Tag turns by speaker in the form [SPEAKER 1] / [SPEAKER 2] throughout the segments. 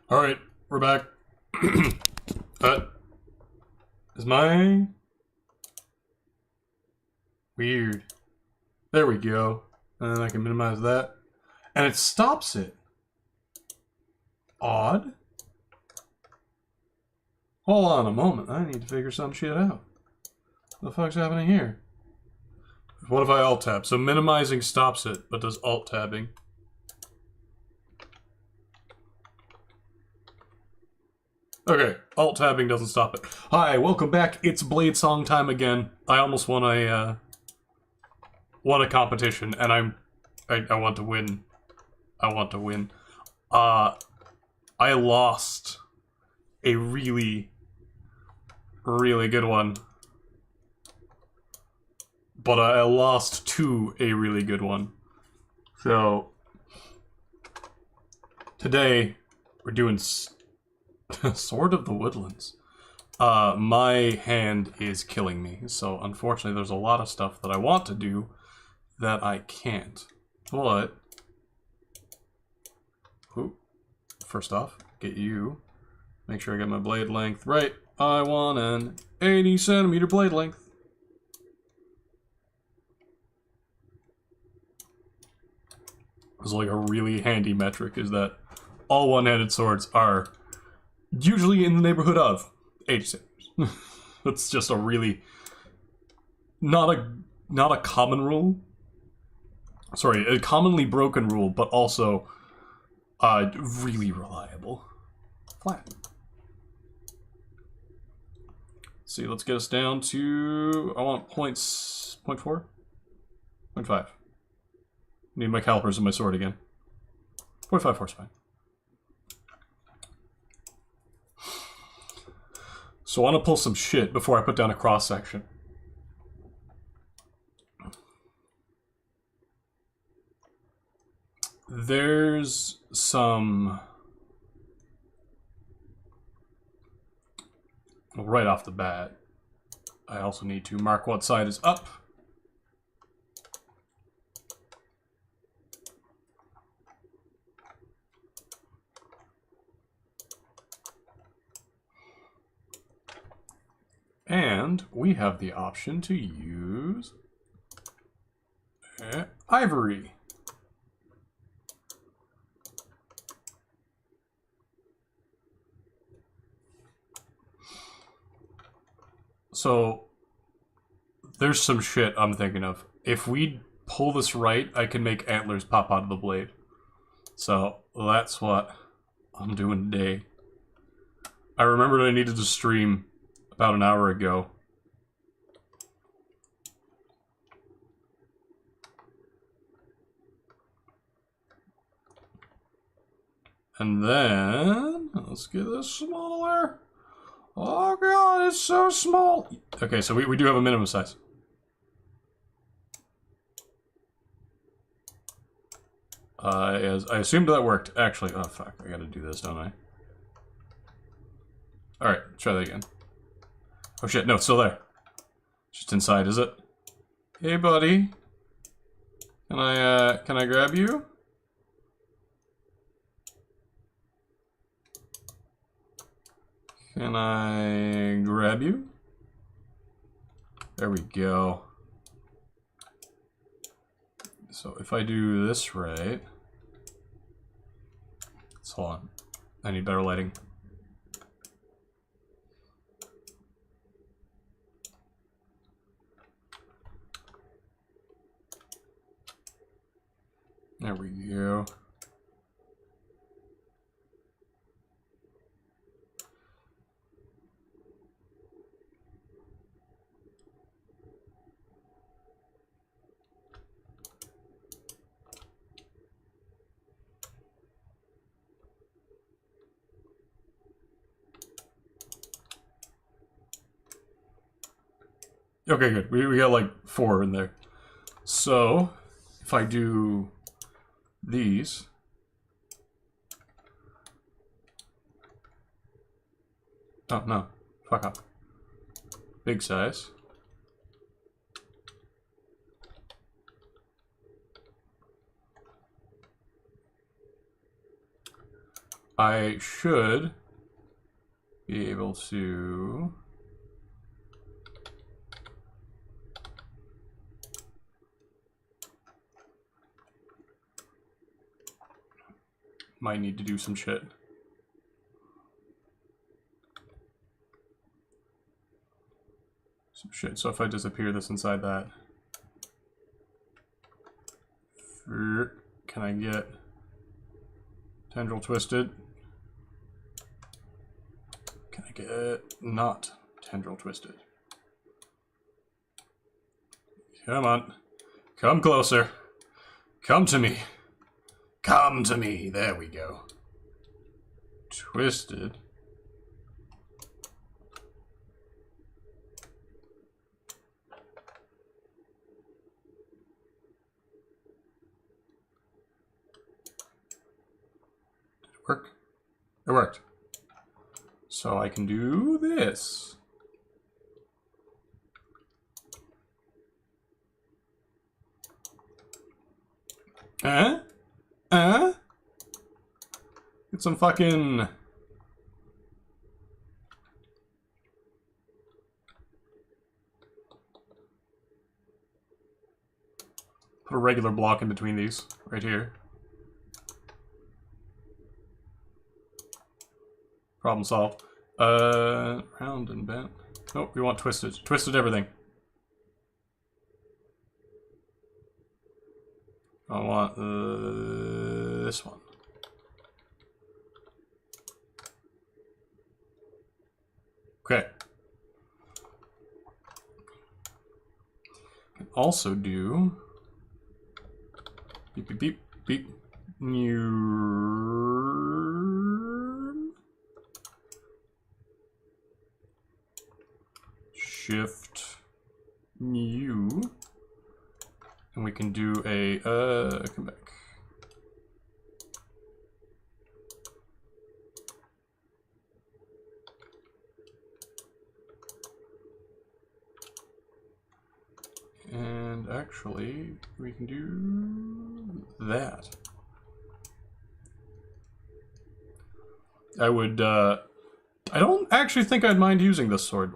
[SPEAKER 1] Alright, we're back. Is my... Weird. There we go. And then I can minimize that. And it stops it. Odd. Hold on a moment. I need to figure some shit out. What the fuck's happening here? What if I alt tab? So minimizing stops it, but does alt tabbing. Okay, alt tabbing doesn't stop it. Hi, welcome back. It's Bladesong time again. I almost won a competition, and I want to win. I want to win. I lost a really good one, but I lost to a really good one. So today we're doing Sword of the Woodlands. My hand is killing me, so unfortunately there's a lot of stuff that I want to do that I can't. But first off, get you. Make sure I get my blade length right. I want an 80 centimeter blade length. It's like a really handy metric is that all one-handed swords are usually in the neighborhood of 80 centimeters. That's just a really not a common rule. Sorry, a commonly broken rule, but also really reliable. Flat. See, let's get us down to, I want points, 0.4? 0.5. Need my calipers and my sword again. 0.5 force fine. So I want to pull some shit before I put down a cross section. There's some... Well, right off the bat, I also need to mark what side is up. And we have the option to use ivory. So there's some shit I'm thinking of. If we pull this right, I can make antlers pop out of the blade. So that's what I'm doing today. I remembered I needed to stream about an hour ago. And then, let's get this smaller. Oh god, it's so small. Okay, so we do have a minimum size. I assumed that worked. Actually, oh fuck, I gotta do this, don't I? Alright, try that again. Oh shit, no, it's still there. Just inside, is it? Hey buddy. Can I grab you? Can I grab you? There we go. So if I do this right... Let's hold on. I need better lighting. There we go. Okay, good. We got like 4 in there. So, if I do these... Oh, no. Fuck up. Big size. I should be able to... Might need to do some shit. So if I disappear this inside that... Can I get tendril twisted? Can I get not tendril twisted? Come on. Come closer. Come to me. Come to me. There we go. Twisted. Did it work? It worked. So I can do this. Get some fucking... Put a regular block in between these, right here. Problem solved. Round and bent. Nope, we want twisted. Twisted everything. I want this one. Okay. Can also do beep beep beep beep new shift new, and we can do a come back. And actually, we can do that. I would, I don't actually think I'd mind using this sword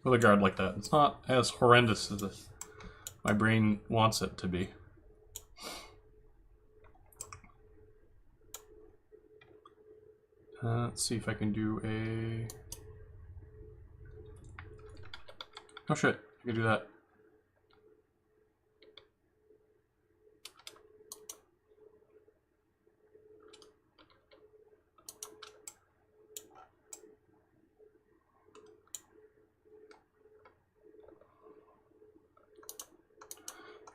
[SPEAKER 1] with a guard like that. It's not as horrendous as my brain wants it to be. Let's see if I can do a... Oh shit, I can do that.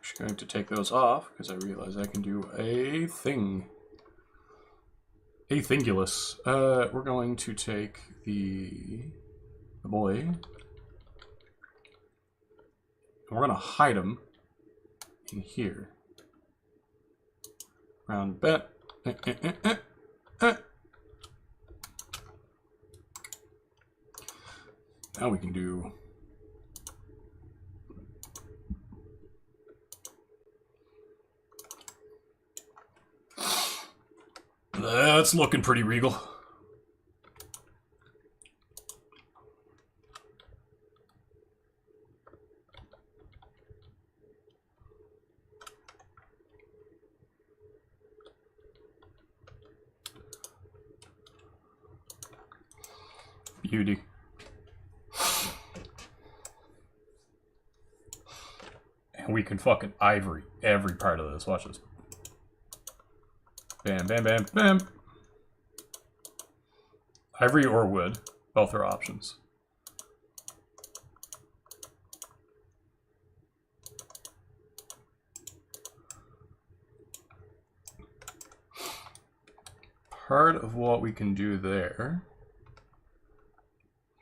[SPEAKER 1] Just going to take those off because I realize I can do a thing. A thingulus. We're going to take the boy. And we're going to hide him in here. Round bent. Now we can do... That's looking pretty regal. Beauty. And we can fucking ivory every part of this. Watch this. Bam, bam, bam, bam. Ivory or wood. Both are options. Part of what we can do there...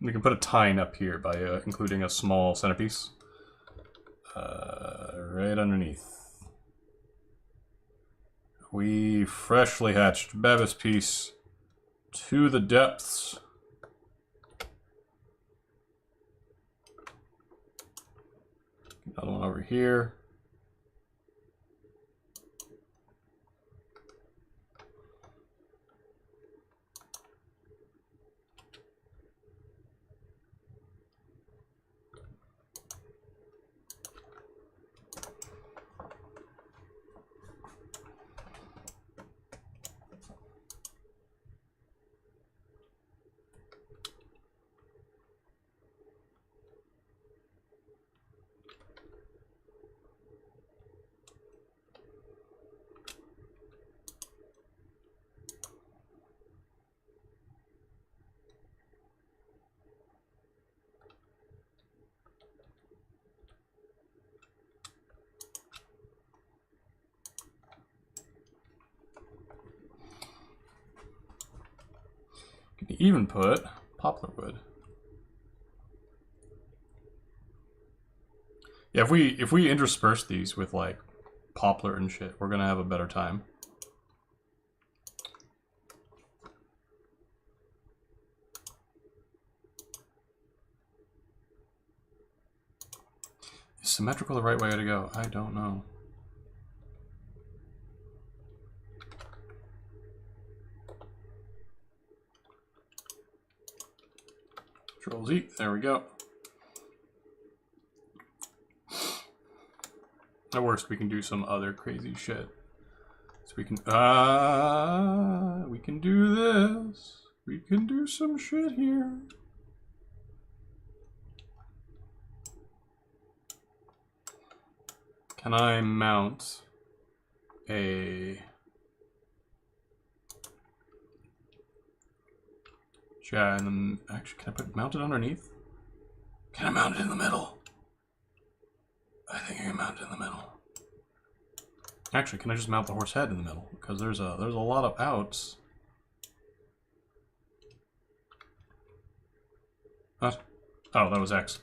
[SPEAKER 1] We can put a tine up here by including a small centerpiece. Right underneath. We freshly hatched Bevis piece to the depths. Another one over here. can even put poplar wood. Yeah, if we intersperse these with like poplar and shit, we're gonna have a better time. Is symmetrical the right way to go? I don't know. Control Z, there we go. At worst, we can do some other crazy shit. So we can do this. We can do some shit here. Can I mount a and then actually can I mount it underneath? Can I mount it in the middle? I think I can mount it in the middle. Actually, can I just mount the horse head in the middle? Because there's a lot of outs. What? Oh, that was X.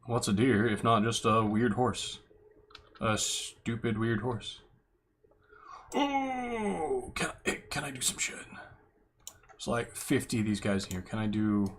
[SPEAKER 1] What's a deer if not just a weird horse? A stupid weird horse. Oh, can I do some shit? There's like 50 of these guys in here. Can I do...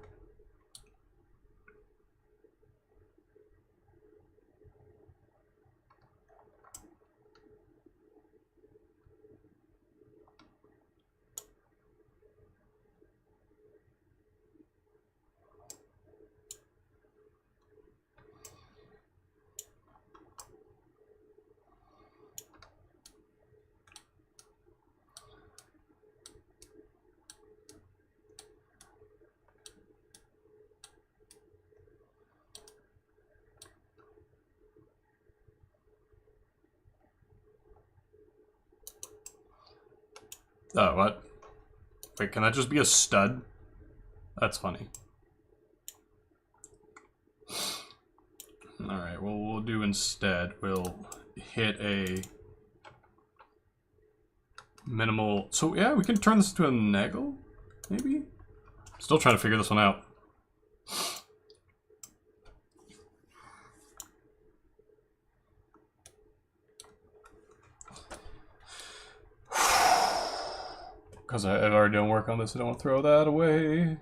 [SPEAKER 1] Oh, what? Wait, can that just be a stud? That's funny. Alright, well, we'll do instead, we'll hit a minimal... So, yeah, we can turn this into a naggle, maybe? Still trying to figure this one out. Because I've already done work on this, I don't want to throw that away.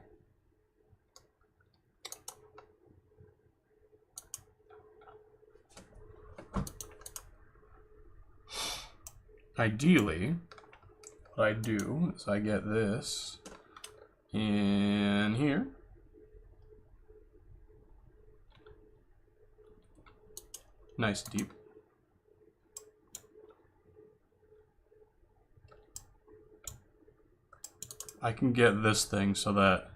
[SPEAKER 1] Ideally, what I do is I get this in here. Nice deep. I can get this thing so that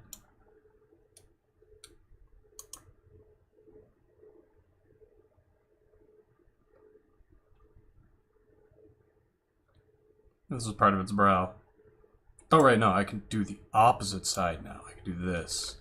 [SPEAKER 1] this is part of its brow. Oh, right, no, I can do the opposite side now. I can do this.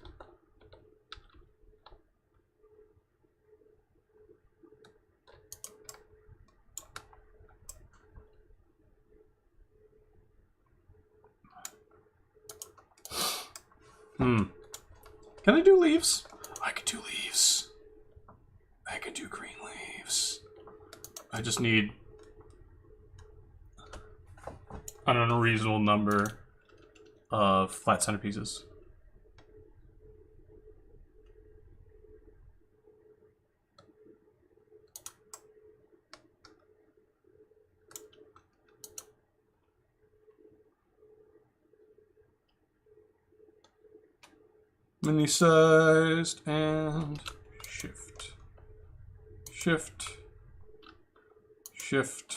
[SPEAKER 1] Can I do leaves? I can do leaves. I can do green leaves. I just need an unreasonable number of flat centerpieces. Mini sized and shift. Shift. Shift.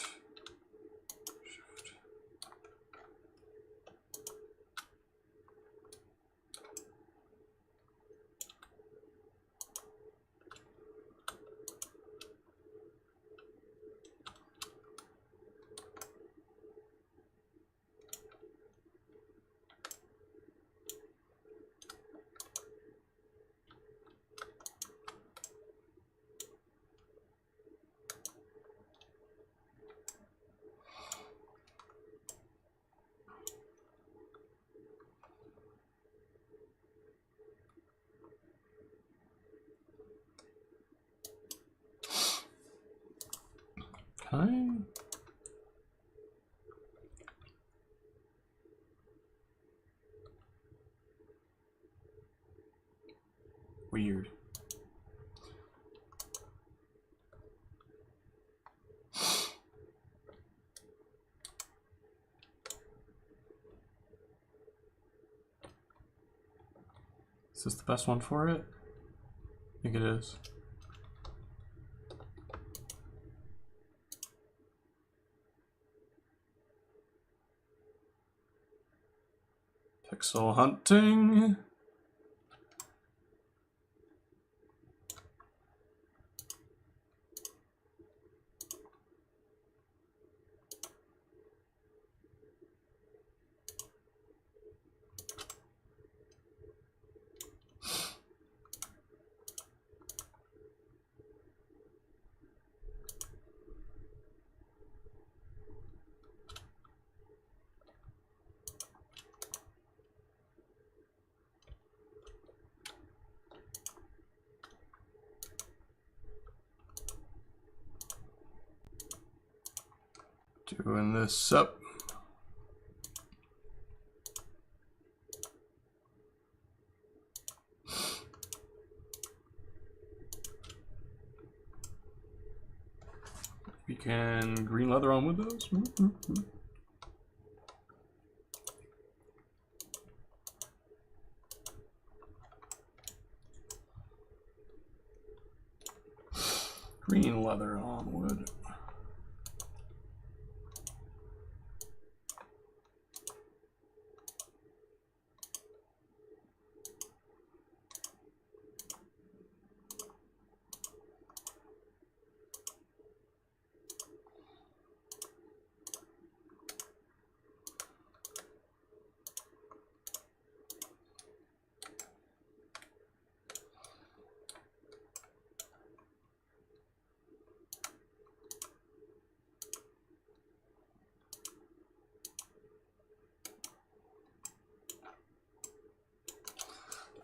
[SPEAKER 1] Can I? Weird. Is this the best one for it? I think it is. Pixel hunting. Doing this up. We can green leather on windows. Green leather on wood.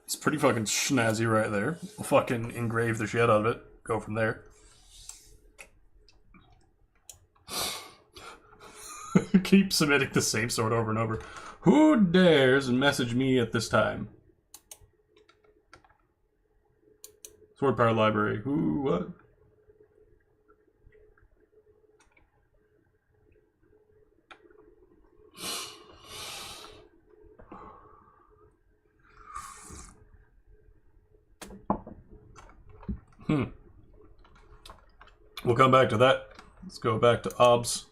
[SPEAKER 1] It's pretty fucking snazzy right there. We'll fucking engrave the shit out of it. Go from there. Keep submitting the same sword over and over. Who dares message me at this time? Sword Power Library. Who, what? We'll come back to that. Let's go back to OBS.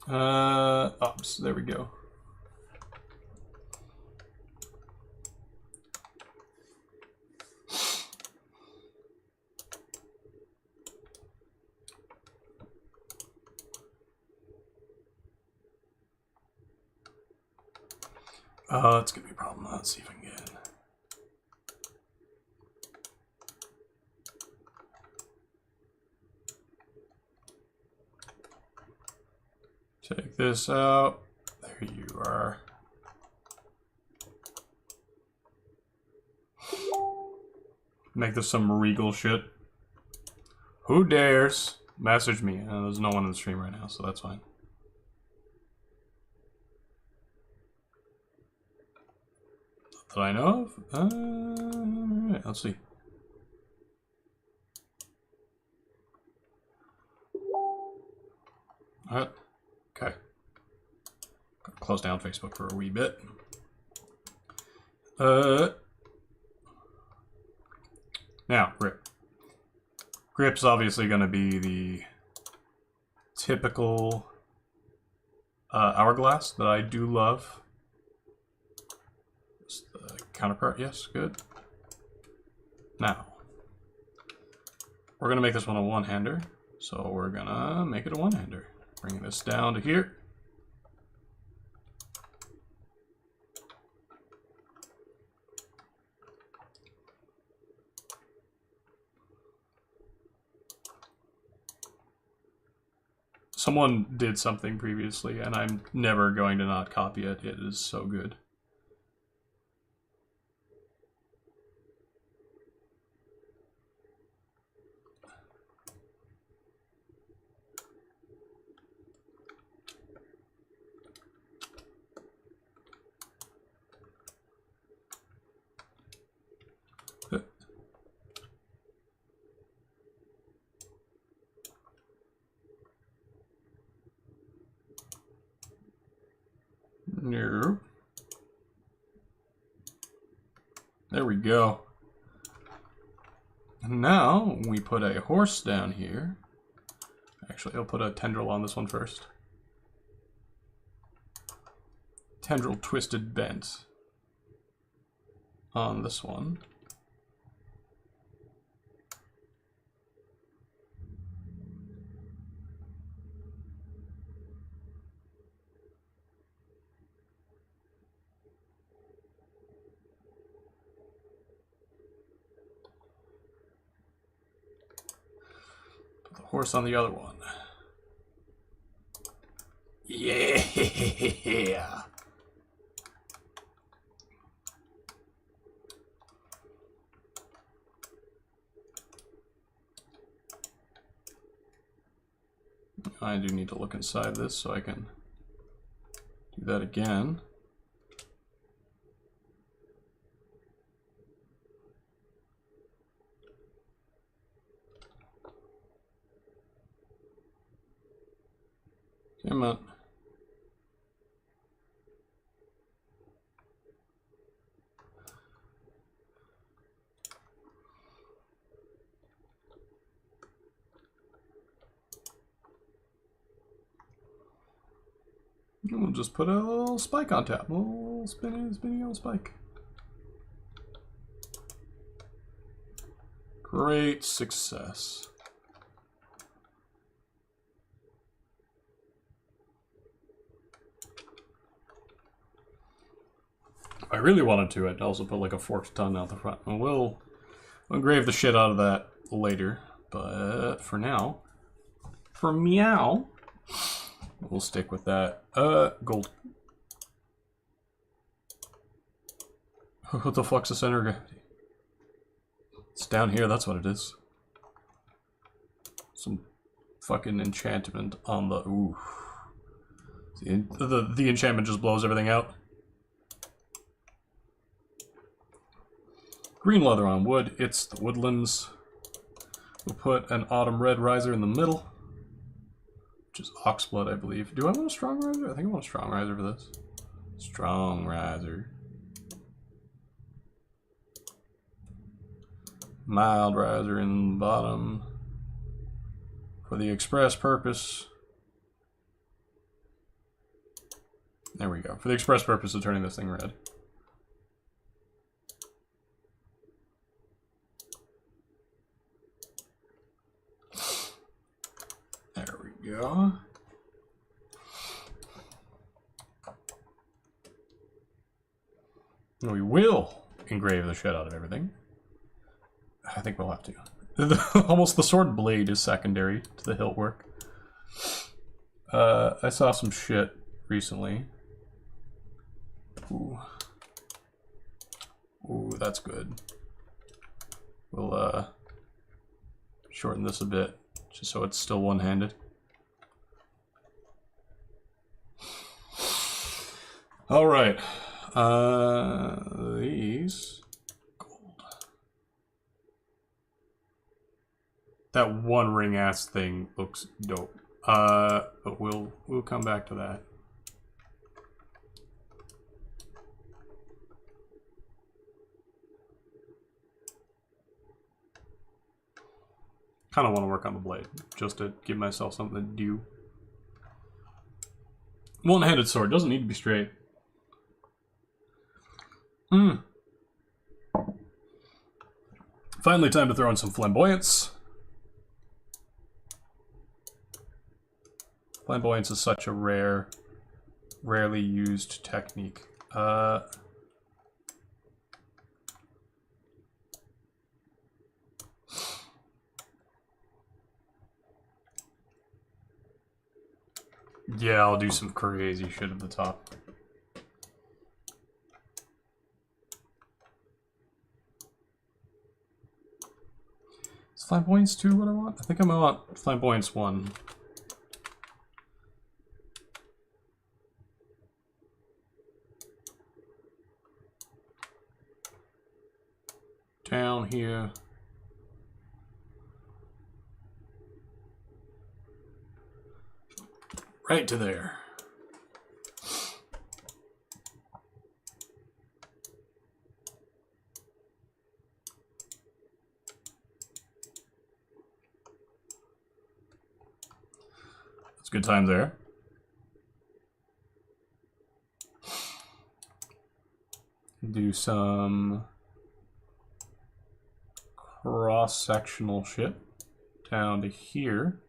[SPEAKER 1] OBS, there we go. That's gonna be a problem. Let's see if I can get in. Take this out. There you are. Make this some regal shit. Who dares message me? There's no one in the stream right now, so that's fine. That I know of? Alright, let's see. Alright. Okay. Close down Facebook for a wee bit. Now, grip. Grip's obviously going to be the typical hourglass that I do love. The counterpart, yes, good. Now, we're gonna make this one a one-hander, so we're gonna make it a one-hander. Bring this down to here. Someone did something previously, and I'm never going to not copy it. It is so good. There we go. And now we put a horse down here. Actually, I'll put a tendril on this one first. Tendril twisted bent on this one. Put the horse on the other one. Yeah. I do need to look inside this so I can do that again. Come on. We'll just put a little spike on top. A little spinny little spike. Great success. If I really wanted to, I'd also put like a forked tongue out the front. And we'll engrave the shit out of that later. But for now, for meow, we'll stick with that. Gold. What the fuck's the center of gravity? It's down here, that's what it is. Some fucking enchantment on the... Ooh. The enchantment just blows everything out. Green leather on wood, it's the woodlands. We'll put an autumn red riser in the middle. Which is oxblood, I believe. Do I want a strong riser? I think I want a strong riser for this. Strong riser. Mild riser in the bottom. For the express purpose. There we go. For the express purpose of turning this thing red. There we go. We will engrave the shit out of everything. I think we'll have to. Almost the sword blade is secondary to the hilt work. I saw some shit recently. Ooh. Ooh, that's good. We'll shorten this a bit, just so it's still one-handed. All right. These gold. That one ring ass thing looks dope. But we'll come back to that. Kind of want to work on the blade, just to give myself something to do. One-handed sword doesn't need to be straight. Finally, time to throw in some flamboyance. Flamboyance is such a rarely used technique. Yeah, I'll do some crazy shit at the top. Is flamboyance 2 what I want? I think I want flamboyance 1. Down here. Right to there. good times there. Do some cross-sectional shit down to here.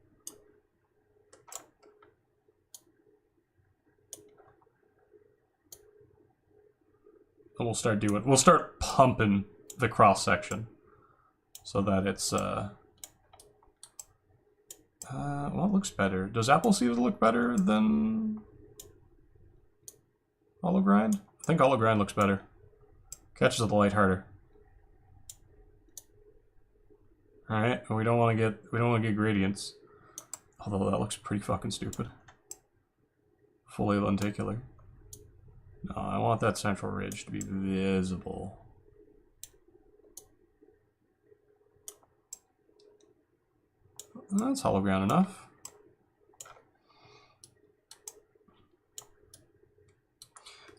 [SPEAKER 1] And we'll start pumping the cross-section so that it's, well, it looks better. Does Appleseed look better than Hollow Grind? I think Hollow Grind looks better. Catches the light harder. Alright, we don't want to get gradients. Although that looks pretty fucking stupid. Fully lenticular. No, I want that central ridge to be visible. That's hollow ground enough.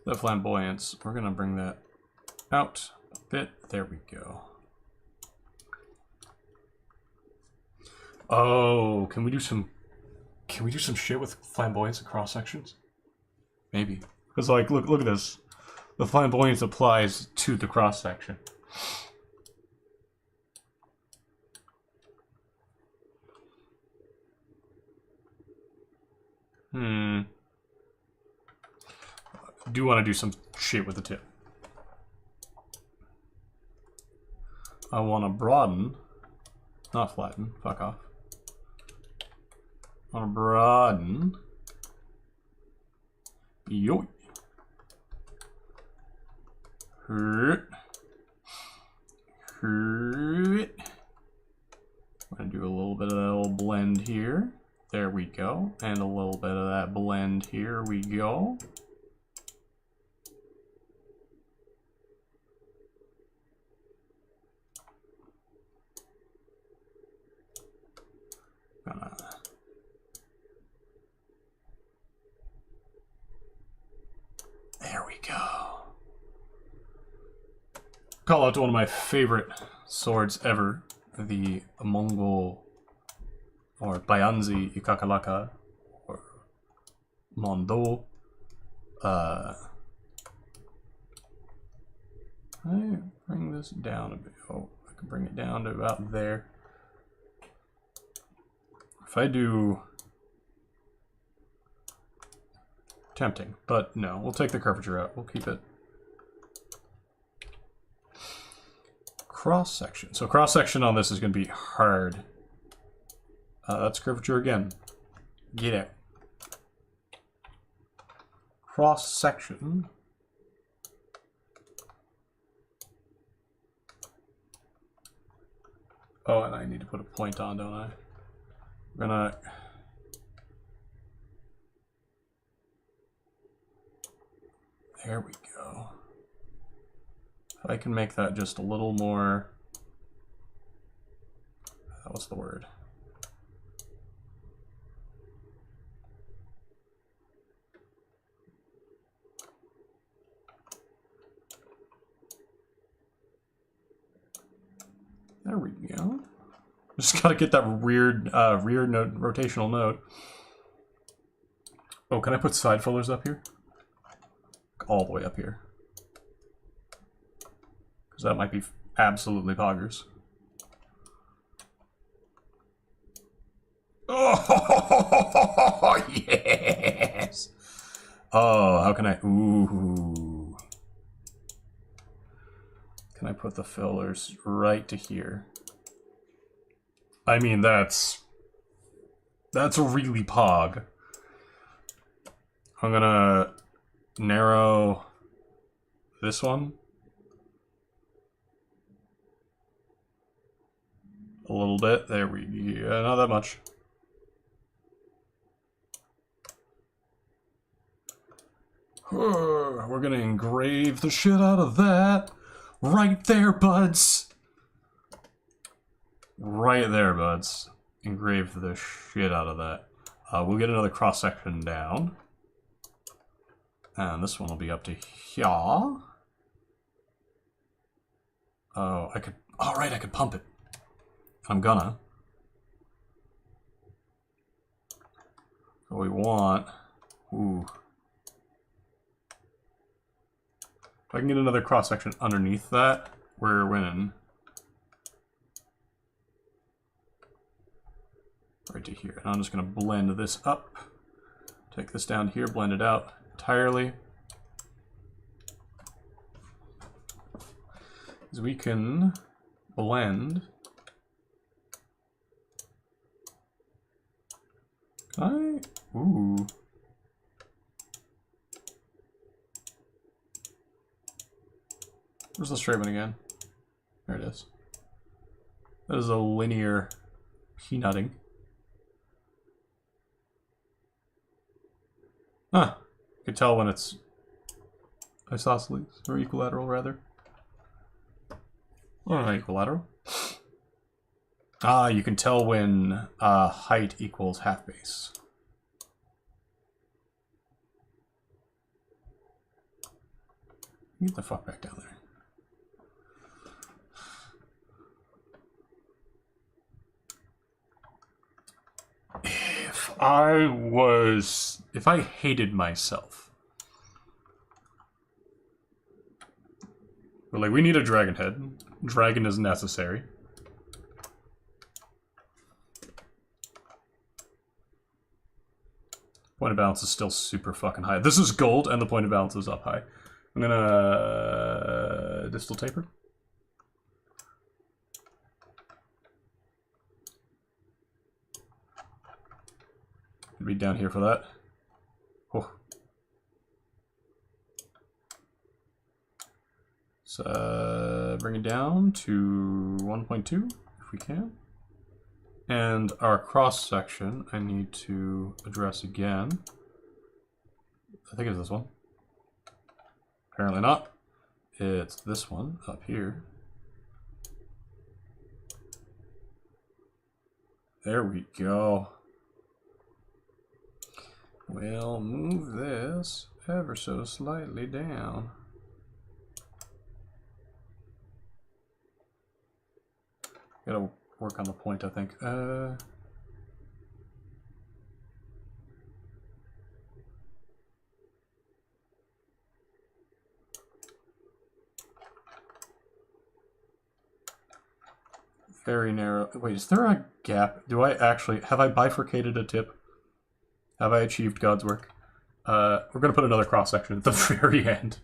[SPEAKER 1] The flamboyance, we're gonna bring that out a bit. There we go. Oh, can we do some shit with flamboyance and cross sections? Maybe. Because like look at this. The flamboyance applies to the cross section. Do want to do some shit with the tip. I want to broaden, not flatten, fuck off. I want to broaden. Yo. Hurt. Hurt. I'm going to do a little bit of that little blend here. There we go. And a little bit of that blend here we go. There we go. Call out to one of my favorite swords ever, the Mongol or Bayanzi Ikakalaka or Mondo. I bring this down a bit. Oh, I can bring it down to about there. If I do... Tempting, but no, we'll take the curvature out. We'll keep it. Cross section. So cross section on this is going to be hard. That's curvature again. Get out. Cross section. Oh, and I need to put a point on, don't I? We're gonna... There we go. If I can make that just a little more... what's the word? There we go. Just gotta get that weird rear node, rotational node. Oh, can I put side fillers up here? All the way up here. Because that might be absolutely poggers. Oh, yes! Oh, how can I... Ooh. Can I put the fillers right to here? I mean, that's really pog. I'm gonna narrow this one a little bit. There we go. Not that much. We're gonna engrave the shit out of that. Right there, buds. Right there, buds. Engrave the shit out of that. We'll get another cross section down. And this one will be up to here. Oh, I could... Alright, I could pump it. I'm gonna. What we want. Ooh. If I can get another cross section underneath that, we're winning. Right to here. And I'm just going to blend this up. Take this down here, blend it out entirely. Because we can blend. Can I? Ooh. Where's the straight one again? There it is. That is a linear peanutting. Huh. You can tell when it's isosceles, or equilateral, rather. Oh, not equilateral. Ah, you can tell when height equals half base. Get the fuck back down there. If I hated myself, but like, we need a dragon head. Dragon is necessary. Point of balance is still super fucking high. This is gold, and the point of balance is up high. I'm gonna distal taper. Be down here for that. Oh. So bring it down to 1.2 if we can. And our cross section I need to address again. I think it's this one. Apparently not. It's this one up here. There we go. We'll move this ever so slightly down. Gotta work on the point, I think. Very narrow. Wait, is there a gap? Do I actually... Have I bifurcated a tip? Have I achieved God's work? We're going to put another cross-section at the very end.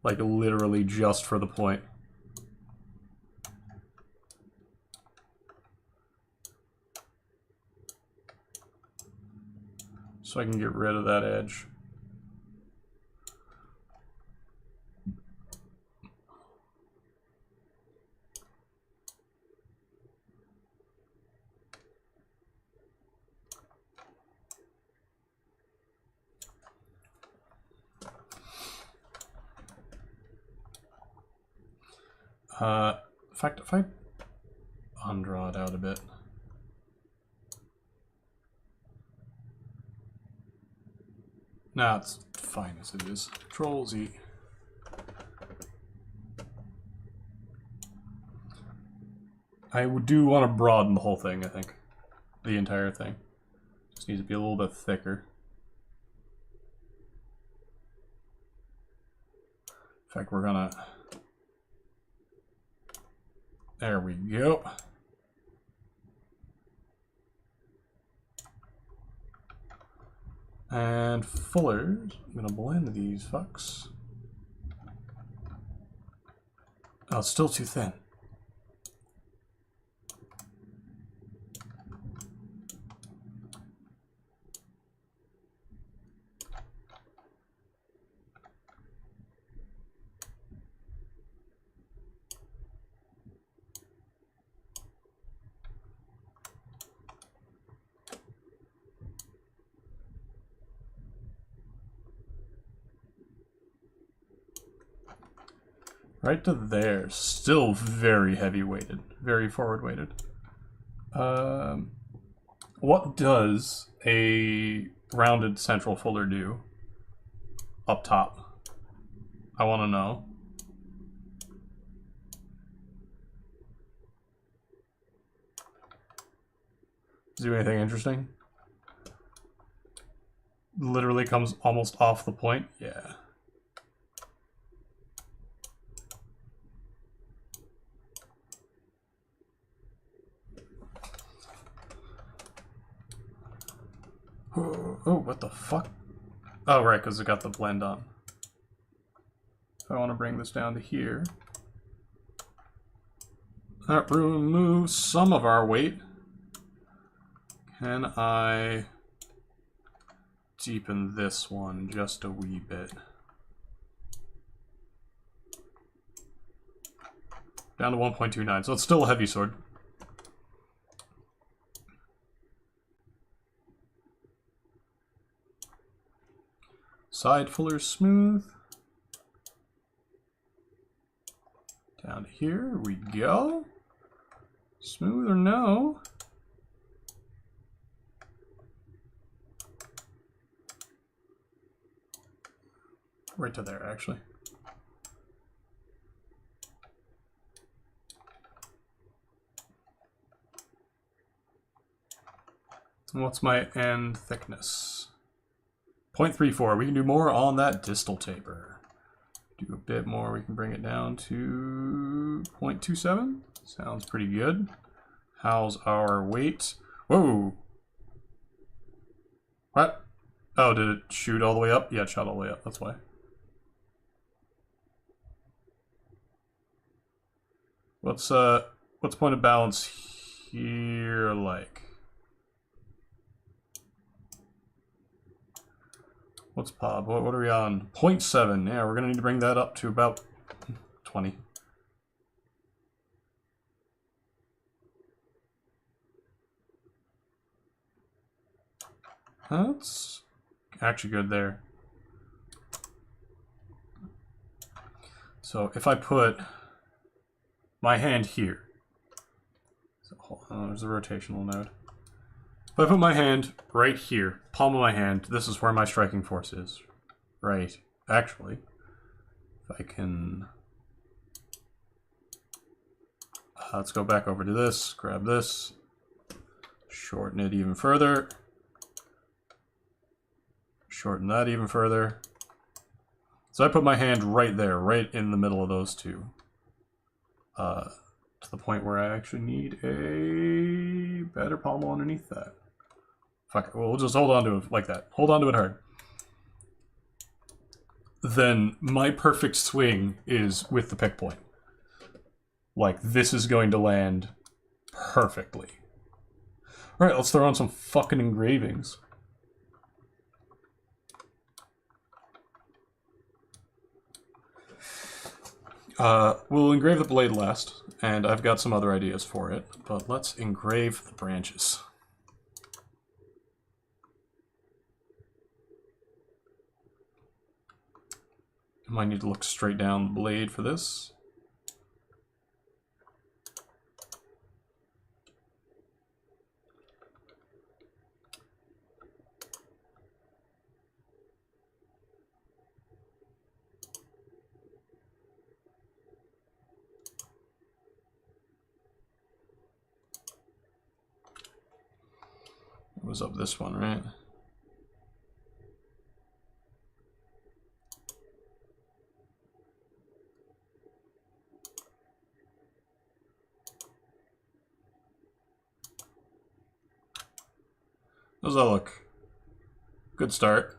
[SPEAKER 1] Like, literally just for the point. So I can get rid of that edge. In fact, if I undraw it out a bit. Nah, it's fine as it is. Control Z. I do want to broaden the whole thing, I think. The entire thing. Just needs to be a little bit thicker. In fact, we're gonna... There we go. And fullers, I'm gonna blend these fucks. Oh, it's still too thin. Right to there, still very heavy weighted, very forward weighted. What does a rounded central fuller do up top? I want to know. Do anything interesting? Literally comes almost off the point. Yeah. Oh, what the fuck? Oh, right, because it got the blend on. If I want to bring this down to here, that removes some of our weight. Can I deepen this one just a wee bit? Down to 1.29, so it's still a heavy sword. Side fuller smooth. Down here we go. Smooth or no? Right to there, actually. And what's my end thickness? 0.34. We can do more on that distal taper. Do a bit more. We can bring it down to 0.27. Sounds pretty good. How's our weight? Whoa! What? Oh, did it shoot all the way up? Yeah, it shot all the way up. That's why. What's point of balance here like? What's Pob? What are we on? 0.7. Yeah, we're gonna need to bring that up to about 20. That's actually good there. So if I put my hand here, so hold on, there's the rotational node. If I put my hand right here, palm of my hand, this is where my striking force is. Right. Actually, if I can... let's go back over to this, grab this, shorten it even further, shorten that even further. So I put my hand right there, right in the middle of those two. To the point where I actually need a better pommel underneath that. Fuck it, we'll just hold on to it like that. Hold on to it hard. Then my perfect swing is with the pick point. Like, this is going to land perfectly. Alright, let's throw on some fucking engravings. We'll engrave the blade last, and I've got some other ideas for it, but let's engrave the branches. I might need to look straight down the blade for this. It was up this one, right? How's that look? Good start.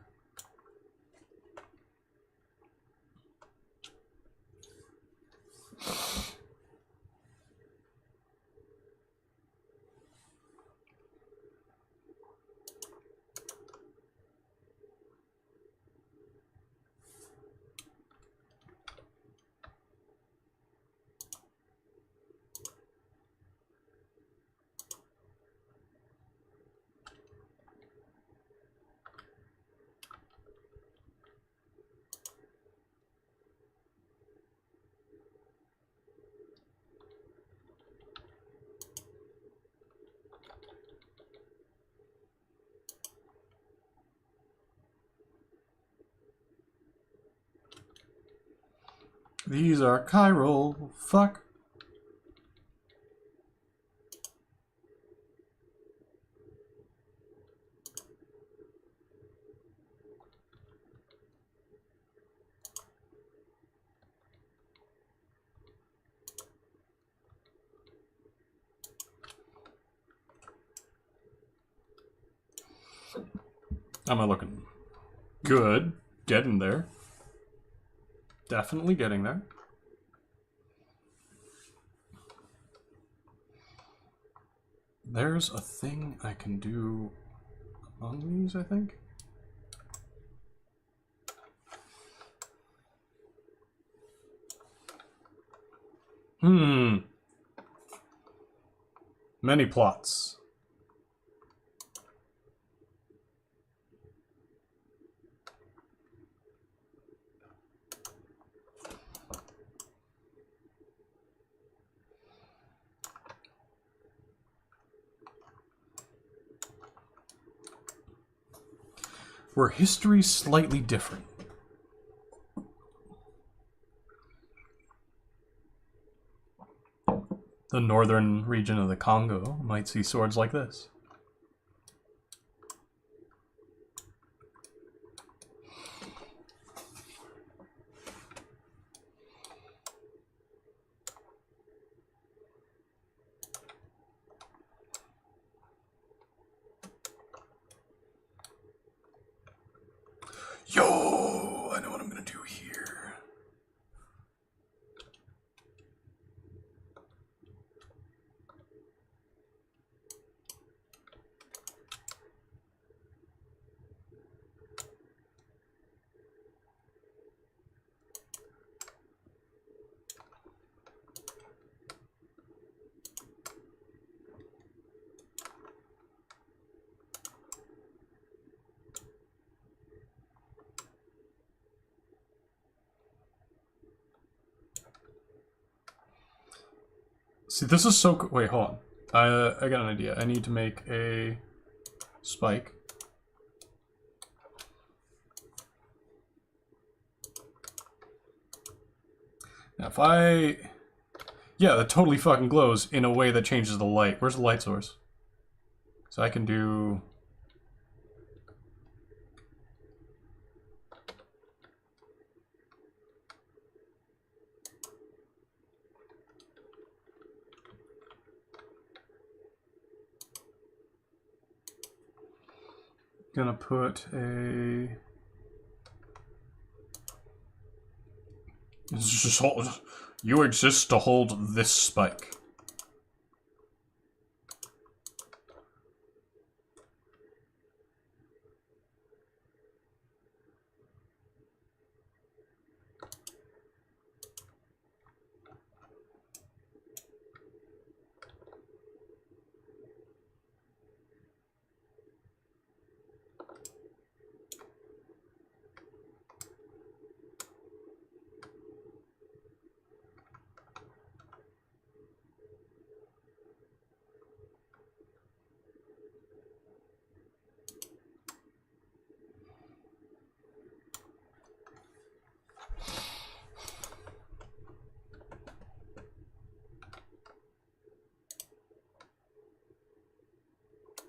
[SPEAKER 1] These are chiral. Fuck. Am I looking good? Getting there. Definitely getting there. There's a thing I can do among these, I think. Many plots. Where history's slightly different. The northern region of the Congo might see swords like this. Yo, I know what I'm gonna do here. See, this is so cool. Wait, hold on. I got an idea. I need to make a spike. Now, if I... Yeah, that totally fucking glows in a way that changes the light. Where's the light source? So I can do... Gonna put a... Just hold... You exist to hold this spike.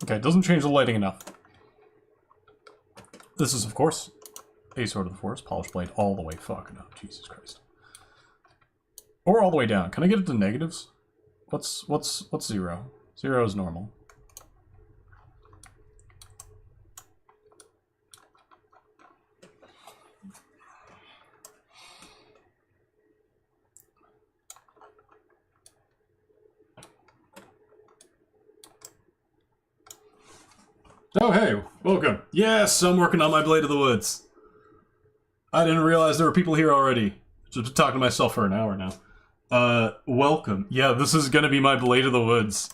[SPEAKER 1] Okay, it doesn't change the lighting enough. This is, of course, a Sword of the Forest, polished blade all the way fucking up. Jesus Christ. Or all the way down. Can I get it to negatives? What's 0? 0 is normal. Oh, hey, welcome. Yes, I'm working on my Blade of the Woods. I didn't realize there were people here already. Just been talking to myself for an hour now. Welcome. Yeah, this is gonna be my Blade of the Woods.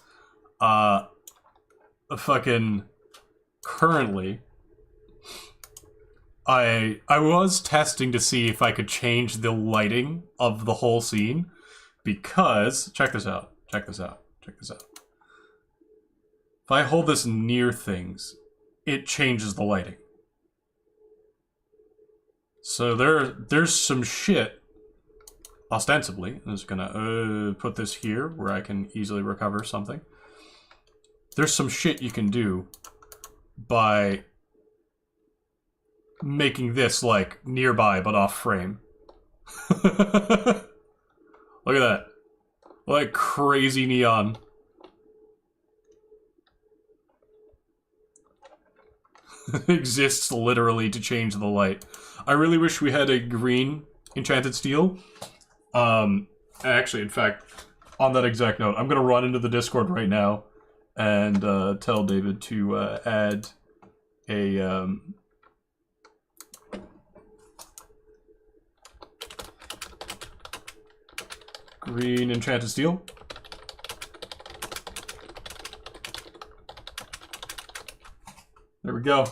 [SPEAKER 1] Fucking... Currently... I was testing to see if I could change the lighting of the whole scene. Because... Check this out. Check this out. Check this out. If I hold this near things, it changes the lighting. So there's some shit, ostensibly. I'm just gonna put this here where I can easily recover something. There's some shit you can do by making this, like, nearby but off frame. Look at that. Like, crazy neon. exists literally to change the light. I really wish we had a green enchanted steel. Actually, in fact, on that exact note, I'm gonna run into the Discord right now and tell David to add a green enchanted steel. There we go.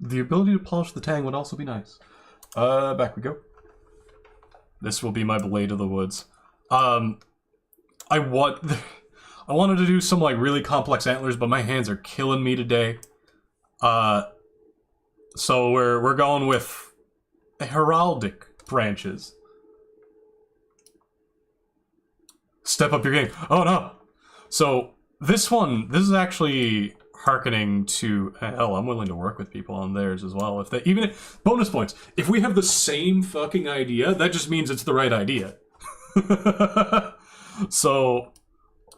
[SPEAKER 1] The ability to polish the tang would also be nice. Back we go. This will be my Blade of the Woods. I wanted to do some like really complex antlers, but my hands are killing me today. So we're going with heraldic branches. Step up your game. Oh no. So this is actually hearkening to hell. I'm willing to work with people on theirs as well. If they bonus points. If we have the same fucking idea, that just means it's the right idea. So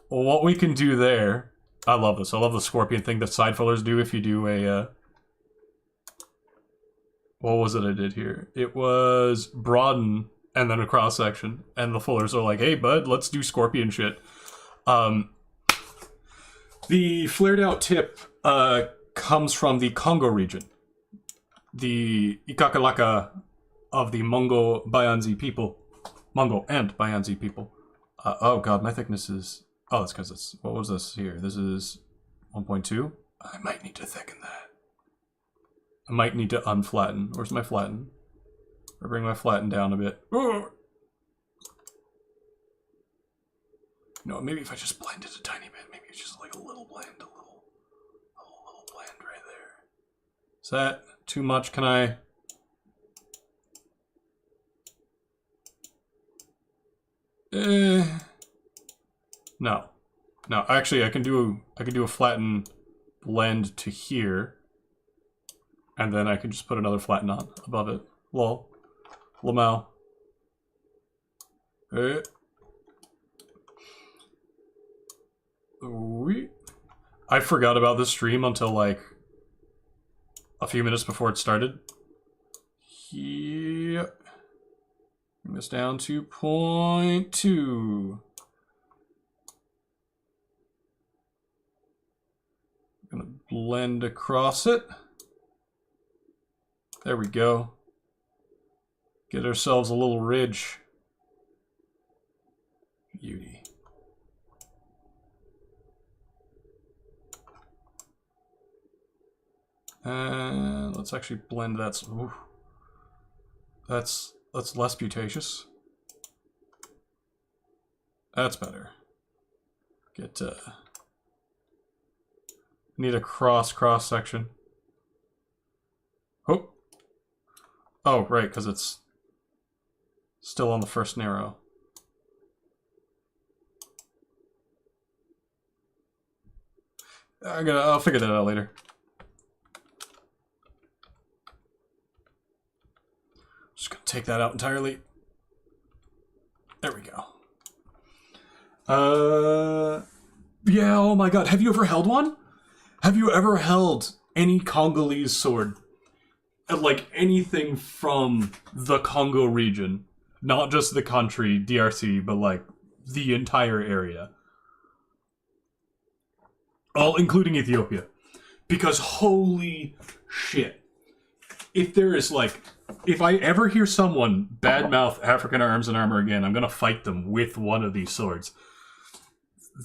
[SPEAKER 1] what we can do there, I love this. I love the scorpion thing that side fillers do if you do a what was it I did here? It was broaden and then a cross section, and the fullers are like, hey bud, let's do scorpion shit. The flared out tip comes from the Congo region. The Ikakalaka of the Mongo Bayanzi people. Mongo and Bayanzi people. Oh god, my thickness is... Oh, that's because it's... What was this here? This is 1.2? I might need to thicken that. I might need to unflatten. Where's my flatten? Or bring my flatten down a bit. Ugh. No, maybe if I just blend it a tiny bit. Maybe it's just like a little blend. A little blend right there. Is that too much? Can I... No. No, actually I can do a flatten blend to here. And then I can just put another flatten on above it. Lol. Lamau. I forgot about this stream until like a few minutes before it started. Here. Bring this down to 0.2. I'm gonna blend across it. There we go. Get ourselves a little ridge. Beauty. And let's actually blend that. Ooh. That's less butaceous. That's better. Get need a cross section. Oh. Oh, right, because it's still on the first narrow. I'll figure that out later. Just gonna take that out entirely. There we go. Yeah, oh my god, have you ever held one? Have you ever held any Congolese sword? Like anything from the Congo region, not just the country, DRC, but like the entire area. All including Ethiopia. Because holy shit. If there is like, if I ever hear someone badmouth African Arms and Armor again, I'm gonna fight them with one of these swords.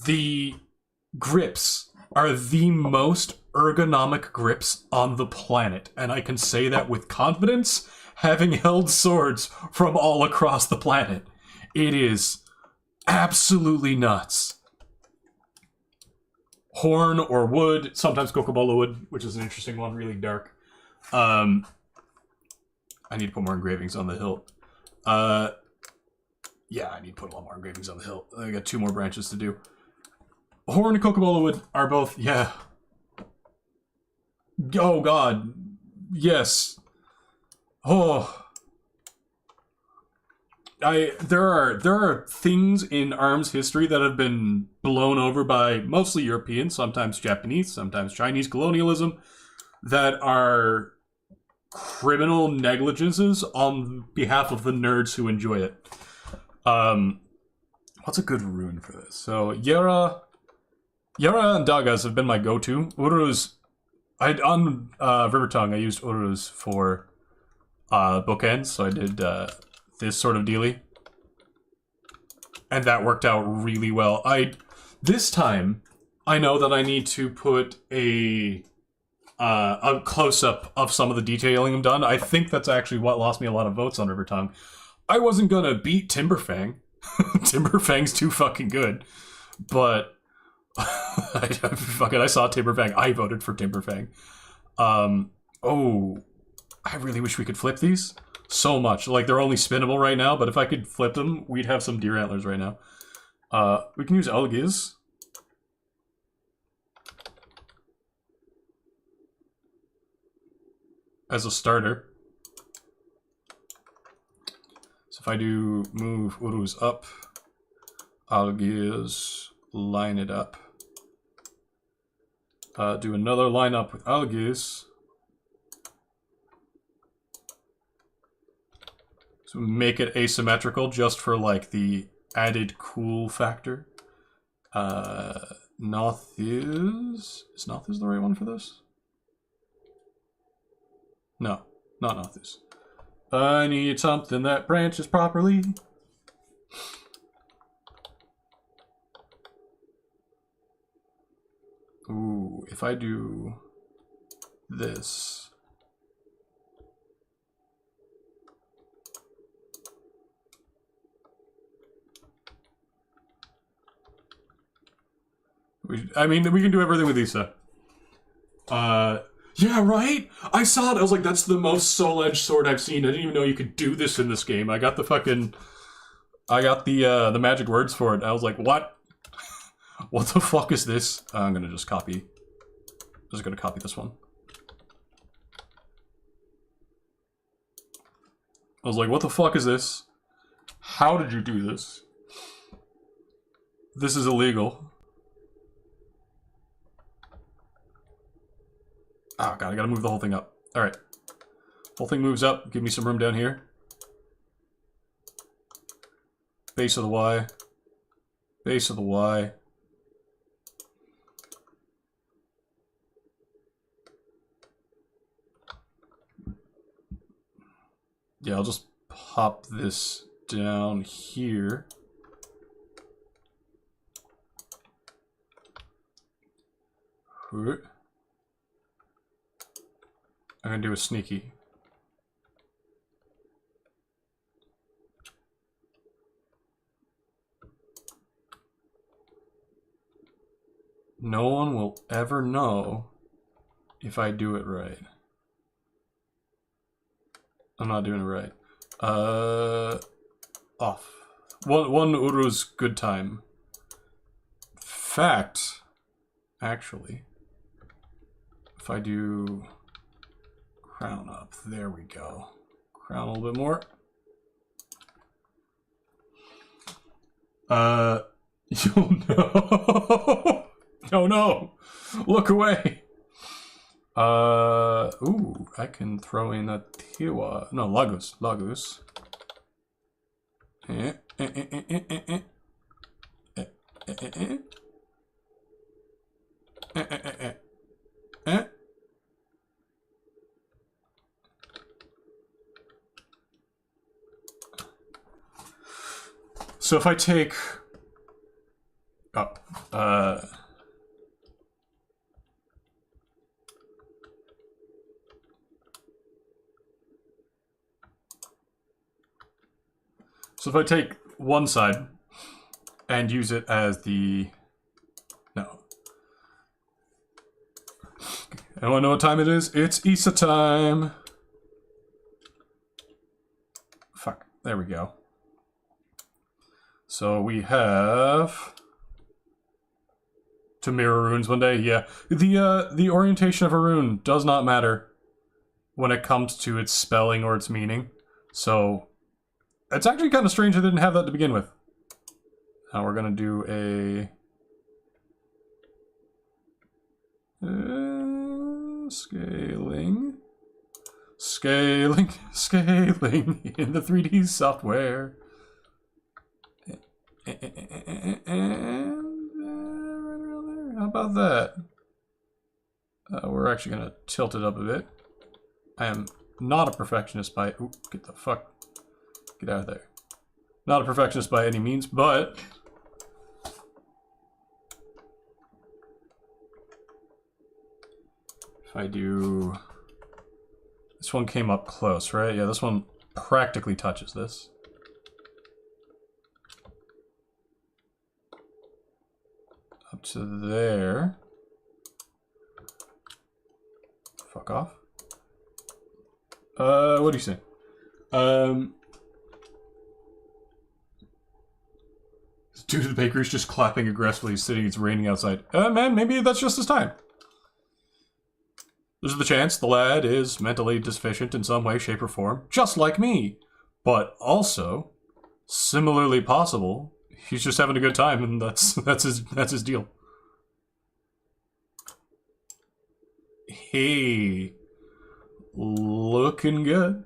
[SPEAKER 1] The grips are the most ergonomic grips on the planet, and I can say that with confidence, having held swords from all across the planet. It is absolutely nuts. Horn or wood, sometimes Kokobolo wood, which is an interesting one, really dark. I need to put more engravings on the hilt. Yeah, I need to put a lot more engravings on the hilt. I got 2 more branches to do. Horn and Kokobolo wood are both, yeah. Oh god. Yes. Oh. there are things in ARM's history that have been blown over by mostly European, sometimes Japanese, sometimes Chinese colonialism that are criminal negligences on behalf of the nerds who enjoy it. What's a good rune for this? So Yara and Dagas have been my go-to. Uruz, on River Tongue I used Uruz for bookends, so I did this sort of dealy, and that worked out really well. This time I know that I need to put a close-up of some of the detailing I've done. I think that's actually what lost me a lot of votes on River Tongue. I wasn't gonna beat Timberfang. Timberfang's too fucking good, but I saw Timberfang. I voted for Timberfang. Oh, I really wish we could flip these so much. Like, they're only spinnable right now, but if I could flip them, we'd have some deer antlers right now. We can use Elgiz. As a starter. So if I do move Uruz up, Algiz, line it up. Do another line up with Algiz. So make it asymmetrical just for like the added cool factor. Noth is Noth the right one for this? No, not Nothus. I need something that branches properly. Ooh, if I do this. I mean, we can do everything with Issa. Yeah, right? I saw it. I was like, that's the most soul-edged sword I've seen. I didn't even know you could do this in this game. I got the magic words for it. I was like, what? What the fuck is this? I'm gonna just copy. I'm just gonna copy this one. I was like, what the fuck is this? How did you do this? This is illegal. Oh god, I gotta move the whole thing up. Alright. Whole thing moves up. Give me some room down here. Base of the Y. Base of the Y. Yeah, I'll just pop this down here. I'm gonna do a sneaky. No one will ever know if I do it right. I'm not doing it right. Off. One Uru's good time. Fact, actually, if I do crown up, there we go. Crown a little bit more. Oh no. Oh no. Look away. Ooh, I can throw in a Tiwa. No, Lagos. Lagos. So if I take... So if I take one side and use it as the... No. Anyone know what time it is? It's Issa time! Fuck. There we go. So we have... to mirror runes one day, yeah. The orientation of a rune does not matter when it comes to its spelling or its meaning. So... It's actually kind of strange I didn't have that to begin with. Now we're going to do a... scaling. Scaling in the 3D software. And right around there. How about that? We're actually going to tilt it up a bit. I am not a perfectionist by... Oop, get the fuck... Get out of there. Not a perfectionist by any means, but... If I do... This one came up close, right? Yeah, this one practically touches this. Up to there. Fuck off. What do you say? This dude at the bakery's just clapping aggressively, sitting, it's raining outside. Man, maybe that's just his time. There's the chance the lad is mentally deficient in some way, shape, or form, just like me. But also, similarly possible, he's just having a good time, and that's his deal. Hey, looking good.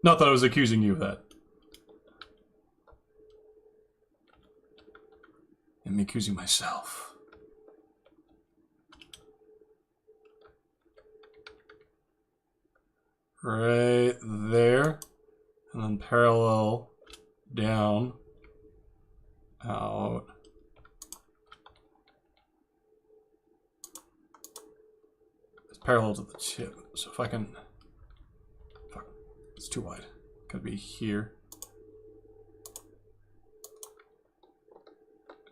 [SPEAKER 1] Not that I was accusing you of that. I'm accusing myself. Right there. And then parallel down. Out. It's parallel to the tip. So if I can... Fuck. It's too wide. Gotta be here.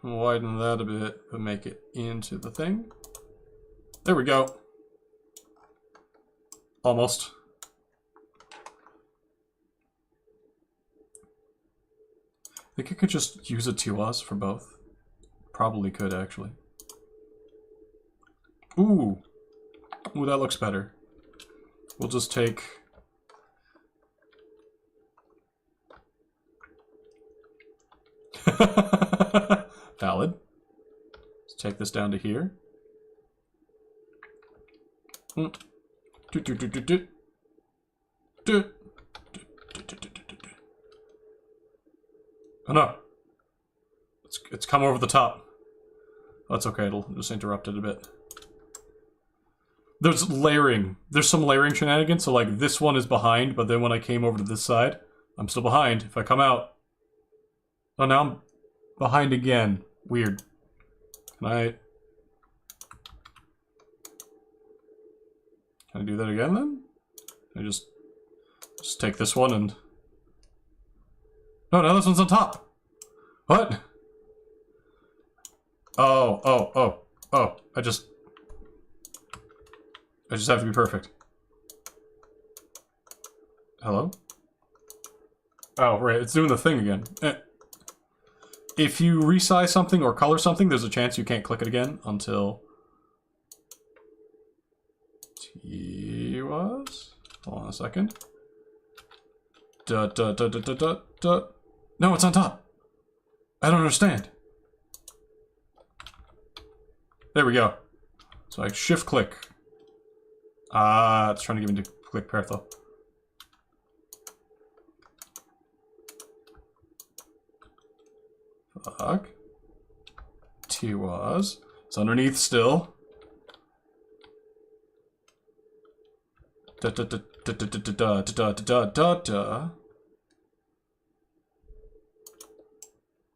[SPEAKER 1] Widen that a bit, but make it into the thing. There we go. Almost. I think I could just use a Tiwaz for both. Probably could, actually. Ooh. Ooh, that looks better. We'll just take... Valid. Let's take this down to here. Oh no. It's come over the top. That's okay, it'll just interrupt it a bit. There's layering. There's some layering shenanigans, so like this one is behind, but then when I came over to this side, I'm still behind. If I come out... Oh, now I'm behind again. Weird. Can I do that again then? Can I just take this one and... No, this one's on top! What? Oh. I just have to be perfect. Hello? Oh, right, it's doing the thing again. If you resize something or color something, there's a chance you can't click it again until... Tiwaz? Hold on a second. No, it's on top. I don't understand. There we go. So I shift click. It's trying to give me to click parallel. Fuck. Tiwaz. It's underneath still.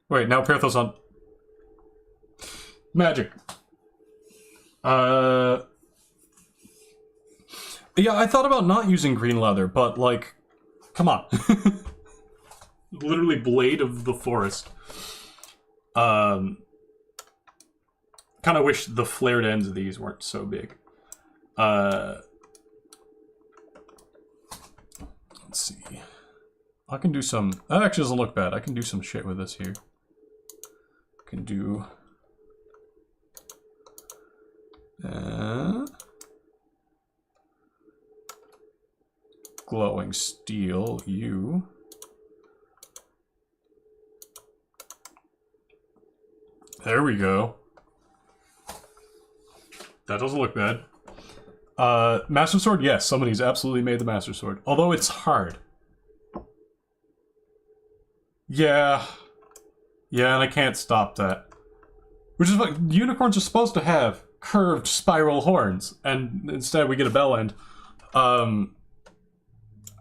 [SPEAKER 1] Wait, now Perthos on... Magic. Yeah, I thought about not using green leather, but, like, come on. Literally blade of the forest. Kind of wish the flared ends of these weren't so big. Let's see. I can do some... That actually doesn't look bad. I can do some shit with this here. I can do... glowing steel, you. There we go. That doesn't look bad. Master Sword, yes, somebody's absolutely made the Master Sword. Although it's hard. Yeah. Yeah, and I can't stop that. Which is like, unicorns are supposed to have curved spiral horns, and instead we get a bell end.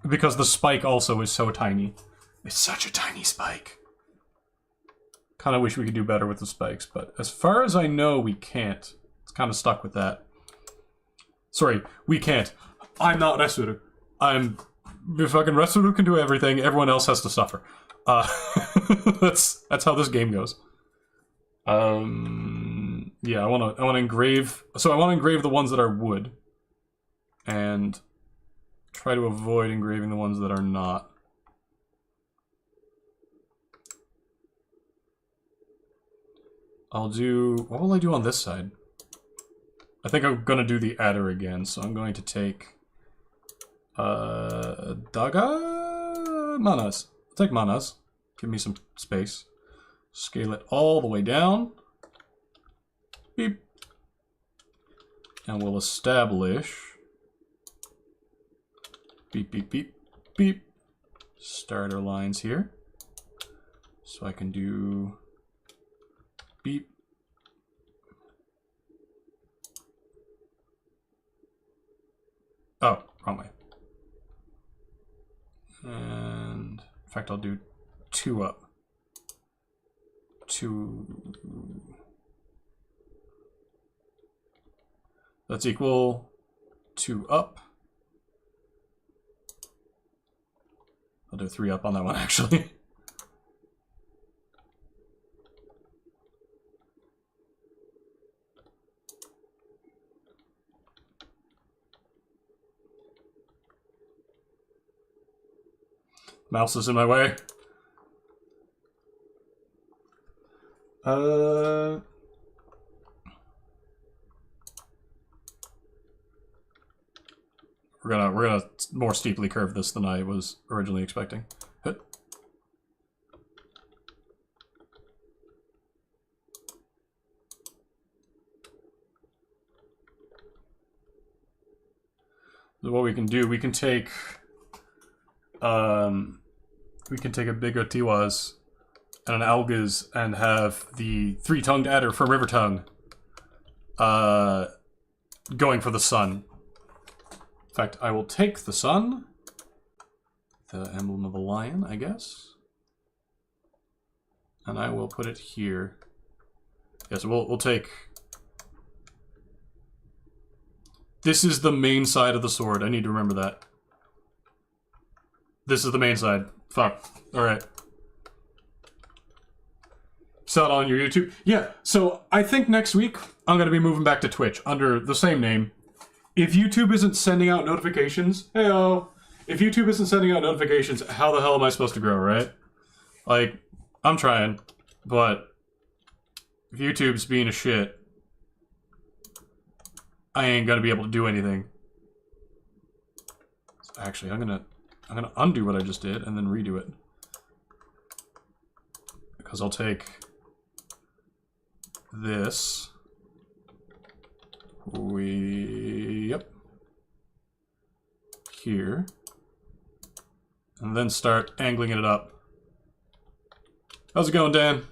[SPEAKER 1] Because the spike also is so tiny. It's such a tiny spike. Kind of wish we could do better with the spikes, but as far as I know, we can't. It's kind of stuck with that. Sorry, we can't. I'm not Resuru. I'm... fucking Resuru can do everything, everyone else has to suffer. That's how this game goes. Yeah, I wanna engrave... So I wanna engrave the ones that are wood. And try to avoid engraving the ones that are not. I'll do... What will I do on this side? I think I'm gonna do the adder again, so I'm going to take... Daga... Manas. I'll take manas. Give me some space. Scale it all the way down. Beep. And we'll establish... Beep, beep, beep, beep. Starter lines here. So I can do... Beep. Oh, wrong way. And in fact, I'll do 2 up. 2. That's equal 2 up. I'll do 3 up on that one, actually. Mouse is in my way. We're gonna more steeply curve this than I was originally expecting. Hit. So what we can do, we can take a big Otiwas and an Algas and have the 3-tongued adder from River Tongue going for the sun. In fact, I will take the sun, the emblem of a lion, I guess, and I will put it here. Yeah, so we'll take... This is the main side of the sword. I need to remember that. This is the main side. Fuck. Alright. Saw it on your YouTube. Yeah, so I think next week I'm going to be moving back to Twitch under the same name. If YouTube isn't sending out notifications, heyo. If YouTube isn't sending out notifications, how the hell am I supposed to grow, right? Like, I'm trying, but if YouTube's being a shit, I ain't gonna be able to do anything. So actually, I'm gonna undo what I just did and then redo it. Because I'll take this. Yep. Here. And then start angling it up. How's it going, Dan?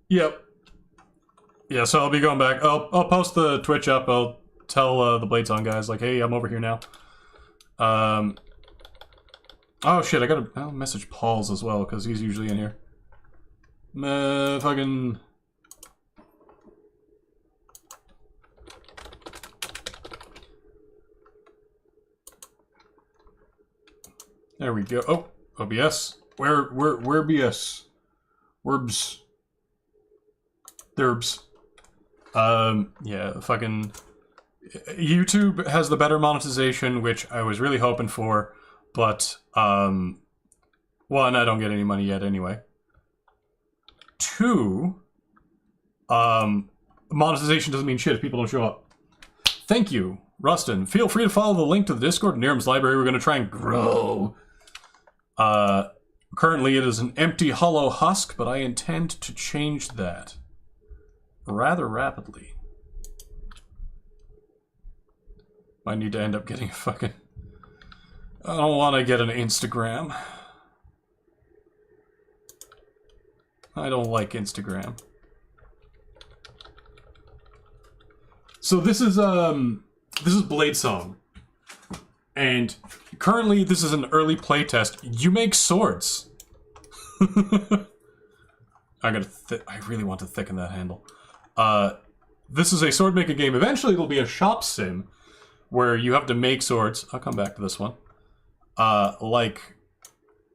[SPEAKER 1] Yep. Yeah, so I'll be going back. I'll post the Twitch up. I'll tell the Bladesong guys, like, hey, I'm over here now. Oh shit, I'll message Paul's as well, because he's usually in here. Fucking... There we go. Oh, OBS. Where BS? Werbs. Therbs. Yeah, fucking... YouTube has the better monetization, which I was really hoping for, but, one, I don't get any money yet anyway. 2, monetization doesn't mean shit if people don't show up. Thank you, Rustin, feel free to follow the link to the Discord in Niram's library. We're going to try and grow. Currently it is an empty, hollow husk, but I intend to change that rather rapidly. Might need to end up getting a fucking... I don't want to get an Instagram. I don't like Instagram. So this is Bladesong. And currently this is an early playtest. You make swords. I really want to thicken that handle. This is a sword making game. Eventually it'll be a shop sim where you have to make swords. I'll come back to this one. Like,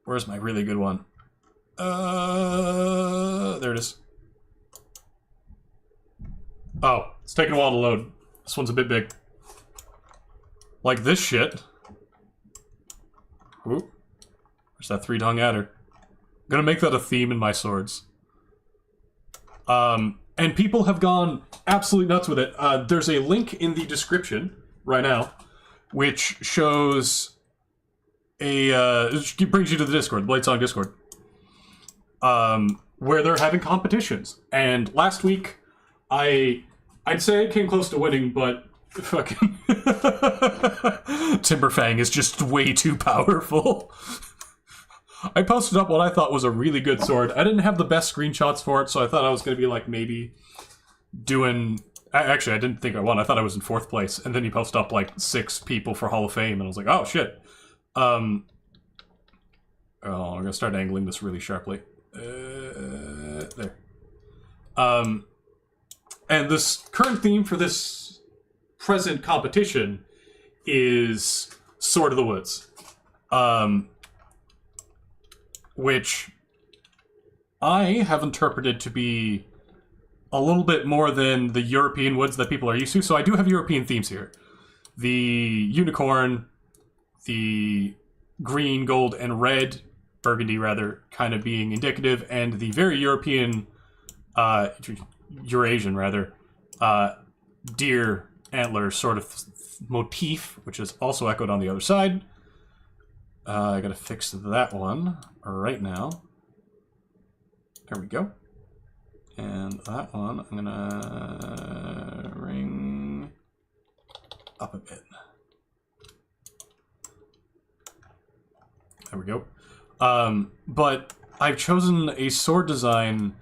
[SPEAKER 1] where's my really good one? There it is. Oh, it's taking a while to load. This one's a bit big. Like this shit. Ooh. There's that three-tongue adder. I'm gonna make that a theme in my swords. And people have gone absolutely nuts with it. There's a link in the description right now, which shows a, it brings you to the Discord, the Bladesong Discord. Where they're having competitions. And last week, I'd say I came close to winning, but fucking Timberfang is just way too powerful. I posted up what I thought was a really good sword. I didn't have the best screenshots for it, so I thought I was going to be like maybe doing... Actually, I didn't think I won. I thought I was in 4th place. And then he posted up like 6 people for Hall of Fame, and I was like, oh shit. Oh, I'm going to start angling this really sharply. There. And this current theme for this present competition is Sword of the Woods. Which I have interpreted to be a little bit more than the European woods that people are used to. So I do have European themes here. The unicorn, the green, gold, and red, burgundy rather, kind of being indicative, and the very European, Eurasian rather, deer antler sort of motif, which is also echoed on the other side. I gotta fix that one right now. There we go. And that one, I'm gonna ring up a bit. There we go. But I've chosen a sword design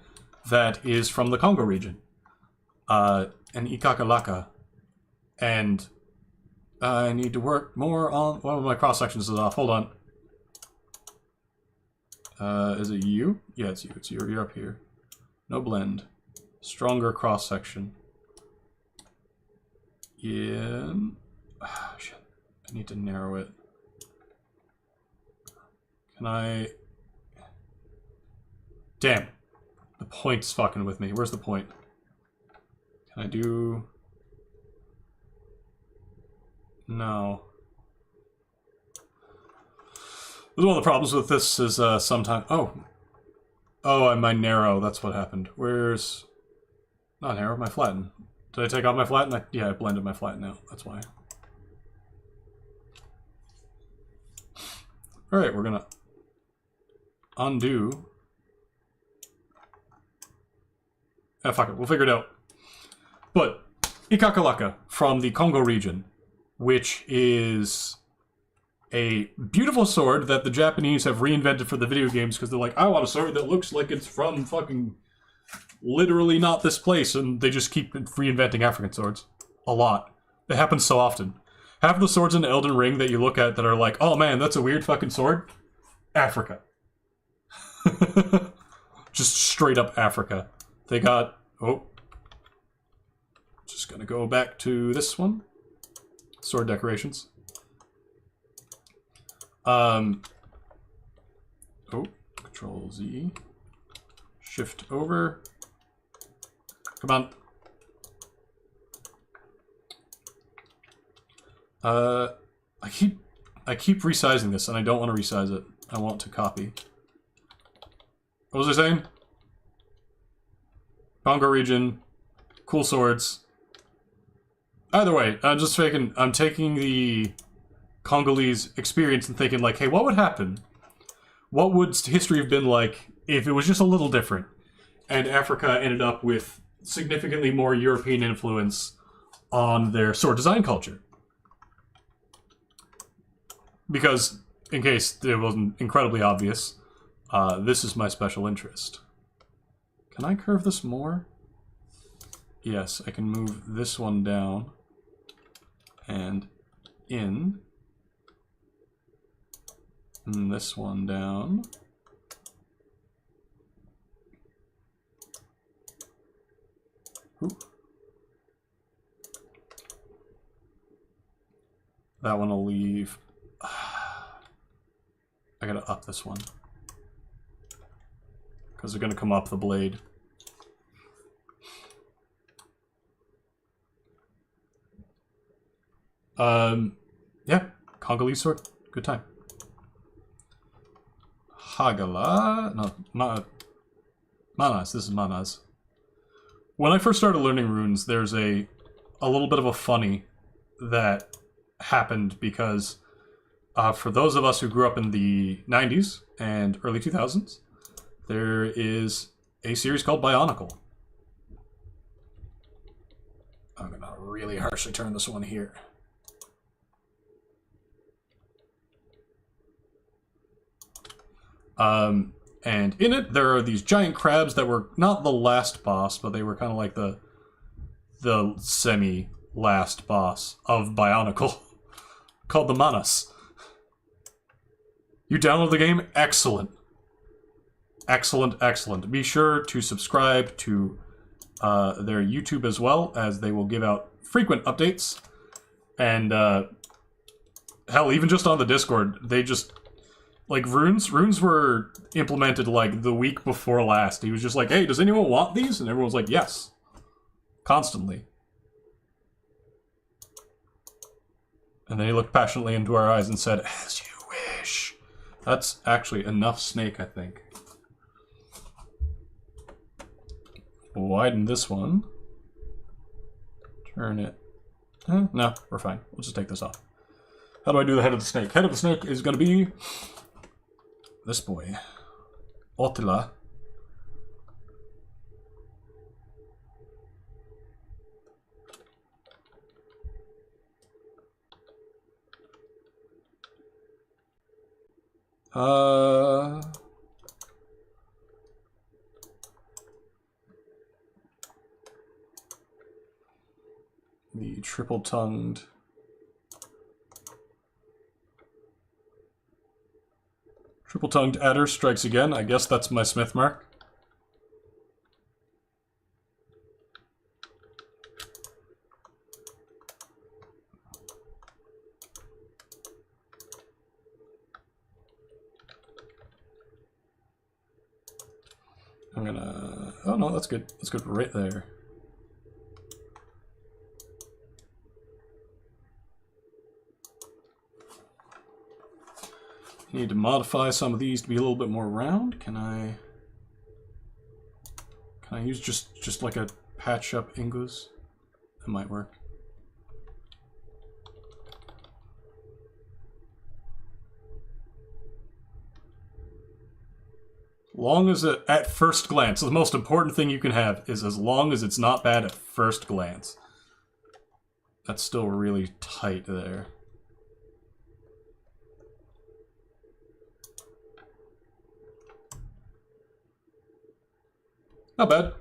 [SPEAKER 1] that is from the Congo region. An ikakalaka. And I need to work more on... One of my cross-sections is off. Hold on. Is it you? Yeah, it's you. It's you. You're up here. No blend. Stronger cross-section. Yeah. Ah, shit. I need to narrow it. Can I... Damn. The point's fucking with me. Where's the point? Can I do... No. One of the problems with this is sometimes... Oh, my narrow. That's what happened. Where's... Not narrow, my flatten. Did I take out my flatten? Yeah, I blended my flatten out. That's why. Alright, we're gonna... undo... Ah, fuck it. We'll figure it out. But, Ikakalaka from the Congo region, which is a beautiful sword that the Japanese have reinvented for the video games because they're like, I want a sword that looks like it's from fucking literally not this place, and they just keep reinventing African swords. A lot. It happens so often. Half of the swords in Elden Ring that you look at that are like, oh man, that's a weird fucking sword. Africa. Just straight up Africa. They got... Oh. Just gonna go back to this one. Sword decorations. Oh, Control Z. Shift over. Come on. I keep resizing this, and I don't want to resize it. I want to copy. What was I saying? Congo region. Cool swords. Either way, I'm taking the Congolese experience and thinking like, hey, what would happen? What would history have been like if it was just a little different? And Africa ended up with significantly more European influence on their sword design culture. Because, in case it wasn't incredibly obvious, this is my special interest. Can I curve this more? Yes, I can move this one down and in. And this one down. Ooh. That one will leave. I gotta up this one. Because they're gonna come up the blade. Yeah, Congolese sword. Good time. Hagala. No, Manas. This is Manas. When I first started learning runes, there's a little bit of a funny that happened because for those of us who grew up in the 90s and early 2000s, there is a series called Bionicle. I'm gonna really harshly turn this one here. And in it, there are these giant crabs that were not the last boss, but they were kind of like the semi-last boss of Bionicle, called the Manas. You download the game? Excellent. Excellent, excellent. Be sure to subscribe to their YouTube as well, as they will give out frequent updates. And, hell, even just on the Discord, they just... Like, runes were implemented, like, the week before last. He was just like, hey, does anyone want these? And everyone was like, yes. Constantly. And then he looked passionately into our eyes and said, as you wish. That's actually enough snake, I think. Widen this one. Turn it. No, we're fine. We'll just take this off. How do I do the head of the snake? Head of the snake is going to be... this boy. Otila. The triple-tongued... Triple-tongued adder strikes again. I guess that's my smith mark. I'm gonna... oh no, that's good. That's good right there. Need to modify some of these to be a little bit more round. Can I use just like a patch up Ingles? That might work. Long as it, at first glance, the most important thing you can have is as long as it's not bad at first glance. That's still really tight there. Not bad.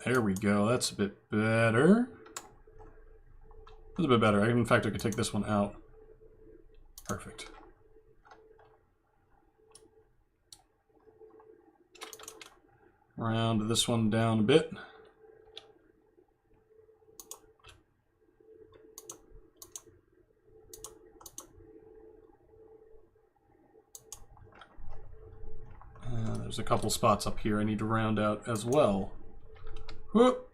[SPEAKER 1] There we go. That's a bit better. That's a bit better. In fact, I could take this one out. Perfect. Round this one down a bit. There's a couple spots up here I need to round out as well. Whoop.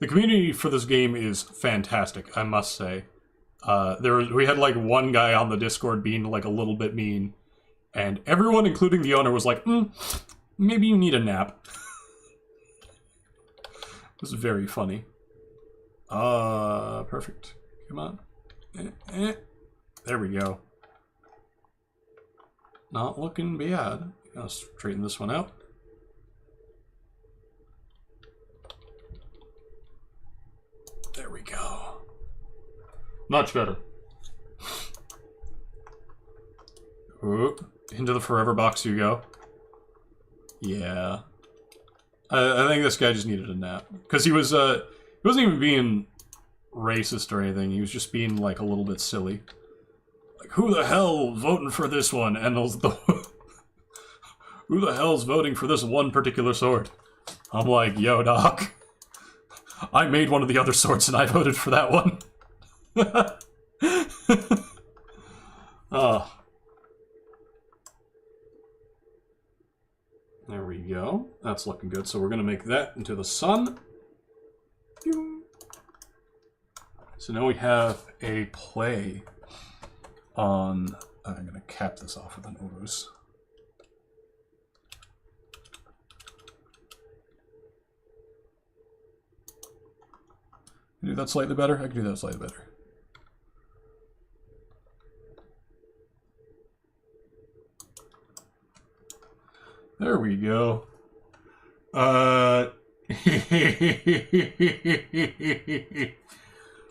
[SPEAKER 1] The community for this game is fantastic, I must say. We had like one guy on the Discord being like a little bit mean, and everyone, including the owner, was like, maybe you need a nap. It was very funny. Perfect. Come on. There we go. Not looking bad. I'll straighten this one out. There we go. Much better. Ooh, into the forever box you go. Yeah. I think this guy just needed a nap. Because he wasn't even being racist or anything. He was just being, like, a little bit silly. Like, who the hell voting for this one? And who the hell's voting for this one particular sword? I'm like, yo, doc. I made one of the other swords and I voted for that one. Oh. There we go. That's looking good. So we're going to make that into the sun. So now we have a play on... I'm going to cap this off with an ooze. Can I do that slightly better? I can do that slightly better. There we go.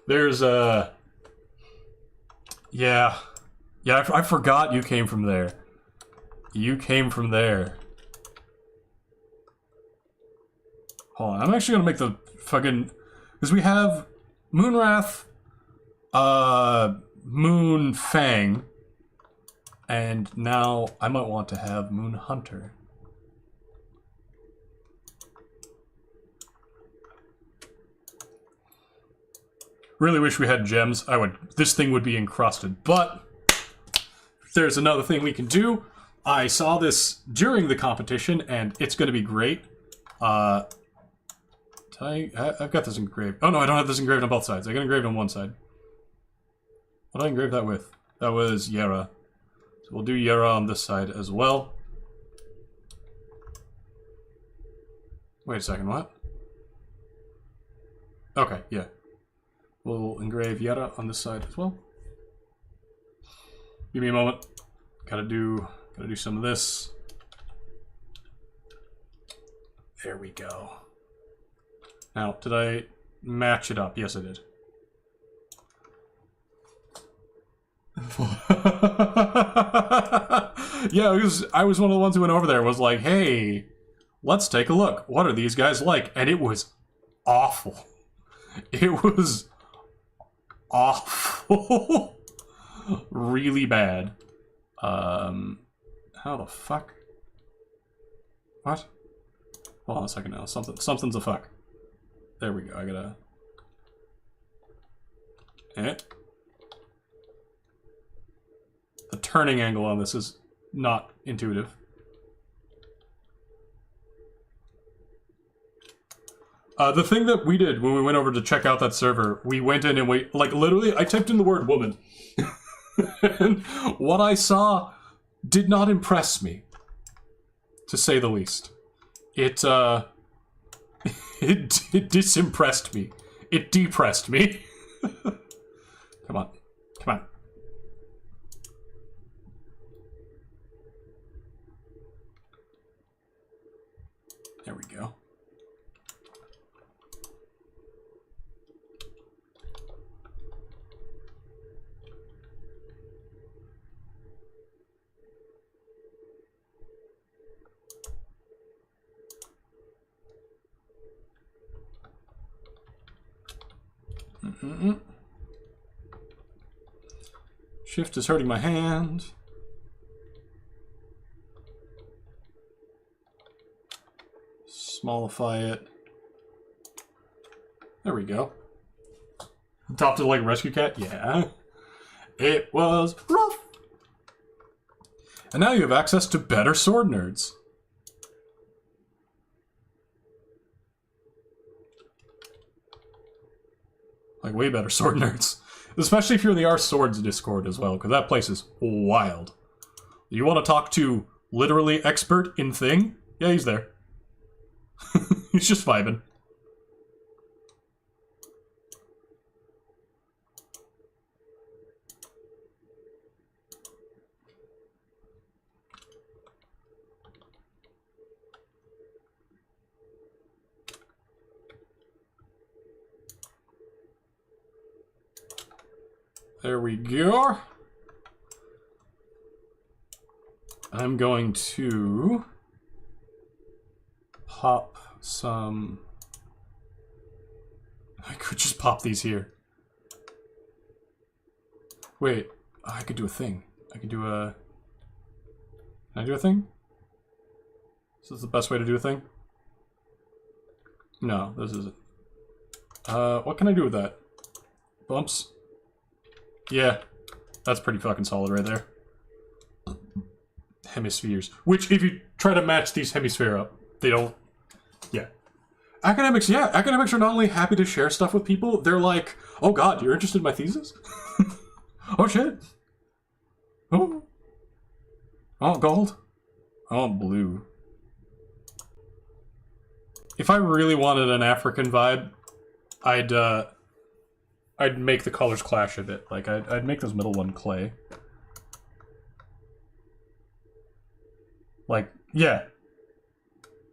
[SPEAKER 1] There's yeah. Yeah, I forgot you came from there. You came from there. Hold on, I'm actually gonna make the fucking... Because we have Moonwrath, Moon Fang, and now I might want to have Moon Hunter. Really wish we had gems. This thing would be encrusted, but there's another thing we can do. I saw this during the competition, and it's going to be great. I've got this engraved. Oh no, I don't have this engraved on both sides. I got engraved on one side. What did I engrave that with? That was Yera. So we'll do Yera on this side as well. Wait a second, what? Okay, yeah. We'll engrave Yera on this side as well. Give me a moment. Gotta do some of this. There we go. Now, did I match it up? Yes, I did. Yeah, I was one of the ones who went over there and was like, hey, let's take a look. What are these guys like? And it was awful. It was awful. Really bad. How the fuck? What? Hold on a second now. Something's a fuck. There we go. I gotta... The turning angle on this is not intuitive. The thing that we did when we went over to check out that server, we went in and we, like, literally, I typed in the word woman. And what I saw did not impress me, to say the least. It disimpressed me. It depressed me. Come on. Come on. There we go. Shift is hurting my hand. Smallify it. There we go. Adopted like rescue cat? Yeah. It was rough. And now you have access to better sword nerds. Like way better sword nerds. Especially if you're in the R Swords Discord as well, because that place is wild. You want to talk to literally expert in thing? Yeah, he's there. He's just vibing. There we go. I'm going to pop some... I could just pop these here. Wait, I could do a thing. I could do a... Can I do a thing? Is this the best way to do a thing? No, this isn't. What can I do with that? Bumps? Yeah, that's pretty fucking solid right there. Hemispheres. Which, if you try to match these hemisphere up, they don't... Yeah. Academics, yeah, academics are not only happy to share stuff with people, they're like, oh god, you're interested in my thesis? Oh shit. Oh. Oh, gold. Oh, blue. If I really wanted an African vibe, I'd make the colors clash a bit. Like, I'd make this middle one clay. Like, yeah.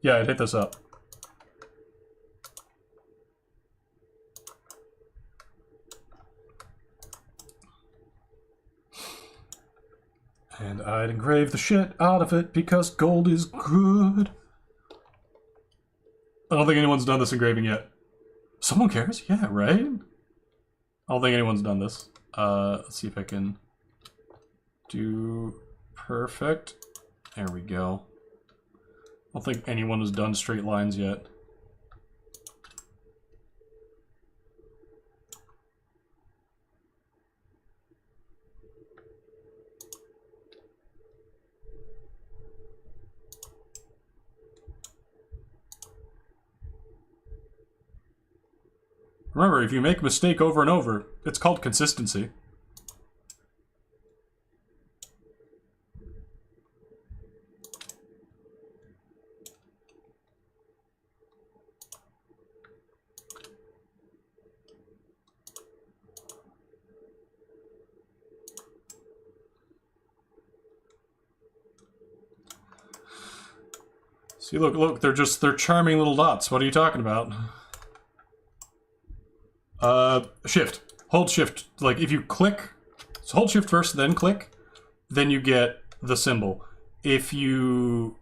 [SPEAKER 1] Yeah, I'd hit this up. And I'd engrave the shit out of it because gold is good. I don't think anyone's done this engraving yet. Someone cares? Yeah, right? I don't think anyone's done this. Let's see if I can do perfect. There we go. I don't think anyone has done straight lines yet. Remember, if you make a mistake over and over, it's called consistency. See, look, they're charming little dots. What are you talking about? Shift. Hold shift. Like, if you click, so hold shift first, then click, then you get the symbol. If you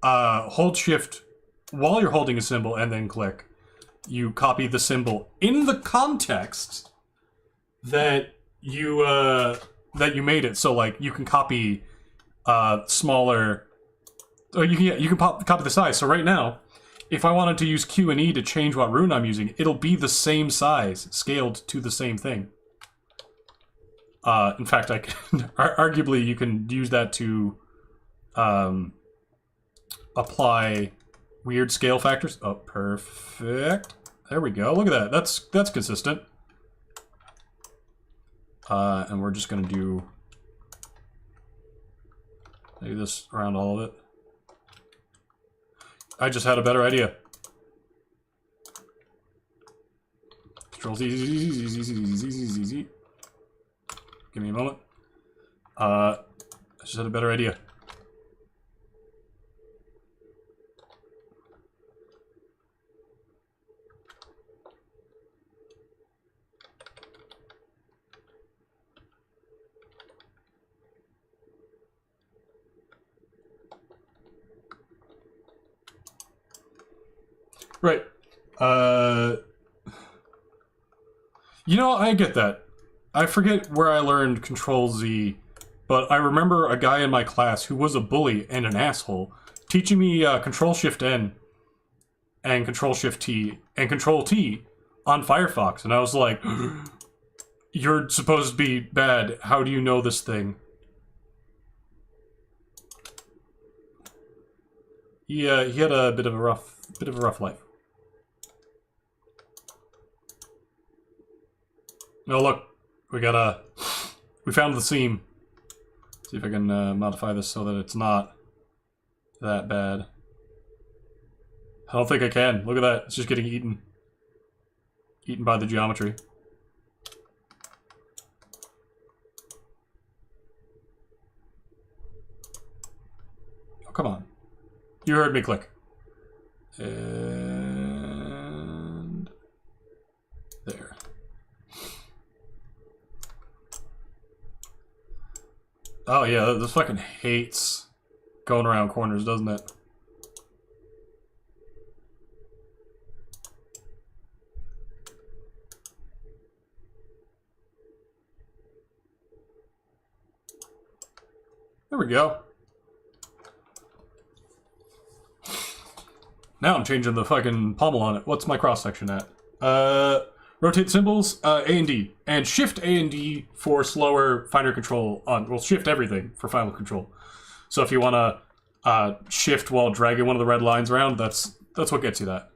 [SPEAKER 1] hold shift while you're holding a symbol and then click, you copy the symbol in the context that you made it. So, like, you can copy smaller, or you can copy the size. So right now, if I wanted to use Q and E to change what rune I'm using, it'll be the same size, scaled to the same thing. In fact, I can arguably you can use that to apply weird scale factors. Oh, perfect. There we go. Look at that. That's consistent. And we're just gonna do this around all of it. I just had a better idea. Control Z, Z, Z, Z, Z, Z, Z, Z, Z, Z. Give me a moment. I just had a better idea. Right. You know, I get that. I forget where I learned Control Z, but I remember a guy in my class who was a bully and an asshole teaching me Control Shift N and Control Shift T and Control T on Firefox, and I was like, "You're supposed to be bad. How do you know this thing?" He had a bit of a rough life. Oh, look. We found the seam. See if I can modify this so that it's not that bad. I don't think I can. Look at that. It's just getting eaten. Eaten by the geometry. Oh, come on. You heard me click. And... there. Oh yeah, this fucking hates going around corners, doesn't it? There we go. Now I'm changing the fucking pommel on it. What's my cross section at? Rotate symbols, A and D. And shift A and D for slower, finer control on... well, shift everything for final control. So if you want to shift while dragging one of the red lines around, that's what gets you that.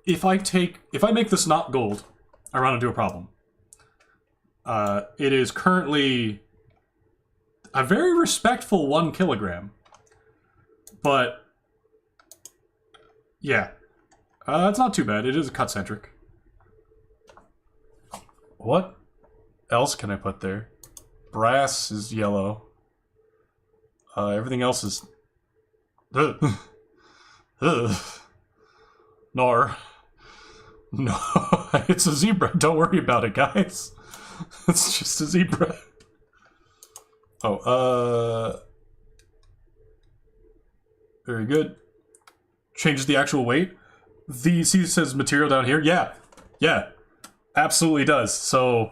[SPEAKER 1] If I make this not gold, I run into a problem. It is currently a very respectful 1 kilogram. But... yeah. It's not too bad. It is cut-centric. What else can I put there? Brass is yellow. Everything else is... Nor. No, it's a zebra. Don't worry about it, guys. It's just a zebra. Oh, very good. Changes the actual weight. See, it says material down here? Yeah. Yeah. Absolutely does. So,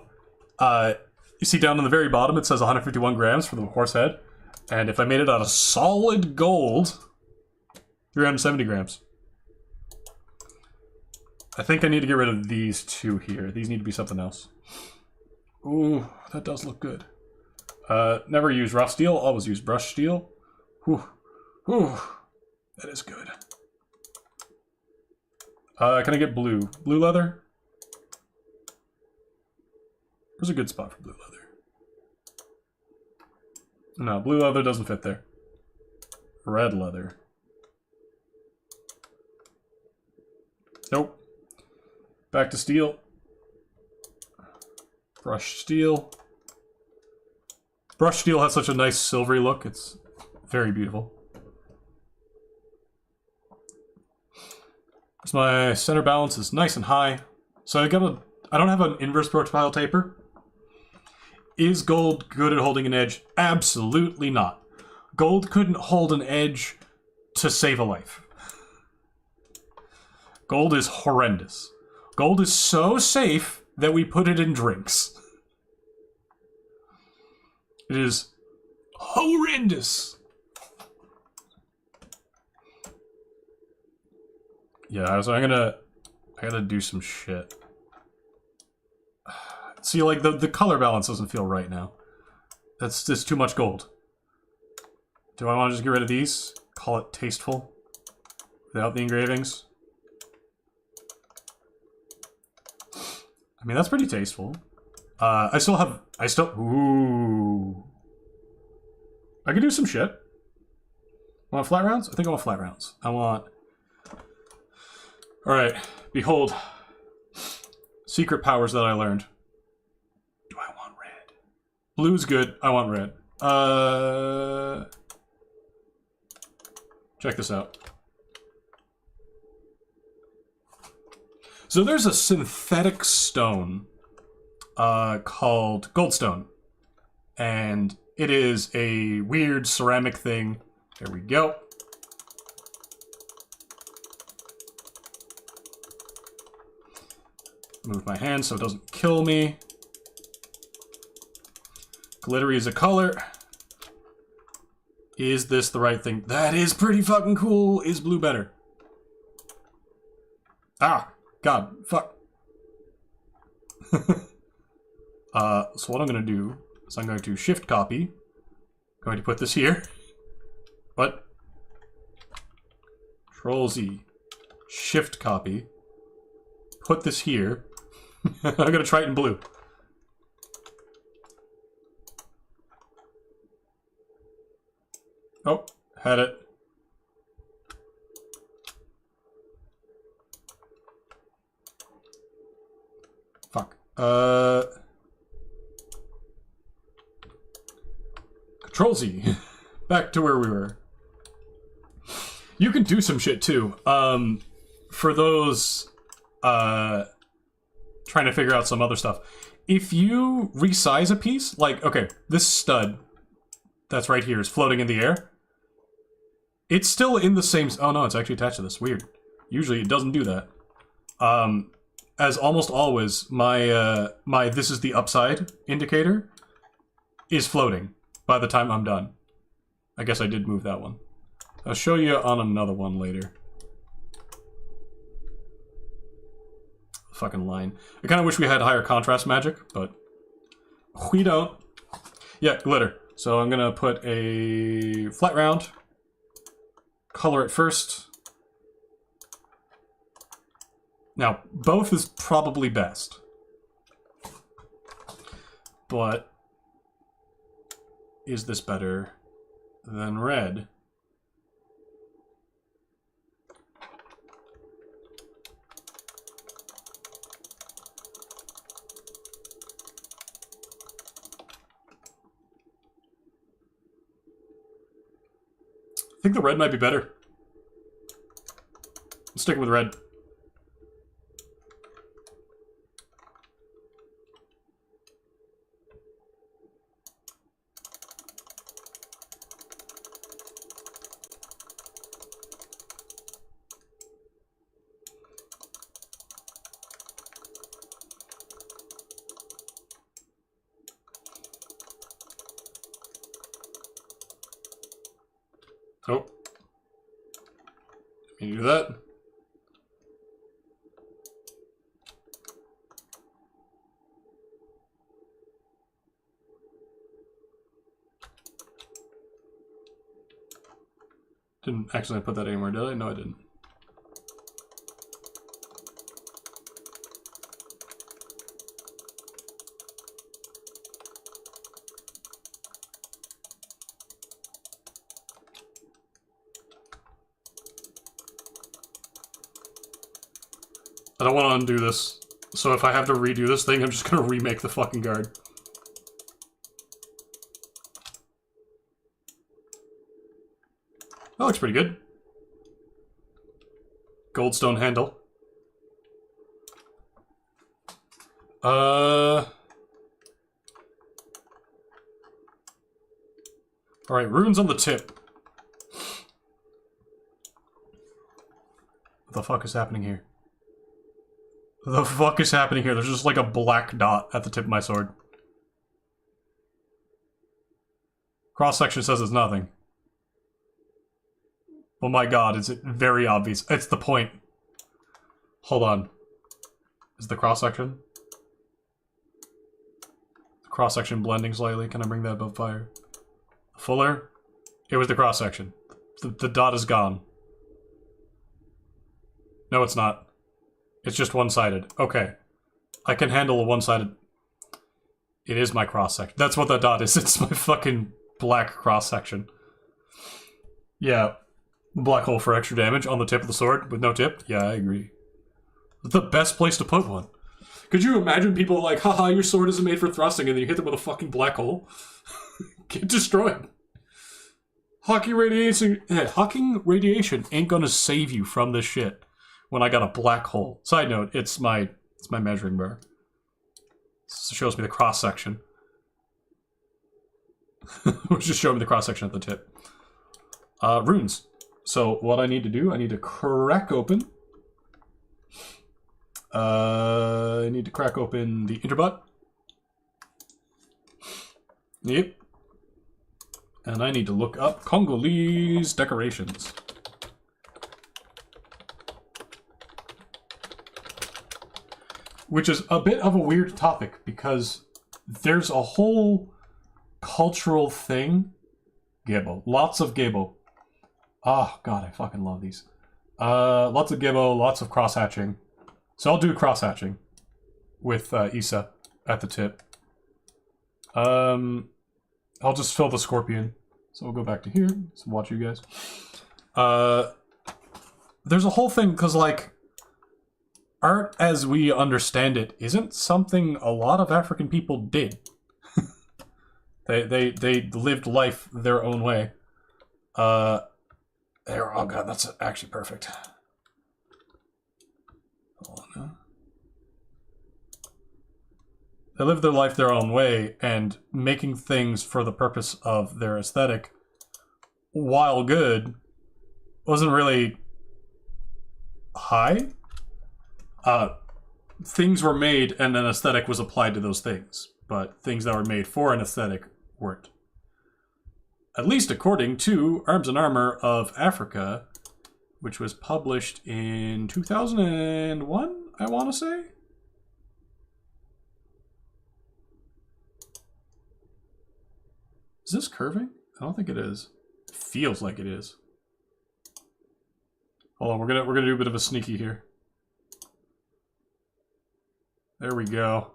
[SPEAKER 1] you see down on the very bottom, it says 151 grams for the horse head. And if I made it out of solid gold, 370 grams. I think I need to get rid of these two here. These need to be something else. Ooh, that does look good. Never use rough steel, always use brush steel. Whew. Whew. That is good. Can I get blue? Blue leather? There's a good spot for blue leather. No, blue leather doesn't fit there. Red leather. Nope. Back to steel. Brushed steel. Brushed steel has such a nice silvery look. It's very beautiful. So my center balance is nice and high. So I don't have an inverse profile taper. Is gold good at holding an edge? Absolutely not. Gold couldn't hold an edge to save a life. Gold is horrendous. Gold is so safe that we put it in drinks. It is horrendous. Yeah, so I gotta do some shit. See, like, the color balance doesn't feel right now. That's just too much gold. Do I want to just get rid of these? Call it tasteful? Without the engravings? I mean, that's pretty tasteful. Ooh. I could do some shit. Want flat rounds? I think I want flat rounds. I want... Alright, behold. Secret powers that I learned. Do I want red? Blue's good, I want red. Check this out. So there's a synthetic stone called goldstone. And it is a weird ceramic thing. There we go. Move my hand so it doesn't kill me. Glittery is a color. Is this the right thing? That is pretty fucking cool. Is blue better? Ah, God, fuck. So what I'm gonna do is I'm going to shift copy. I'm going to put this here. What? Control Z. Shift copy. Put this here. I'm gonna try it in blue. Oh, had it. Fuck. Control Z. Back to where we were. You can do some shit too. For those trying to figure out some other stuff. If you resize a piece, like, okay, this stud that's right here is floating in the air. It's still in the same... Oh no, it's actually attached to this. Weird. Usually it doesn't do that. As almost always, my this is the upside indicator is floating by the time I'm done. I guess I did move that one. I'll show you on another one later. Fucking line. I kind of wish we had higher contrast magic, but we don't. Yeah, glitter. So I'm gonna put a flat round, color it first. Now, both is probably best, but is this better than red? I think the red might be better. Let's stick with red. Oh. Can you do that? Didn't accidentally put that anywhere, did I? No, I didn't. I don't want to undo this, so if I have to redo this thing, I'm just gonna remake the fucking guard. That looks pretty good. Goldstone handle. Alright, runes on the tip. What the fuck is happening here? What the fuck is happening here? There's just like a black dot at the tip of my sword. Cross-section says it's nothing. Oh my god, is it very obvious? It's the point. Hold on. Is the cross-section? The cross-section blending slightly. Can I bring that above fire? Fuller? It was the cross-section. The dot is gone. No, it's not. It's just one-sided. Okay. I can handle a one-sided... It is my cross-section. That's what that dot is. It's my fucking black cross-section. Yeah. Black hole for extra damage on the tip of the sword with no tip? Yeah, I agree. It's the best place to put one. Could you imagine people like, haha, your sword isn't made for thrusting, and then you hit them with a fucking black hole? Get destroyed. Hawking radiation ain't gonna save you from this shit when I got a black hole. Side note, it's my measuring bar. This shows me the cross section. Which just showed me the cross section at the tip. Runes. So what I need to do, I need to crack open. I need to crack open the interbot. Yep. And I need to look up Congolese decorations. Which is a bit of a weird topic because there's a whole cultural thing. Gebo. Lots of Gebo. Oh, God, I fucking love these. Lots of Gebo, lots of cross-hatching. So I'll do cross-hatching. with Issa at the tip. I'll just fill the scorpion. So we'll go back to here. So watch you guys. There's a whole thing, because, like, art as we understand it isn't something a lot of African people did. They lived life their own way. Oh god, that's actually perfect. Hold on now. They lived their life their own way, and making things for the purpose of their aesthetic, while good, wasn't really high. Things were made and an aesthetic was applied to those things, but things that were made for an aesthetic weren't. At least according to Arms and Armor of Africa, which was published in 2001, I want to say? Is this curving? I don't think it is. It feels like it is. Hold on, we're gonna do a bit of a sneaky here. There we go.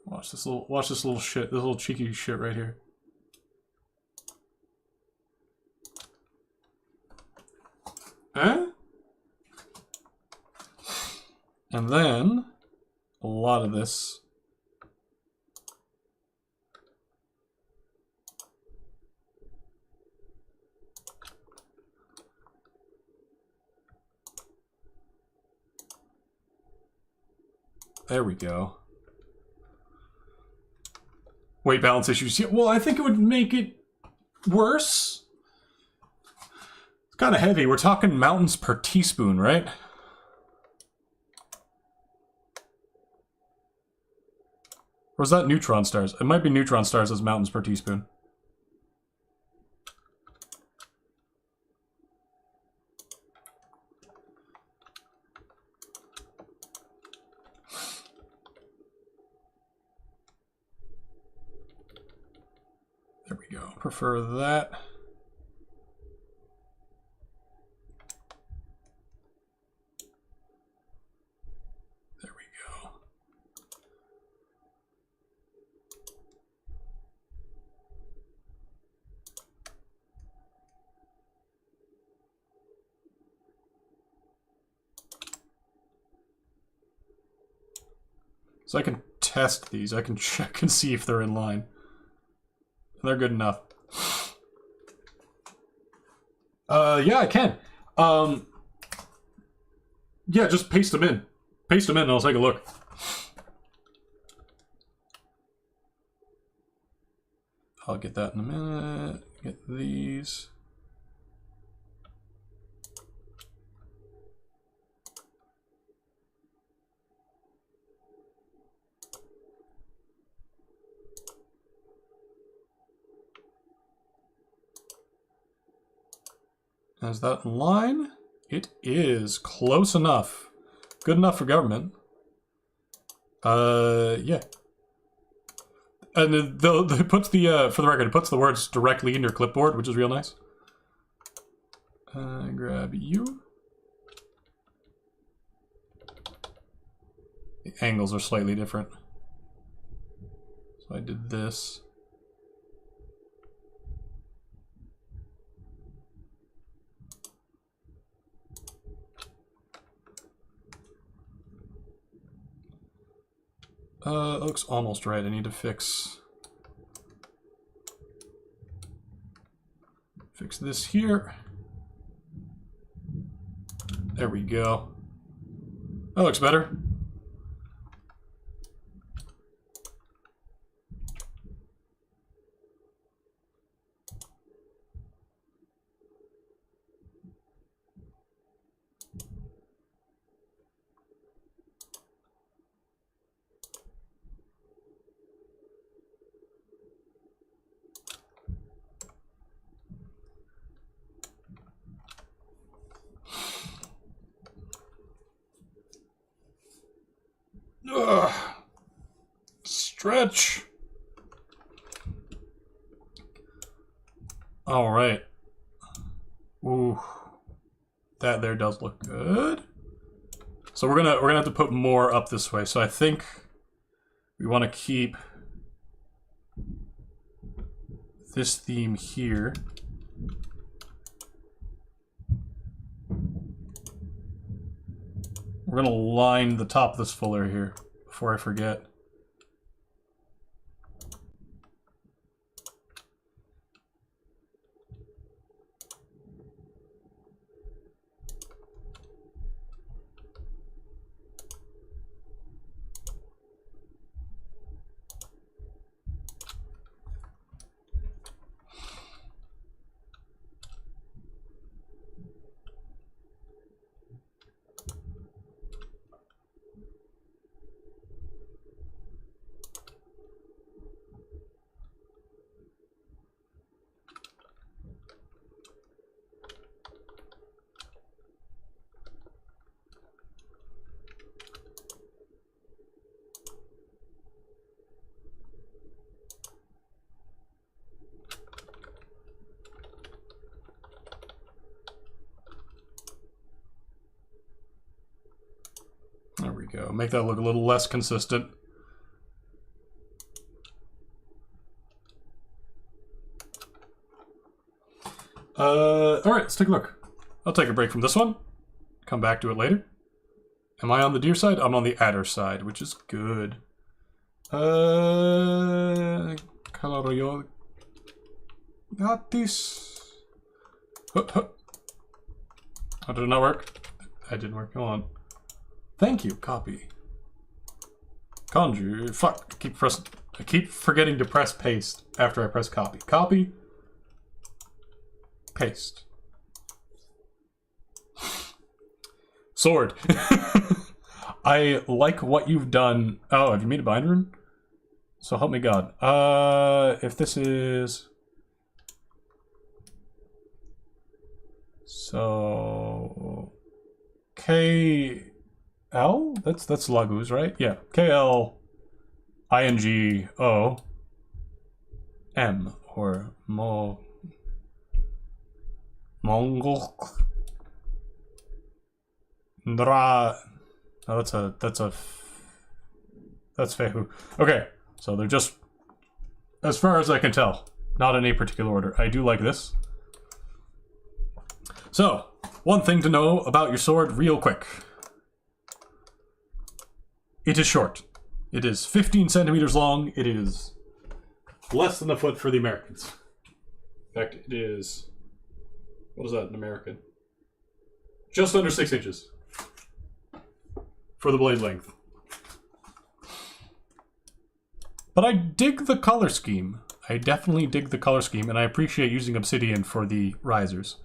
[SPEAKER 1] Watch this little shit, this little cheeky shit right here. Huh? And then a lot of this. There we go. Weight balance issues. Yeah, well, I think it would make it worse. It's kind of heavy. We're talking mountains per teaspoon, right? Or is that neutron stars? It might be neutron stars as mountains per teaspoon. There we go. Prefer that. There we go. So I can test these. I can check and see if they're in line. They're good enough. Yeah, I can. Yeah, just paste them in. Paste them in and I'll take a look. I'll get that in a minute. Get these. Is that in line? It is. Close enough. Good enough for government. Yeah. And it puts the, for the record, it puts the words directly in your clipboard, which is real nice. Grab you. The angles are slightly different. So I did this. It looks almost right. I need to fix this here. There we go. That looks better. Ugh. Stretch. All right. Ooh, that there does look good. So we're gonna have to put more up this way. So I think we want to keep this theme here. We're gonna line the top of this fuller here before I forget. There we go. Make that look a little less consistent. Alright, let's take a look. I'll take a break from this one. Come back to it later. Am I on the deer side? I'm on the adder side, which is good. Got this. How did it not work? That didn't work. Come on. Thank you. Copy. Conjure. Fuck. I keep forgetting to press paste after I press copy. Copy. Paste. Sword. I like what you've done. Oh, have you made a bind rune? So help me God. If this is... So... KL? That's Laguz, right? Yeah. KLINGO-M. Or Mongol. Ndra. Oh, that's Fehu. Okay, so they're just, as far as I can tell, not in any particular order. I do like this. So, one thing to know about your sword real quick. It is short. It is 15 centimeters long. It is less than a foot for the Americans. In fact, it is... What is that in American? Just under 6 inches. For the blade length. But I dig the color scheme. I definitely dig the color scheme, and I appreciate using obsidian for the risers.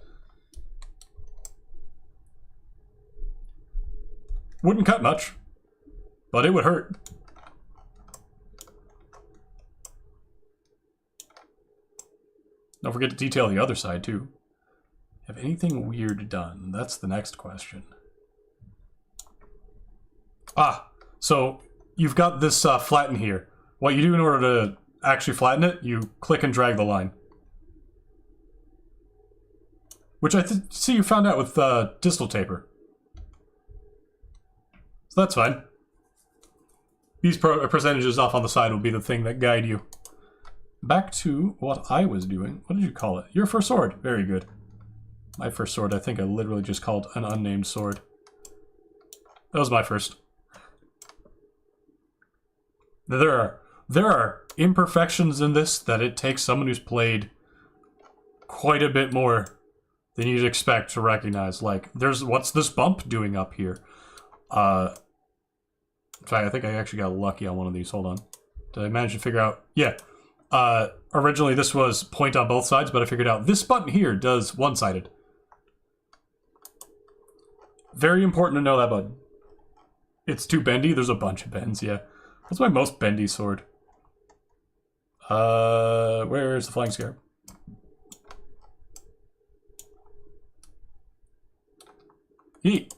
[SPEAKER 1] Wouldn't cut much, but it would hurt. Don't forget to detail the other side, too. Have anything weird done? That's the next question. Ah, so you've got this flatten here. What you do in order to actually flatten it, you click and drag the line. Which I see you found out with distal taper. So that's fine. These percentages off on the side will be the thing that guide you. Back to what I was doing. What did you call it? Your first sword. Very good. My first sword, I think I literally just called an unnamed sword. That was my first. There are imperfections in this that it takes someone who's played quite a bit more than you'd expect to recognize. Like, what's this bump doing up here? In fact, I think I actually got lucky on one of these. Hold on. Did I manage to figure out? Yeah. Originally this was point on both sides, but I figured out this button here does one-sided. Very important to know that button. It's too bendy. There's a bunch of bends, yeah. What's my most bendy sword? Where's the flying scarab? Yeet.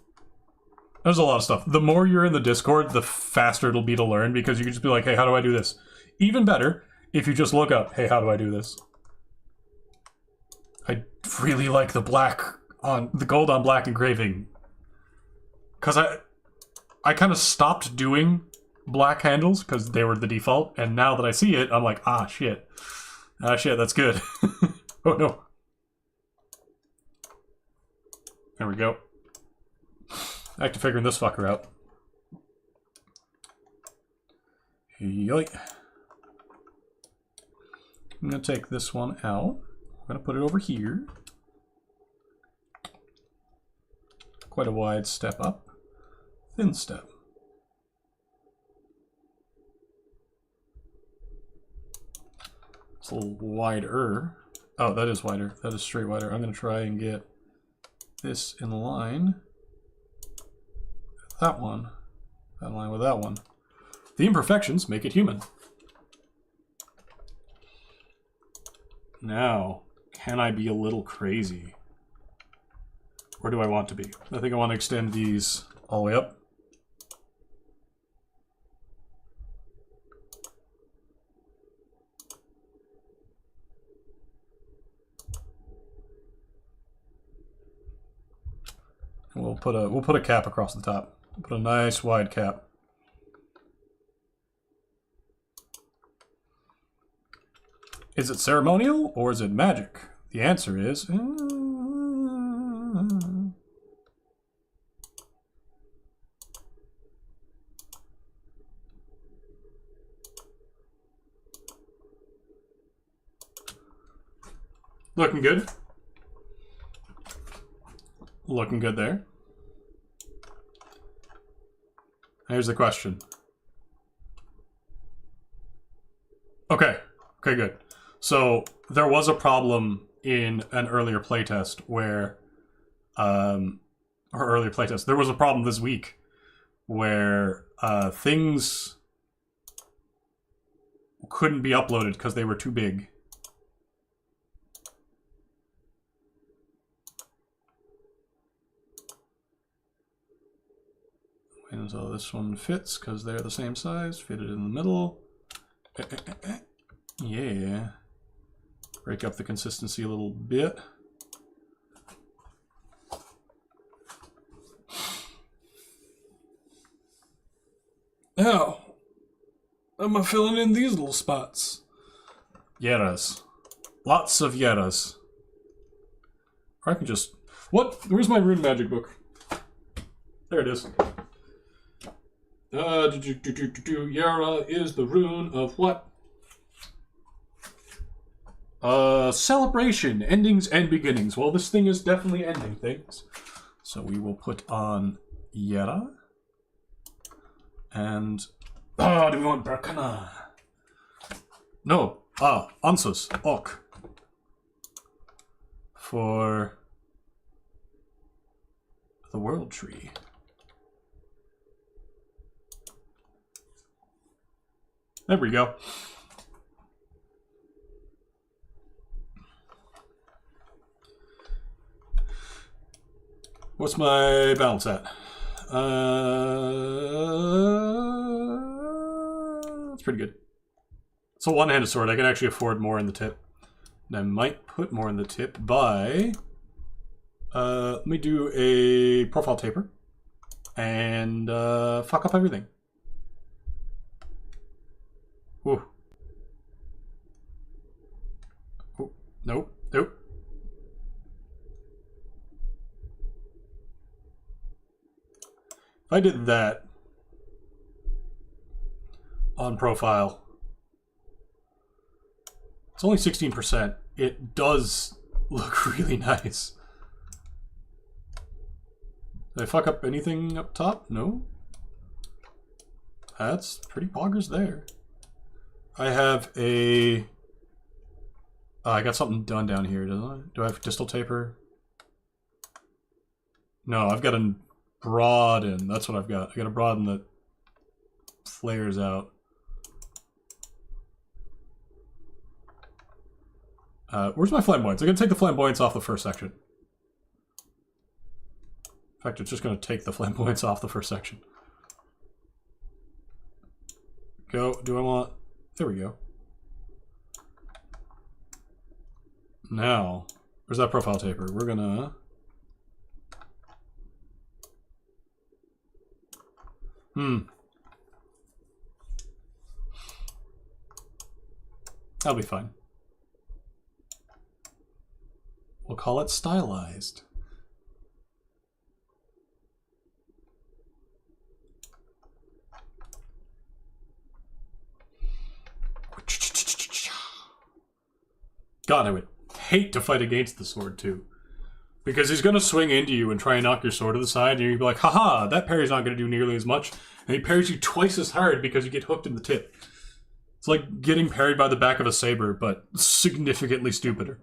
[SPEAKER 1] There's a lot of stuff. The more you're in the Discord, the faster it'll be to learn, because you can just be like, hey, how do I do this? Even better if you just look up, hey, how do I do this? I really like the gold on black engraving. Because I kind of stopped doing black handles because they were the default, and now that I see it, I'm like, ah, shit. Ah, shit, that's good. Oh, no. There we go. Back to figuring this fucker out. Yoink. I'm going to take this one out. I'm going to put it over here. Quite a wide step up. Thin step. It's a little wider. Oh, that is wider. That is straight wider. I'm going to try and get this in line. That one. That line with that one. The imperfections make it human. Now, can I be a little crazy? Where do I want to be? I think I want to extend these all the way up. And we'll put a cap across the top. Put a nice wide cap. Is it ceremonial or is it magic? The answer is... Looking good. Looking good there. Here's the question. Okay. Okay, good. So there was a problem in an earlier playtest where, there was a problem this week where things couldn't be uploaded because they were too big. And so this one fits because they're the same size. Fit it in the middle. Yeah. Break up the consistency a little bit. Now, am I filling in these little spots? Yeras. Lots of yeras. Or I can just... What? Where's my rune magic book? There it is. Yara is the rune of what? Celebration, endings and beginnings. Well, this thing is definitely ending things. So we will put on Yara. And... do we want Berkana? No. Ansus. Ok. For... the world tree. There we go. What's my balance at? It's pretty good. It's a one-handed sword. I can actually afford more in the tip. And I might put more in the tip by... let me do a profile taper. And fuck up everything. Ooh. Oh, nope, nope. If I did that on profile, it's only 16%. It does look really nice. Did I fuck up anything up top? No. That's pretty poggers there. I have a... I got something done down here, doesn't I? Do I have distal taper? No, I've got a broaden. That's what I've got. I got a broaden that flares out. Where's my flamboyance? I'm going to take the flamboyance off the first section. In fact, it's just going to take the flamboyance off the first section. Go. Do I want... There we go. Now, where's that profile taper? We're gonna... That'll be fine. We'll call it stylized. God, I would hate to fight against the sword, too. Because he's going to swing into you and try and knock your sword to the side, and you're going to be like, haha, that parry's not going to do nearly as much. And he parries you twice as hard because you get hooked in the tip. It's like getting parried by the back of a saber, but significantly stupider.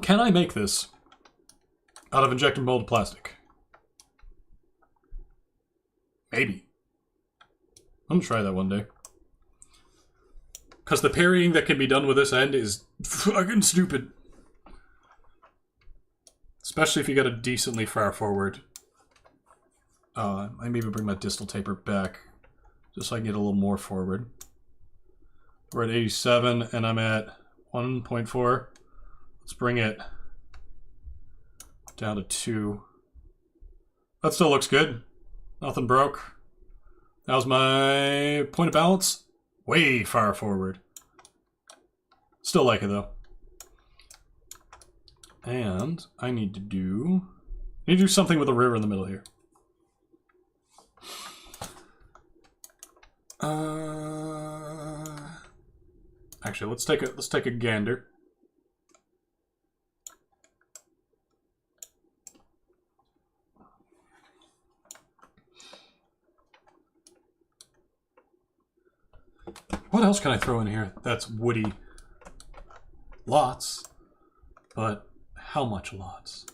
[SPEAKER 1] Can I make this out of injected molded plastic? Maybe. I'm going to try that one day. Because the parrying that can be done with this end is fucking stupid. Especially if you got a decently far forward. I maybe bring my distal taper back. Just so I can get a little more forward. We're at 87 and I'm at 1.4. Let's bring it down to 2. That still looks good. Nothing broke. How's my point of balance? Way far forward. Still like it though. And I need to do something with a river in the middle here. Actually, let's take a gander. What else can I throw in here that's woody? Lots. But how much lots?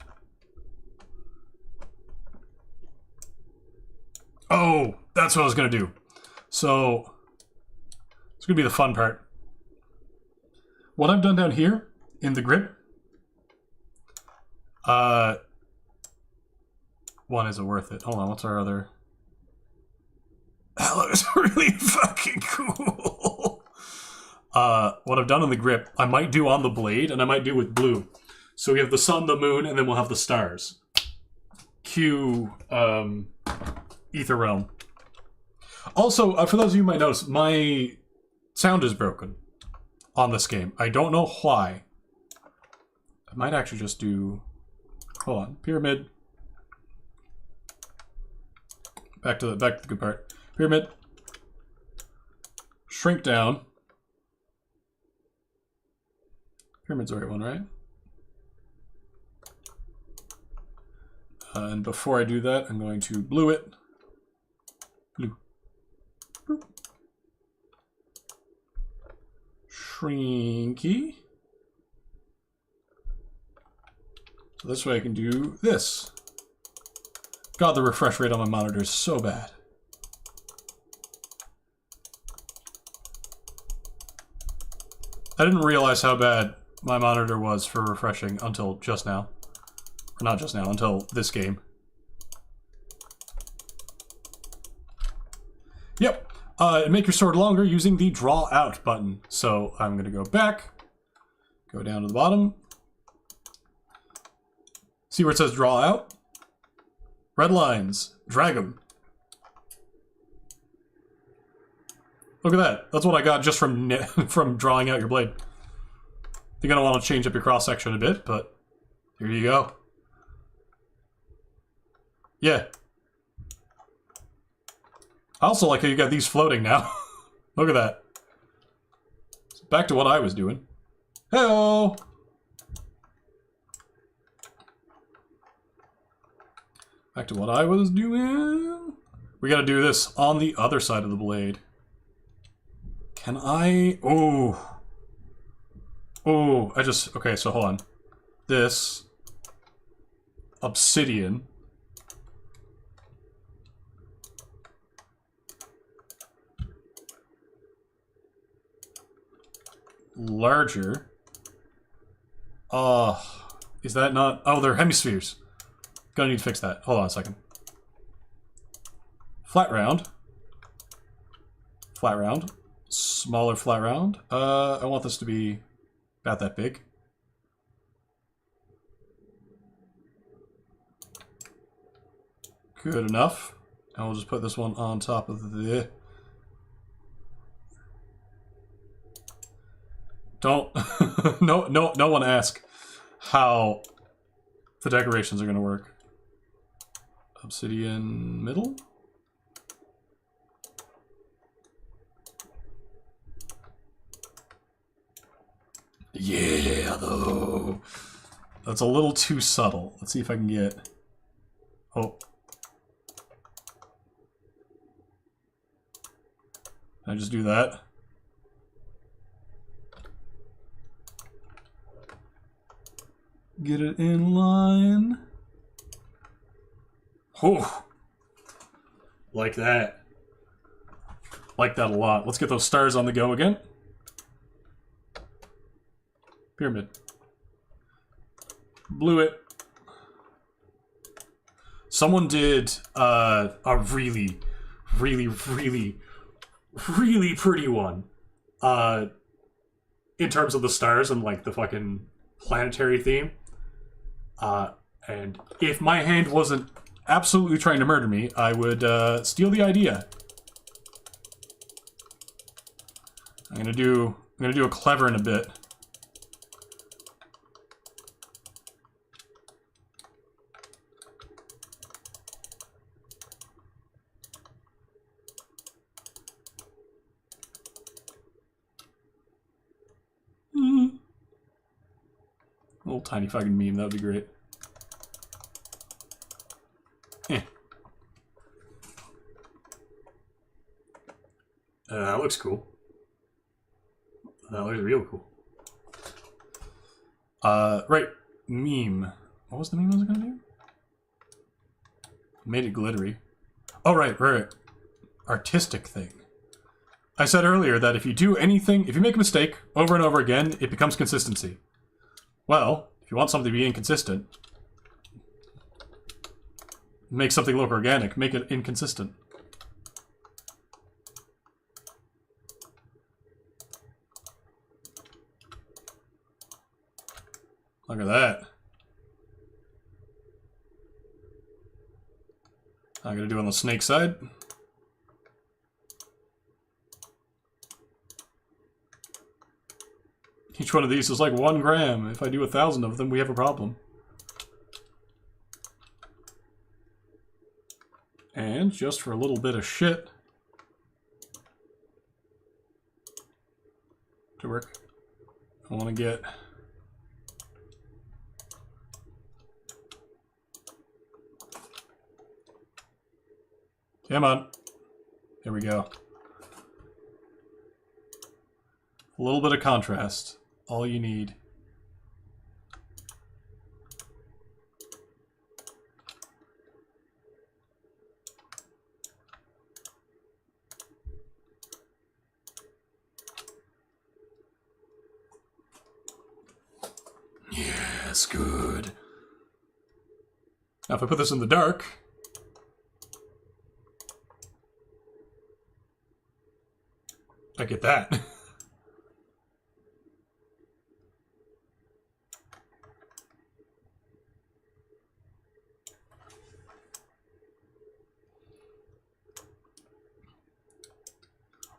[SPEAKER 1] Oh, that's what I was going to do. So, it's going to be the fun part. What I've done down here in the grip, one, is it worth it? Hold on, what's our other? That looks really fucking cool. What I've done on the grip, I might do on the blade, and I might do with blue. So we have the sun, the moon, and then we'll have the stars. Cue Ether Realm. Also, for those of you who might notice, my sound is broken on this game. I don't know why. I might actually just do... Hold on. Pyramid. Back to the good part. Pyramid. Shrink down. Pyramid's the right one, right? And before I do that, I'm going to blue it. Blue. Boop. Shrinky. So this way I can do this. God, the refresh rate on my monitor is so bad. I didn't realize how bad my monitor was for refreshing until just now. Or not just now, until this game. Yep. Make your sword longer using the draw out button. So I'm going to go back, go down to the bottom. See where it says draw out? Red lines. Drag them. Look at that. That's what I got just from from drawing out your blade. You're going to want to change up your cross section a bit, but here you go. Yeah. I also like how you got these floating now. Look at that. Back to what I was doing. Hey-oh! Back to what I was doing. We gotta do this on the other side of the blade. Can I... Oh. Oh, I just... Okay, so hold on. This. Obsidian. Larger. Is that not... Oh, they're hemispheres. Gonna need to fix that. Hold on a second. Flat round. Flat round. Smaller flat round. I want this to be about that big. Good enough. And we'll just put this one on top of the... Don't... no one ask how the decorations are going to work. Obsidian middle? Yeah, though. That's a little too subtle. Let's see if I can get... Oh. Can I just do that? Get it in line. Oh. Like that. Like that a lot. Let's get those stars on the go again. Pyramid. Blew it. Someone did a really pretty one. In terms of the stars and like the fucking planetary theme. And if my hand wasn't absolutely trying to murder me, I would steal the idea. I'm gonna do a clever in a bit. Little tiny fucking meme, that would be great. That looks cool. That looks real cool. Right. Meme. What was the meme I was gonna do? Made it glittery. Oh, right. Artistic thing. I said earlier that if you do anything, if you make a mistake over and over again, it becomes consistency. Well, if you want something to be inconsistent, make something look organic, make it inconsistent. Look at that. I'm gonna do it on the snake side. Each one of these is like 1 gram. If I do 1,000 of them, we have a problem. And just for a little bit of shit to work, I want to get come on. There we go. A little bit of contrast. All you need. Yes, good. Now if I put this in the dark, I get that.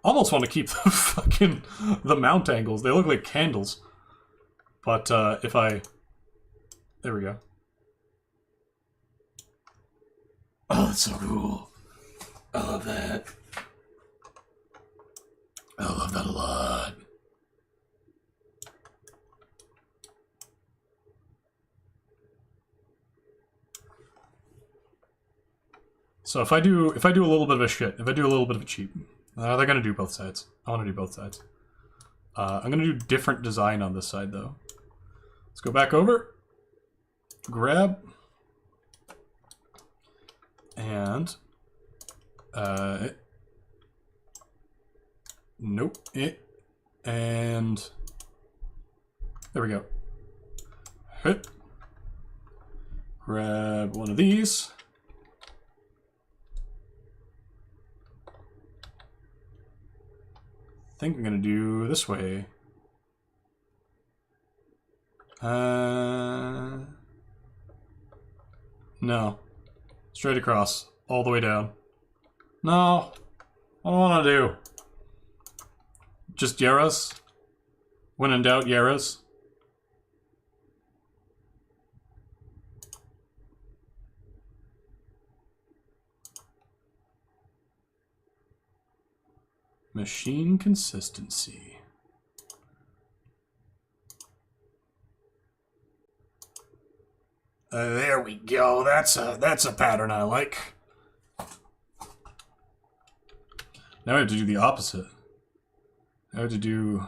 [SPEAKER 1] Almost want to keep the mount angles. They look like candles. But if I... There we go. Oh, that's so cool. I love that. I love that a lot. So if I do a little bit of a shit, if I do a little bit of a cheat, they're gonna do both sides. I want to do both sides. I'm gonna do different design on this side though. Let's go back over, grab, and nope, and there we go. Hit. Grab one of these. I think I'm gonna do this way. No. Straight across. all the way down. No, I don't want to do. Just Yaras. When in doubt, Yaras. Machine consistency. There we go. That's a pattern I like. Now I have to do the opposite. I have to do.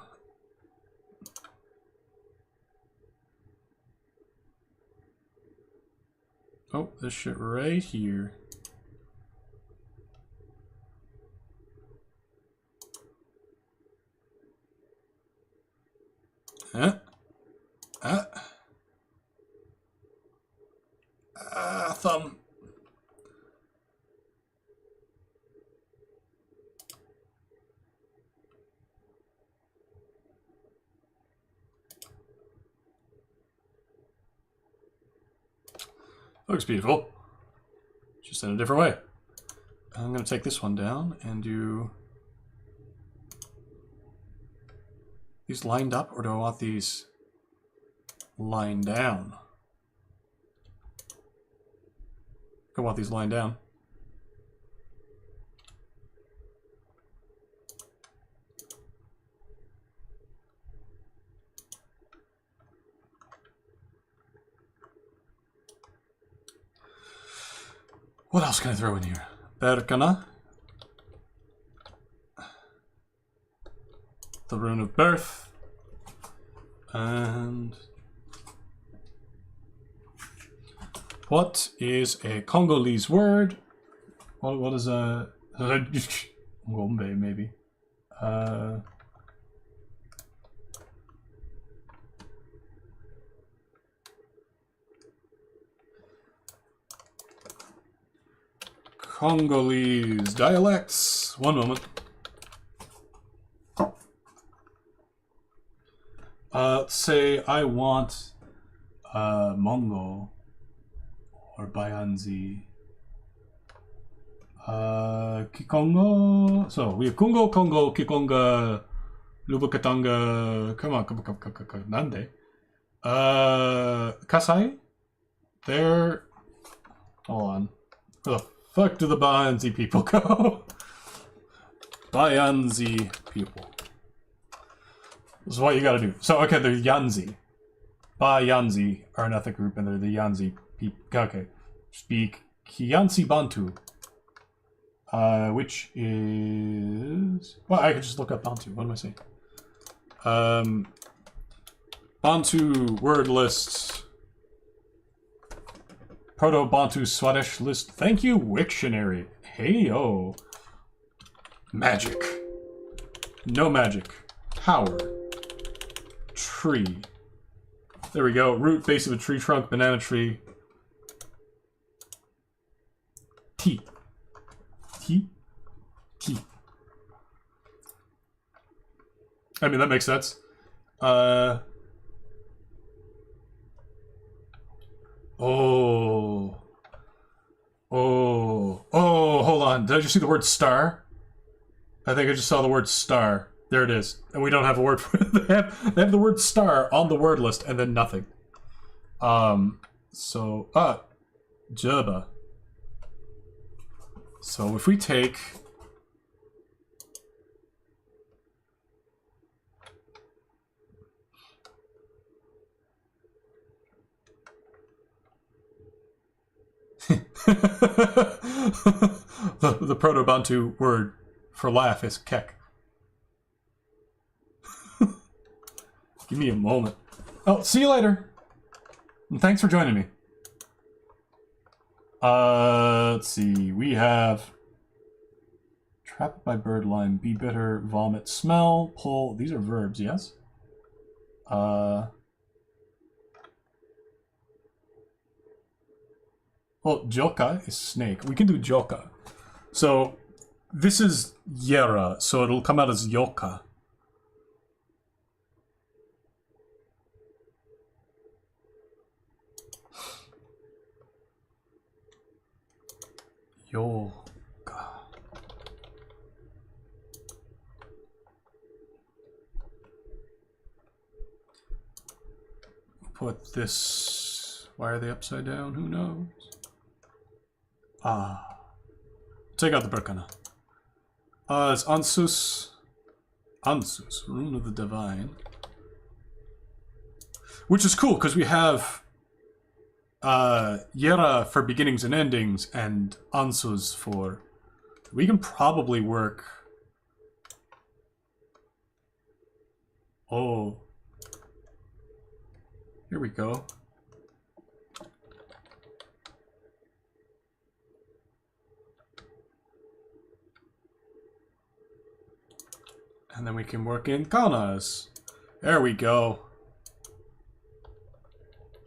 [SPEAKER 1] Oh, this shit right here. Thumb. Looks beautiful. Just in a different way. I'm going to take this one down and do these lined up, or do I want these lined down? I want these lined down. What else can I throw in here? Berkana. The Rune of Birth. And what is a Congolese word? What is a Ngombe, maybe? Congolese dialects. One moment. Say I want Mongo or Bayanzi. Kikongo. So we have Kungo, Kongo, Kikonga, Lubukatanga. Come on, Nande. Kasai. They're. Hold on. Where the fuck do the Bayanzi people go? Bayanzi people. This is what you gotta do. So, okay, they're Yanzi. Bayanzi are an ethnic group, and they're the Yanzi people. Okay. Speak Kiansi Bantu. Which is... Well, I could just look up Bantu. What am I saying? Bantu word list. Proto-Bantu Swadesh list. Thank you, Wiktionary. Hey-yo. Magic. No magic. Power. Tree. There we go. Root, base of a tree trunk, banana tree. Tea. Tea? Tea. I mean, that makes sense. Oh. Oh. Oh, hold on. Did I just see the word star? I think I just saw the word star. There it is. And we don't have a word for it. They have the word star on the word list and then nothing. Jerba. So if we take... the Proto-Bantu word for laugh is kek. Give me a moment. Oh, see you later. And thanks for joining me. Let's see. We have trapped by bird lime, be bitter, vomit, smell, pull. These are verbs, yes? Well, joka is snake. We can do joka. So this is yera, so it'll come out as yoka. Yo. God. Put this... Why are they upside down? Who knows? Ah. Take out the Berkana. It's Ansus. Ansus, Rune of the Divine. Which is cool, because we have Yera for beginnings and endings, and Ansus for... We can probably work... Oh. Here we go. And then we can work in Kanas. There we go.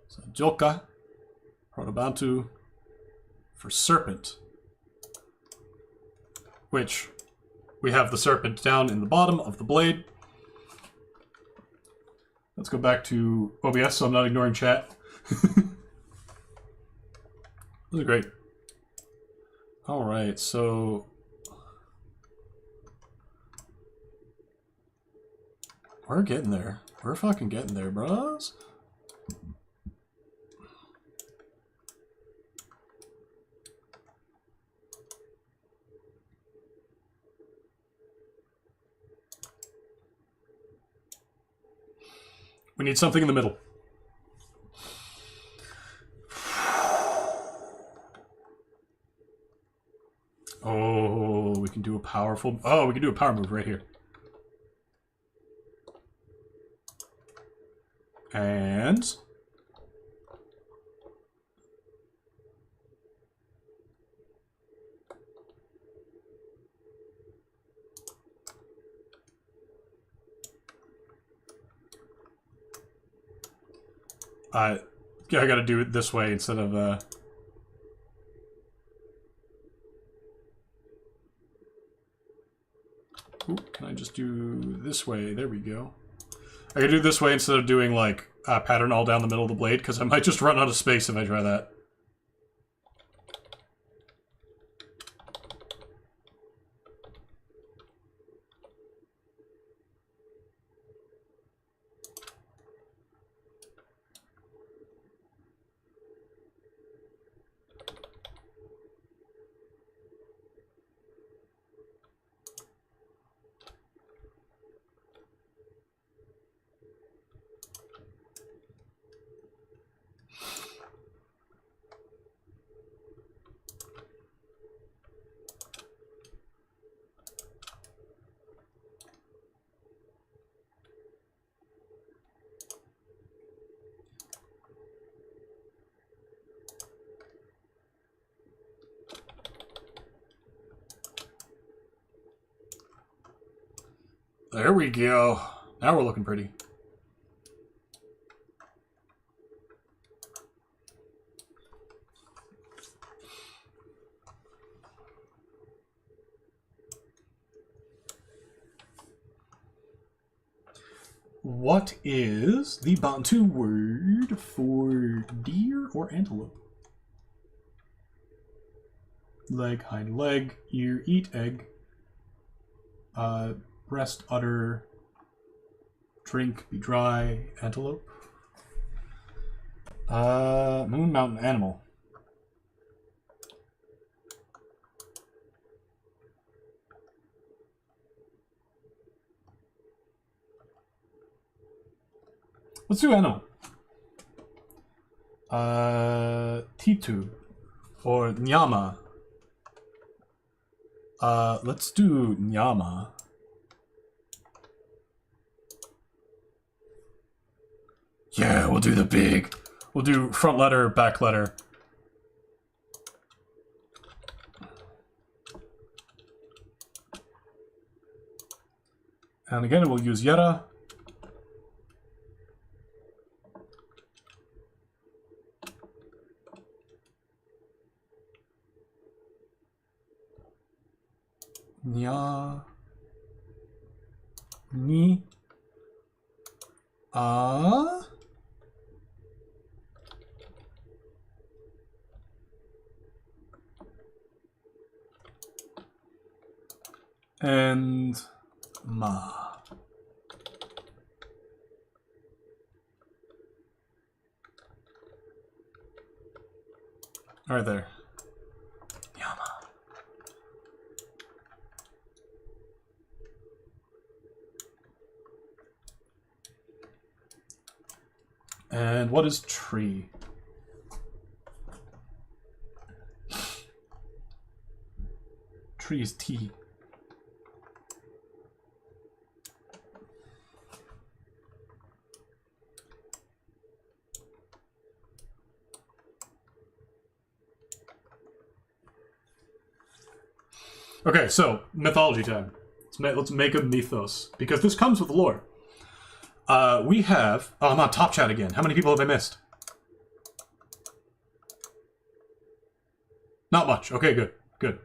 [SPEAKER 1] So Joka, Protobantu for Serpent. Which we have the serpent down in the bottom of the blade. Let's go back to OBS so I'm not ignoring chat. This is great. Alright, so we're getting there. We're fucking getting there, bros. We need something in the middle. Oh, we can do a powerful... Oh, we can do a power move right here. And... I gotta do it this way instead of, Ooh, can I just do this way? There we go. I can do this way instead of doing, like, a pattern all down the middle of the blade, because I might just run out of space if I try that. There we go. Now we're looking pretty. What is the Bantu word for deer or antelope? Leg, hind leg, ear, eat, egg. Breast, udder, drink, be dry, antelope. Moon, mountain, animal. Let's do animal. Titu or Nyama. Let's do Nyama. Yeah, we'll do the big. We'll do front letter, back letter. And again, we'll use Yera. Nya. Ni. and ma. Right there. Yama. And what is tree? Tree is T. Okay, so mythology time. Let's make a mythos because this comes with lore. We have. Oh, I'm on top chat again. How many people have I missed? Not much. Okay, good, good.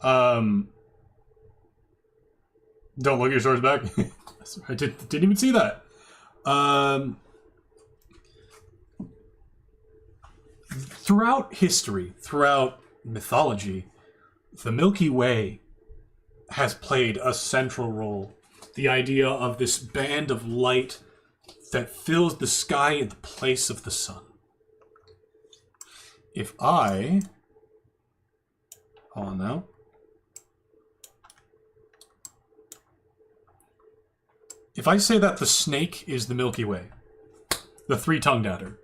[SPEAKER 1] Don't look at your swords back. I didn't even see that. Throughout history, throughout mythology, the Milky Way has played a central role. The idea of this band of light that fills the sky in the place of the sun. If I... Hold on now. If I say that the snake is the Milky Way, the three-tongued adder,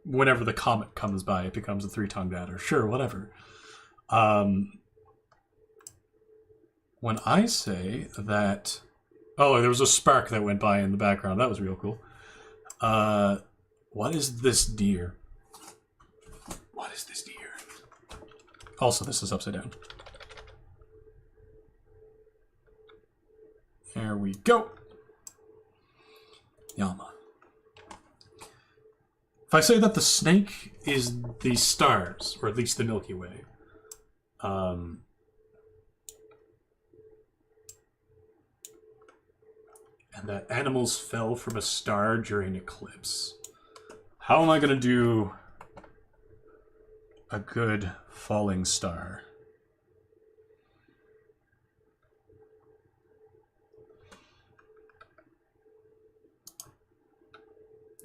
[SPEAKER 1] whenever the comet comes by, it becomes a three-tongued adder. Sure, whatever. When I say that... Oh, there was a spark that went by in the background. That was real cool. What is this deer? What is this deer? Also, this is upside down. There we go. Yama. If I say that the snake is the stars, or at least the Milky Way, and that animals fell from a star during eclipse, how am I going to do a good falling star?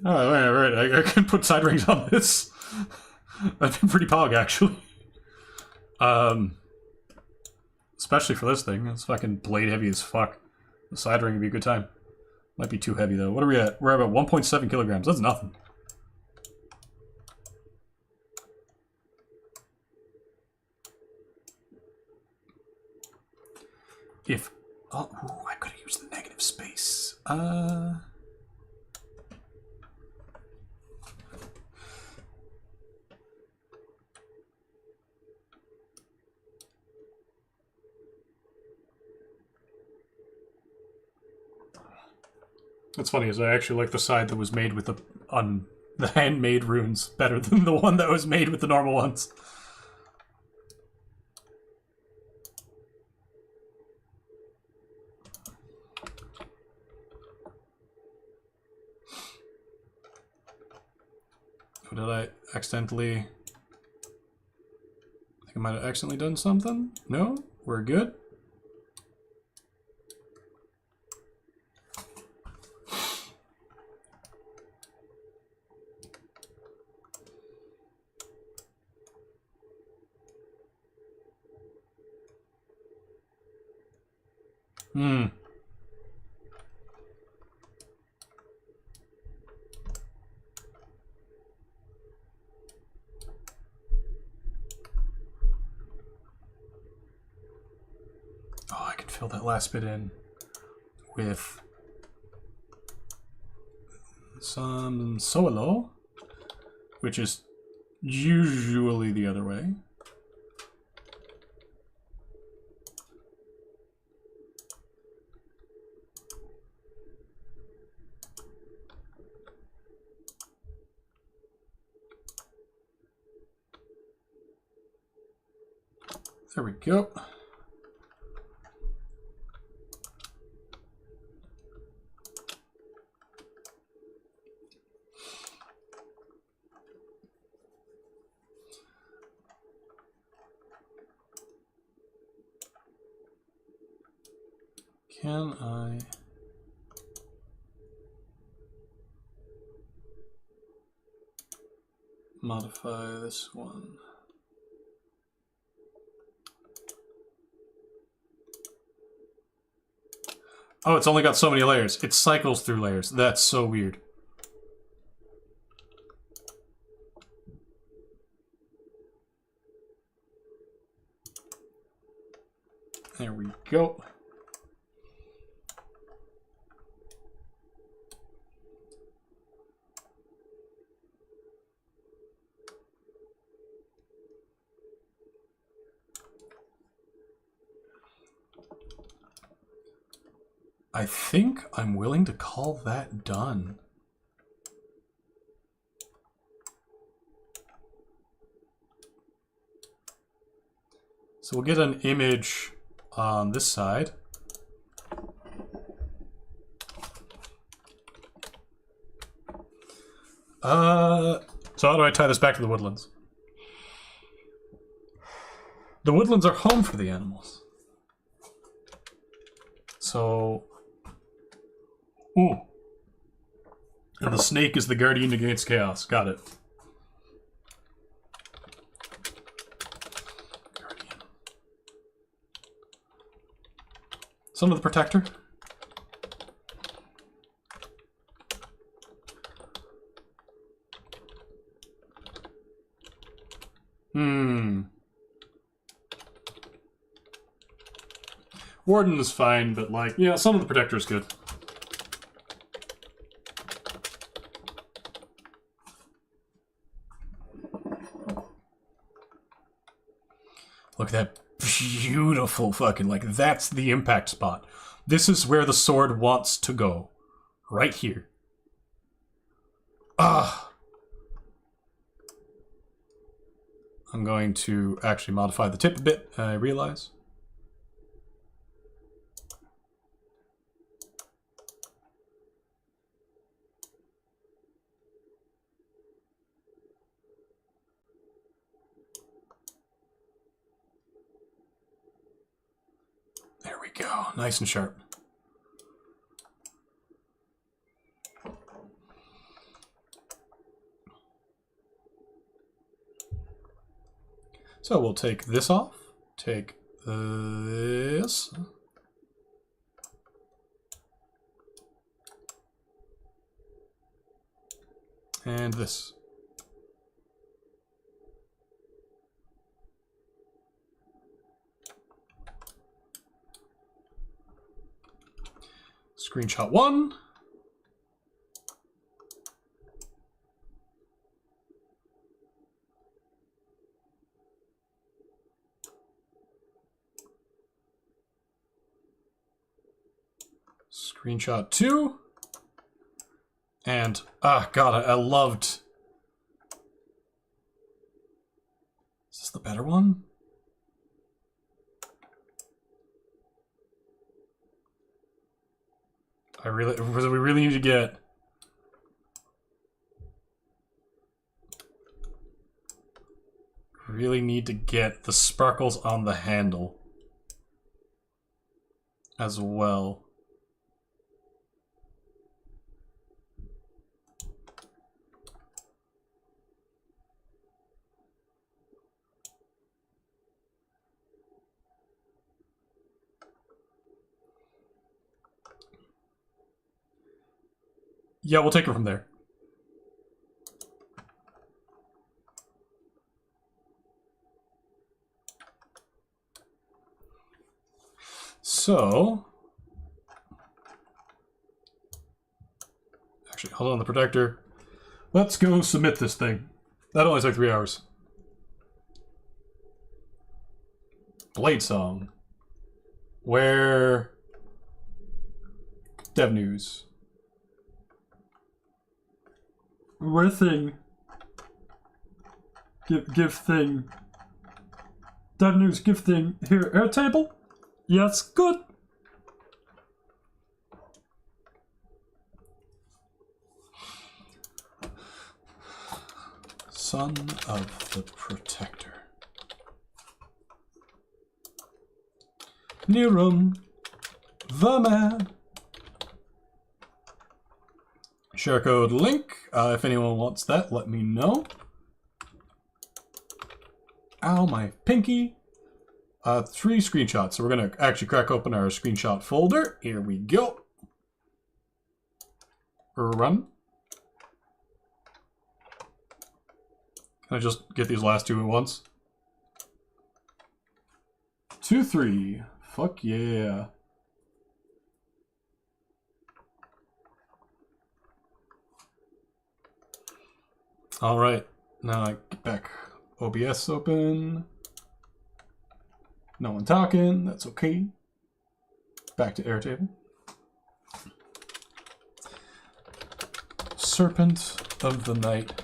[SPEAKER 1] Oh, right. I can put side rings on this. That's been pretty pog, actually. Especially for this thing. It's fucking blade heavy as fuck. The side ring would be a good time. Might be too heavy, though. What are we at? We're at about 1.7 kilograms. That's nothing. If... Oh, ooh, I could have used the negative space. What's funny is I actually like the side that was made with the handmade runes better than the one that was made with the normal ones. Or did I accidentally... I think I might have accidentally done something? No? We're good? Oh, I can fill that last bit in with some solo, which is usually the other way. There we go. Can I... modify this one? Oh, it's only got so many layers. It cycles through layers. That's so weird. There we go. I think I'm willing to call that done. So we'll get an image on this side. So how do I tie this back to the woodlands? The woodlands are home for the animals. So... ooh. And the snake is the guardian against chaos. Got it. Guardian. Son of the protector. Warden is fine, but like, yeah, Son of the Protector is good. Look at that beautiful fucking, like, that's the impact spot. This is where the sword wants to go. Right here. Ah. I'm going to actually modify the tip a bit, I realize. There we go, nice and sharp. So we'll take this off, take this, and this. Screenshot 1. Screenshot 2. And, God, I loved... Is this the better one? We really need to get... Really need to get the sparkles on the handle as well. Yeah, we'll take it from there. So, actually, hold on the protector. Let's go submit this thing. That only took 3 hours. Bladesong. Where? Dev news. Where thing? Give thing. Dev news, give thing. Here, Airtable? Yes, good. Son of the Protector. New room. the man. Share code link. If anyone wants that, let me know. Ow, my pinky. 3 screenshots. So we're going to actually crack open our screenshot folder. Here we go. Run. Can I just get these last 2 at once? 2, 3. Fuck yeah. All right. Now I get back OBS open. No one talking. That's okay. Back to Airtable. Serpent of the night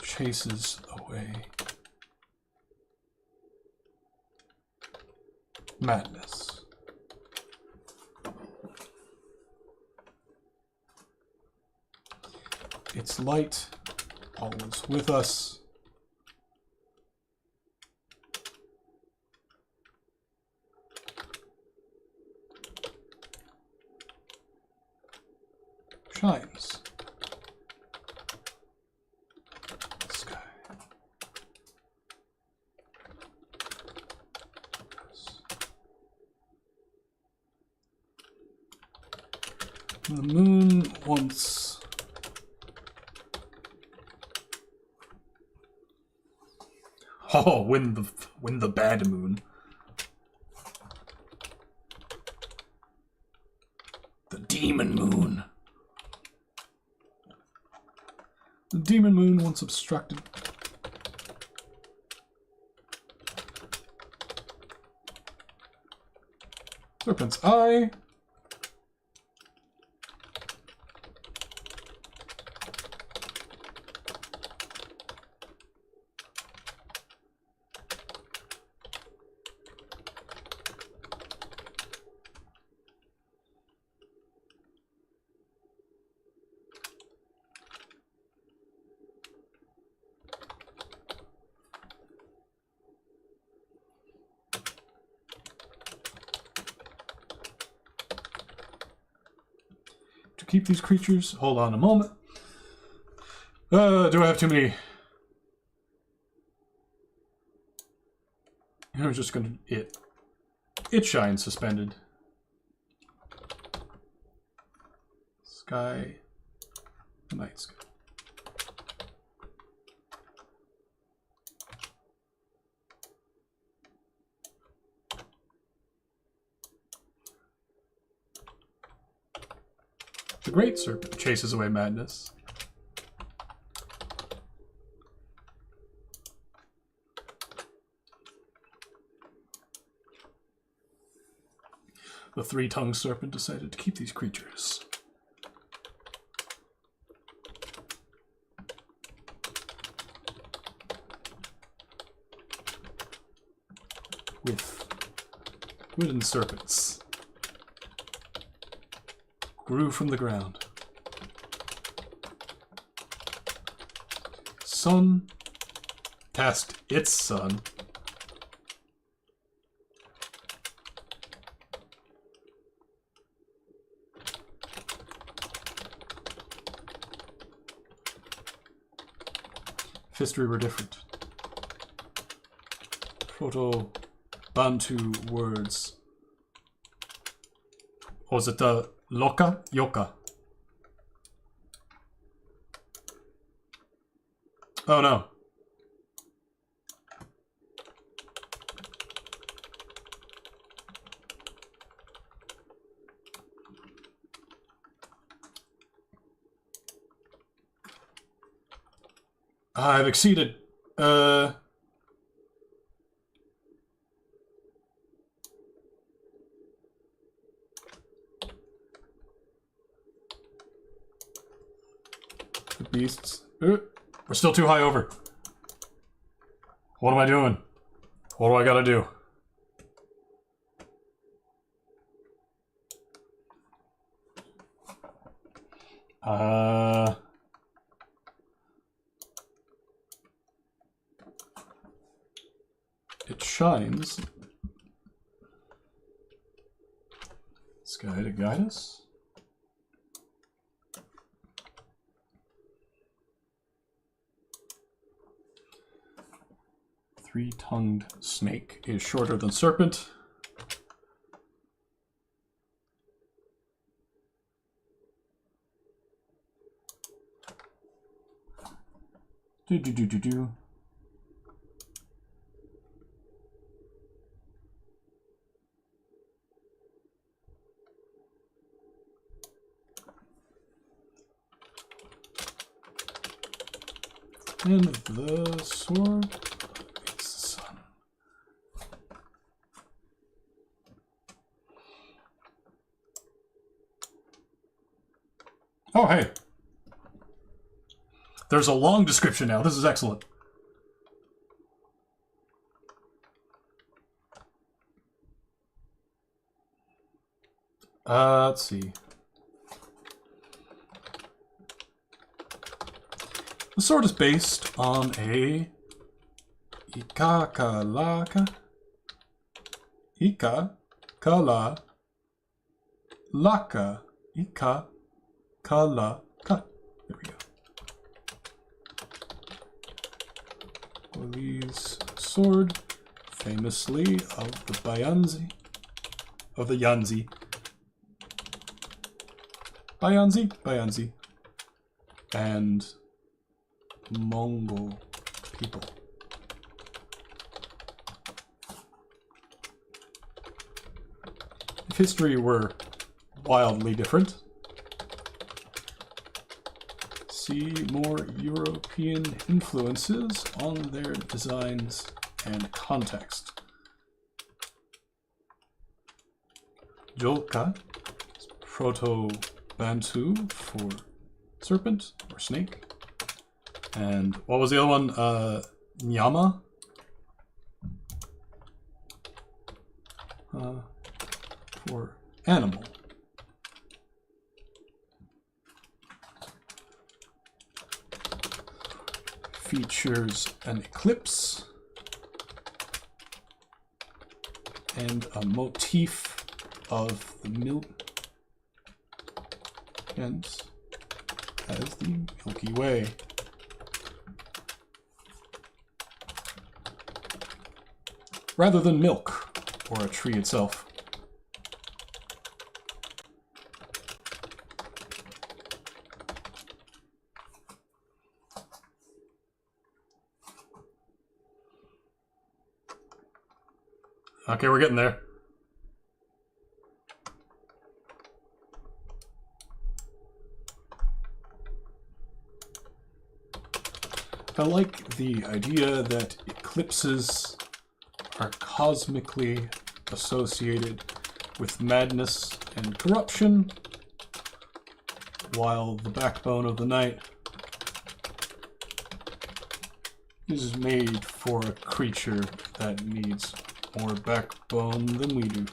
[SPEAKER 1] chases away madness. Its light always with us. Shines. Sky. The moon once win the bad moon. The demon moon. The demon moon once obstructed. Serpent's eye. Keep these creatures. Hold on a moment. Do I have too many? I'm just gonna it shines suspended. Sky, night sky. The great serpent chases away madness. The 3-tongued serpent decided to keep these creatures. With wooden serpents. Grew from the ground. Sun tasked its son. If history were different. Proto-Bantu words. Or is it Loka? Yoka. Oh no. I've exceeded. The beasts. We're still too high over. What am I doing? What do I gotta do? It shines. Guy to guide us. Three-tongued snake is shorter than serpent. Do. And the sword is the sun. Oh, hey. There's a long description now. This is excellent. Let's see. The sword is based on a Ika-kala-ka. There we go. Poli's sword, famously of the Bayanzi. Of the Yanzi. Bayanzi. And Mongol people. If history were wildly different, see more European influences on their designs and context. Jolka, Proto-Bantu for serpent or snake. And what was the other one? Nyama? For animal. Features an eclipse and a motif of the milk, hence as the Milky Way. Rather than milk or a tree itself. Okay, we're getting there. I like the idea that eclipses are cosmically associated with madness and corruption, while the backbone of the night is made for a creature that needs more backbone than we do.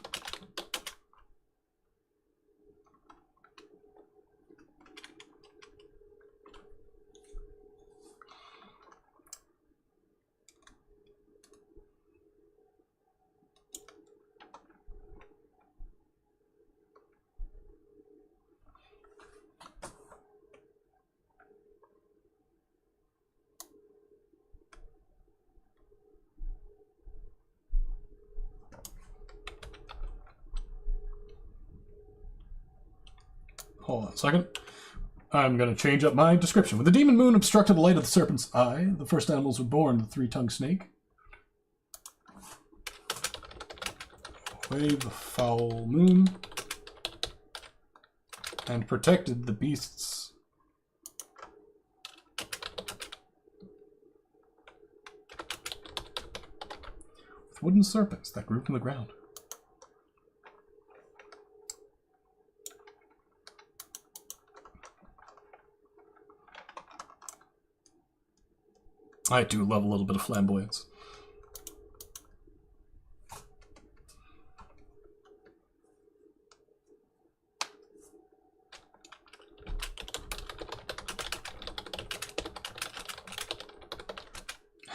[SPEAKER 1] Hold on a second. I'm going to change up my description. When the demon moon obstructed the light of the serpent's eye, the first animals were born, the three-tongued snake. Away the foul moon. And protected the beasts. With wooden serpents that grew from the ground. I do love a little bit of flamboyance.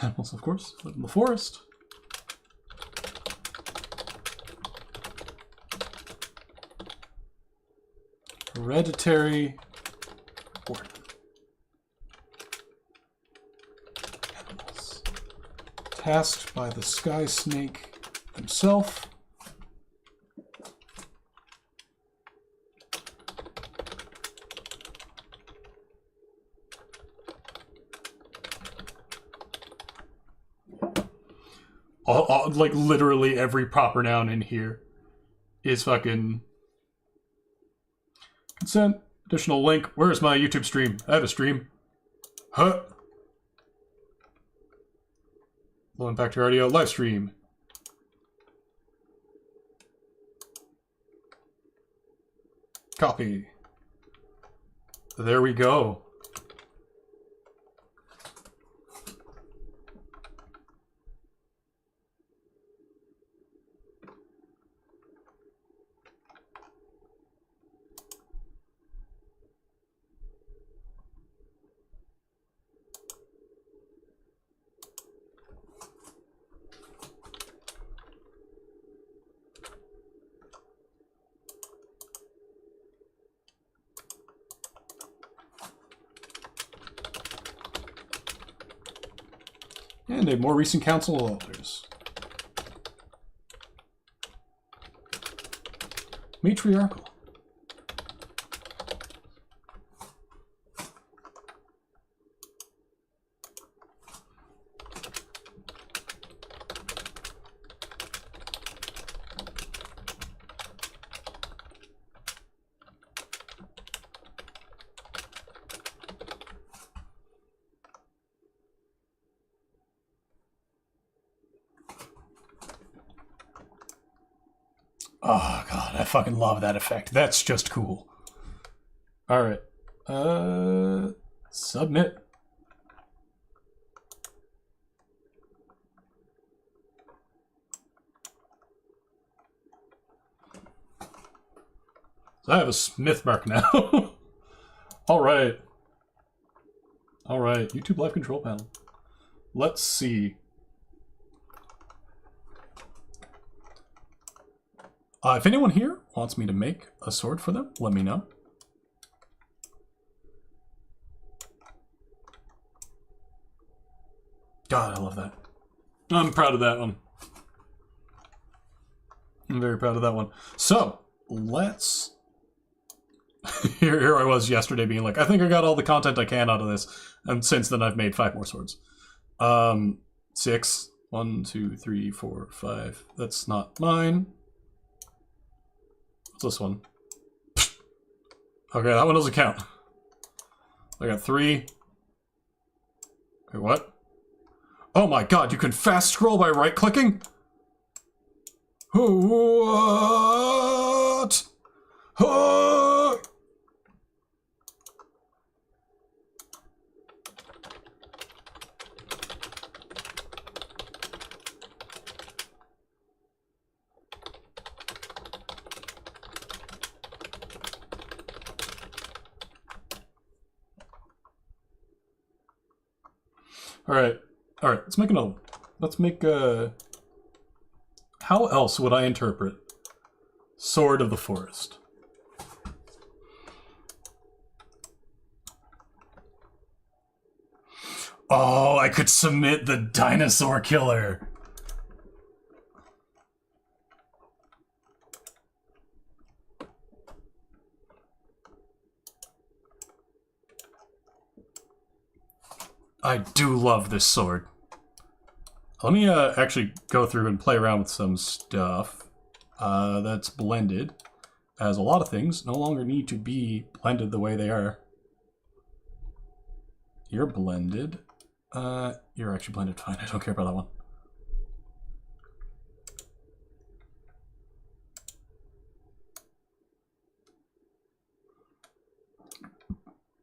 [SPEAKER 1] Animals, of course, live in the forest. Hereditary Warden. Animals. Tasked by the Sky Snake himself. Like literally every proper noun in here is fucking consent. Additional link. Where's my YouTube stream? I have a stream. Huh? Low impact audio live stream. Copy. There we go. And a more recent Council of Elders. Matriarchal. Oh god, I fucking love that effect. That's just cool. Alright. Submit. So I have a smith mark now. Alright. Alright, YouTube live control panel. Let's see. If anyone here wants me to make a sword for them, let me know. God, I love that. I'm proud of that one. I'm very proud of that one. So, let's... here I was yesterday being like, I think I got all the content I can out of this. And since then I've made 5 more swords. 6. 1, 2, 3, 4, 5. That's not mine. What's this one? Okay, that one doesn't count. I got 3. Wait, what? Oh my god, you can fast scroll by right-clicking? What? Oh! Alright, let's make another one. Let's make how else would I interpret Sword of the Forest? Oh, I could submit the dinosaur killer. I do love this sword. Let me actually go through and play around with some stuff that's blended, as a lot of things no longer need to be blended the way they are. You're blended. You're actually blended fine. I don't care about that one.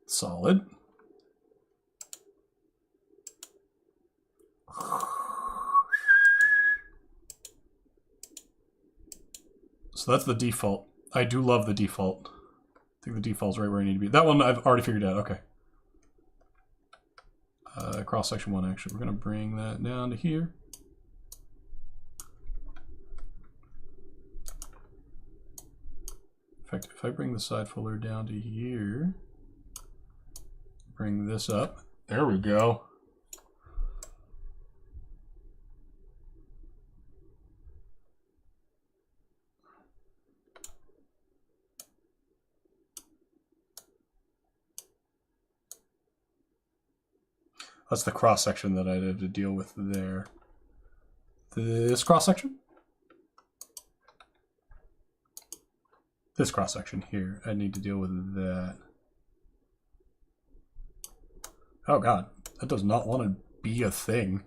[SPEAKER 1] Solid. So that's the default. I do love the default. I think the default's right where I need to be. That one I've already figured out. Okay. Cross section 1 actually. We're going to bring that down to here. In fact, if I bring the side fuller down to here, bring this up, there we go. That's the cross section that I had to deal with there. This cross section? This cross section here. I need to deal with that. Oh god, that does not want to be a thing.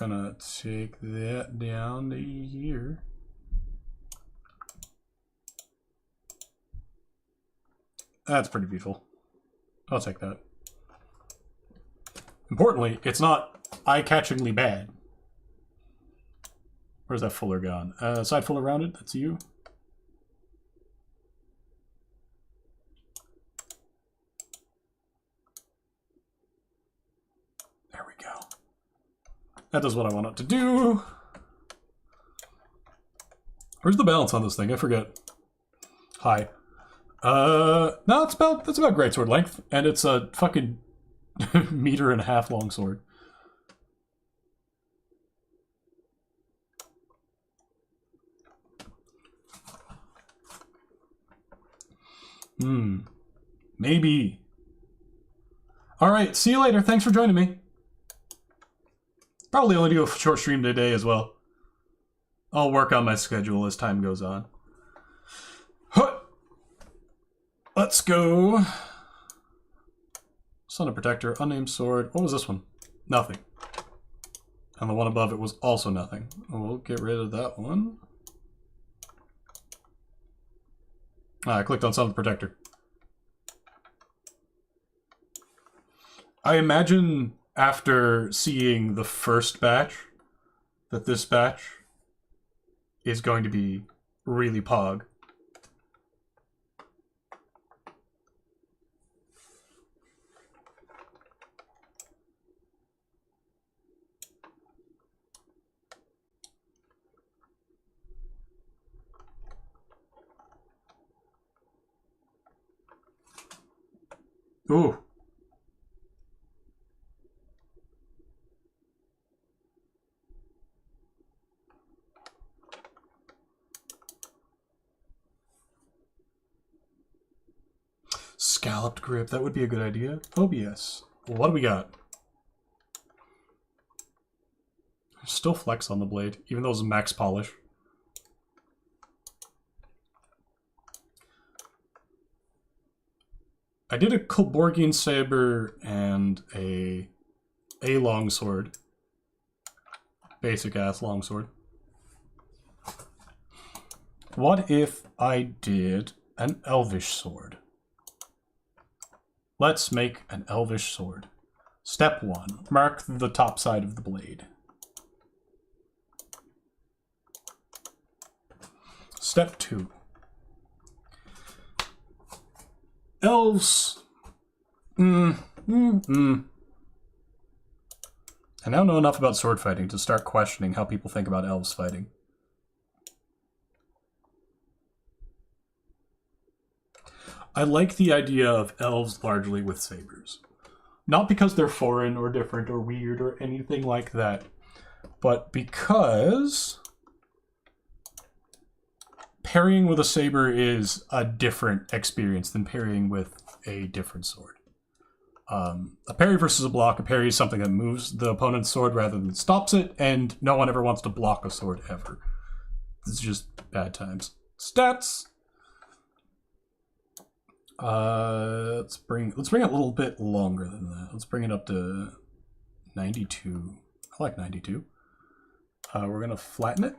[SPEAKER 1] I'm gonna take that down to here. That's pretty beautiful. I'll take that. Importantly, it's not eye-catchingly bad. Where's that fuller gone? Side fuller rounded, that's you. There we go. That does what I want it to do. Where's the balance on this thing? I forget. Hi. No, that's about greatsword length, and it's a fucking meter and a half long sword. Maybe. Alright, see you later. Thanks for joining me. Probably only do a short stream today as well. I'll work on my schedule as time goes on. Huh. Let's go. Son of Protector, unnamed sword. What was this one? Nothing. And the one above it was also nothing. We'll get rid of that one. I clicked on Son of Protector. I imagine after seeing the first batch that this batch is going to be really pog. Ooh. Scalloped grip, that would be a good idea. OBS. What do we got? There's still flex on the blade, even though it's max polish. I did a Koborgian saber and a longsword. Basic ass longsword. What if I did an elvish sword? Let's make an elvish sword. Step 1. Mark the top side of the blade. Step 2. Elves. I now know enough about sword fighting to start questioning how people think about elves fighting. I like the idea of elves largely with sabers. Not because they're foreign or different or weird or anything like that, but because parrying with a saber is a different experience than parrying with a different sword. A parry versus a block, a parry is something that moves the opponent's sword rather than stops it, and no one ever wants to block a sword ever. It's just bad times. Stats! Let's bring it a little bit longer than that. Let's bring it up to 92. I like 92. We're gonna flatten it.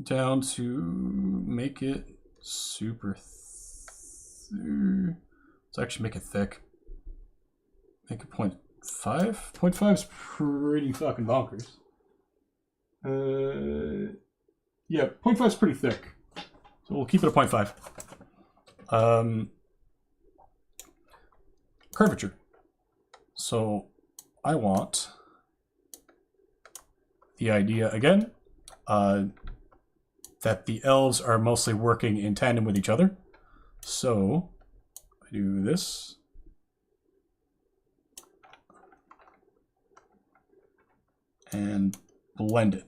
[SPEAKER 1] Down to make it super let's actually make it thick. Make it 0.5. 0.5 is pretty fucking bonkers. Yeah, 0.5 is pretty thick. So we'll keep it at 0.5. Curvature. So I want the idea again. that the elves are mostly working in tandem with each other. So I do this. And blend it.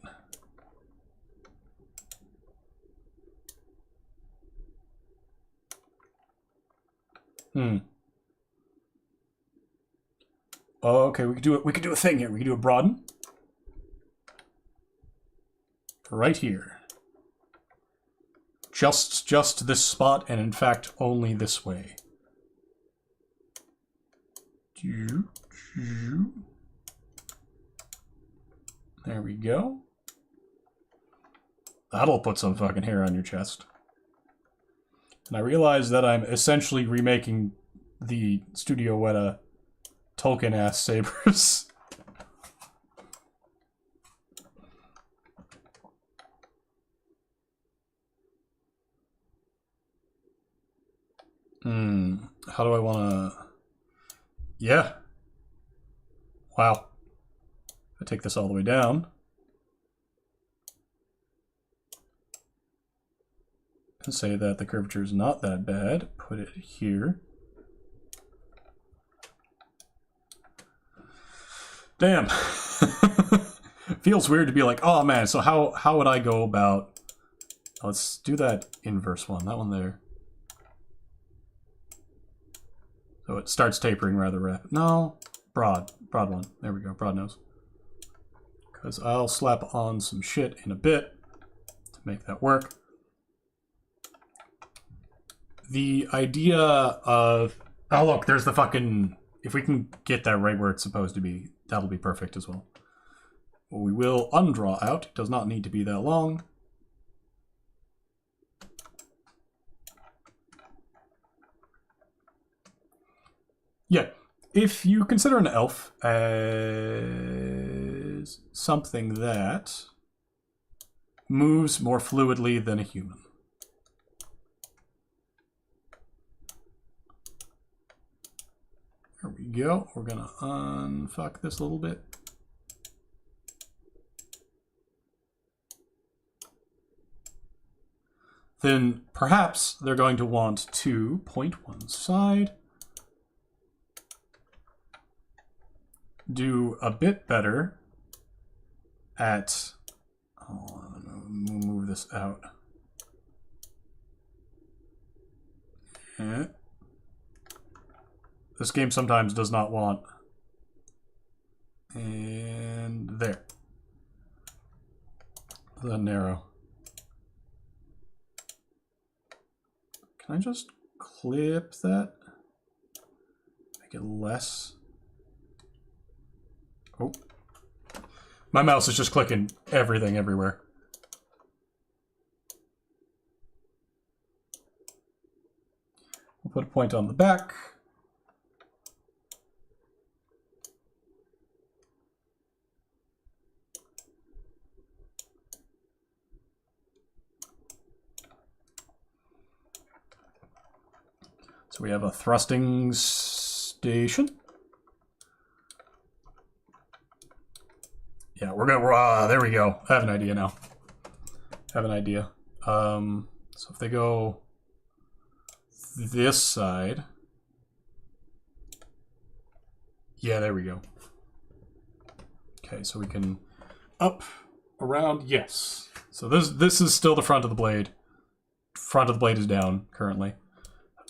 [SPEAKER 1] Okay, we could do it. We could do a thing here. We could do a broaden. Right here. Just this spot, and in fact, only this way. There we go. That'll put some fucking hair on your chest. And I realize that I'm essentially remaking the Studio Weta Tolkien-ass sabers. How do I want to... Yeah. Wow. I take this all the way down. And say that the curvature is not that bad. Put it here. Damn. Feels weird to be like, oh man, so how would I go about... Let's do that inverse one, that one there. So it starts tapering rather rapid. No, broad one. There we go, broad nose. Because I'll slap on some shit in a bit to make that work. The idea of... Oh look, there's the fucking... If we can get that right where it's supposed to be, that'll be perfect as well. We will undraw out. It does not need to be that long. Yeah, if you consider an elf as something that moves more fluidly than a human. There we go. We're gonna unfuck this a little bit. Then perhaps they're going to want to point one side. Do a bit better at... Oh, I'm gonna move this out. This game sometimes does not want... And there. The narrow. Can I just clip that? Make it less... Oh. My mouse is just clicking everything everywhere. We'll put a point on the back. So we have a thrusting station. Yeah, we're gonna, there we go. I have an idea now. I have an idea. So if they go this side. Yeah, there we go. Okay, so we can up, around, yes. So this is still the front of the blade. Front of the blade is down currently.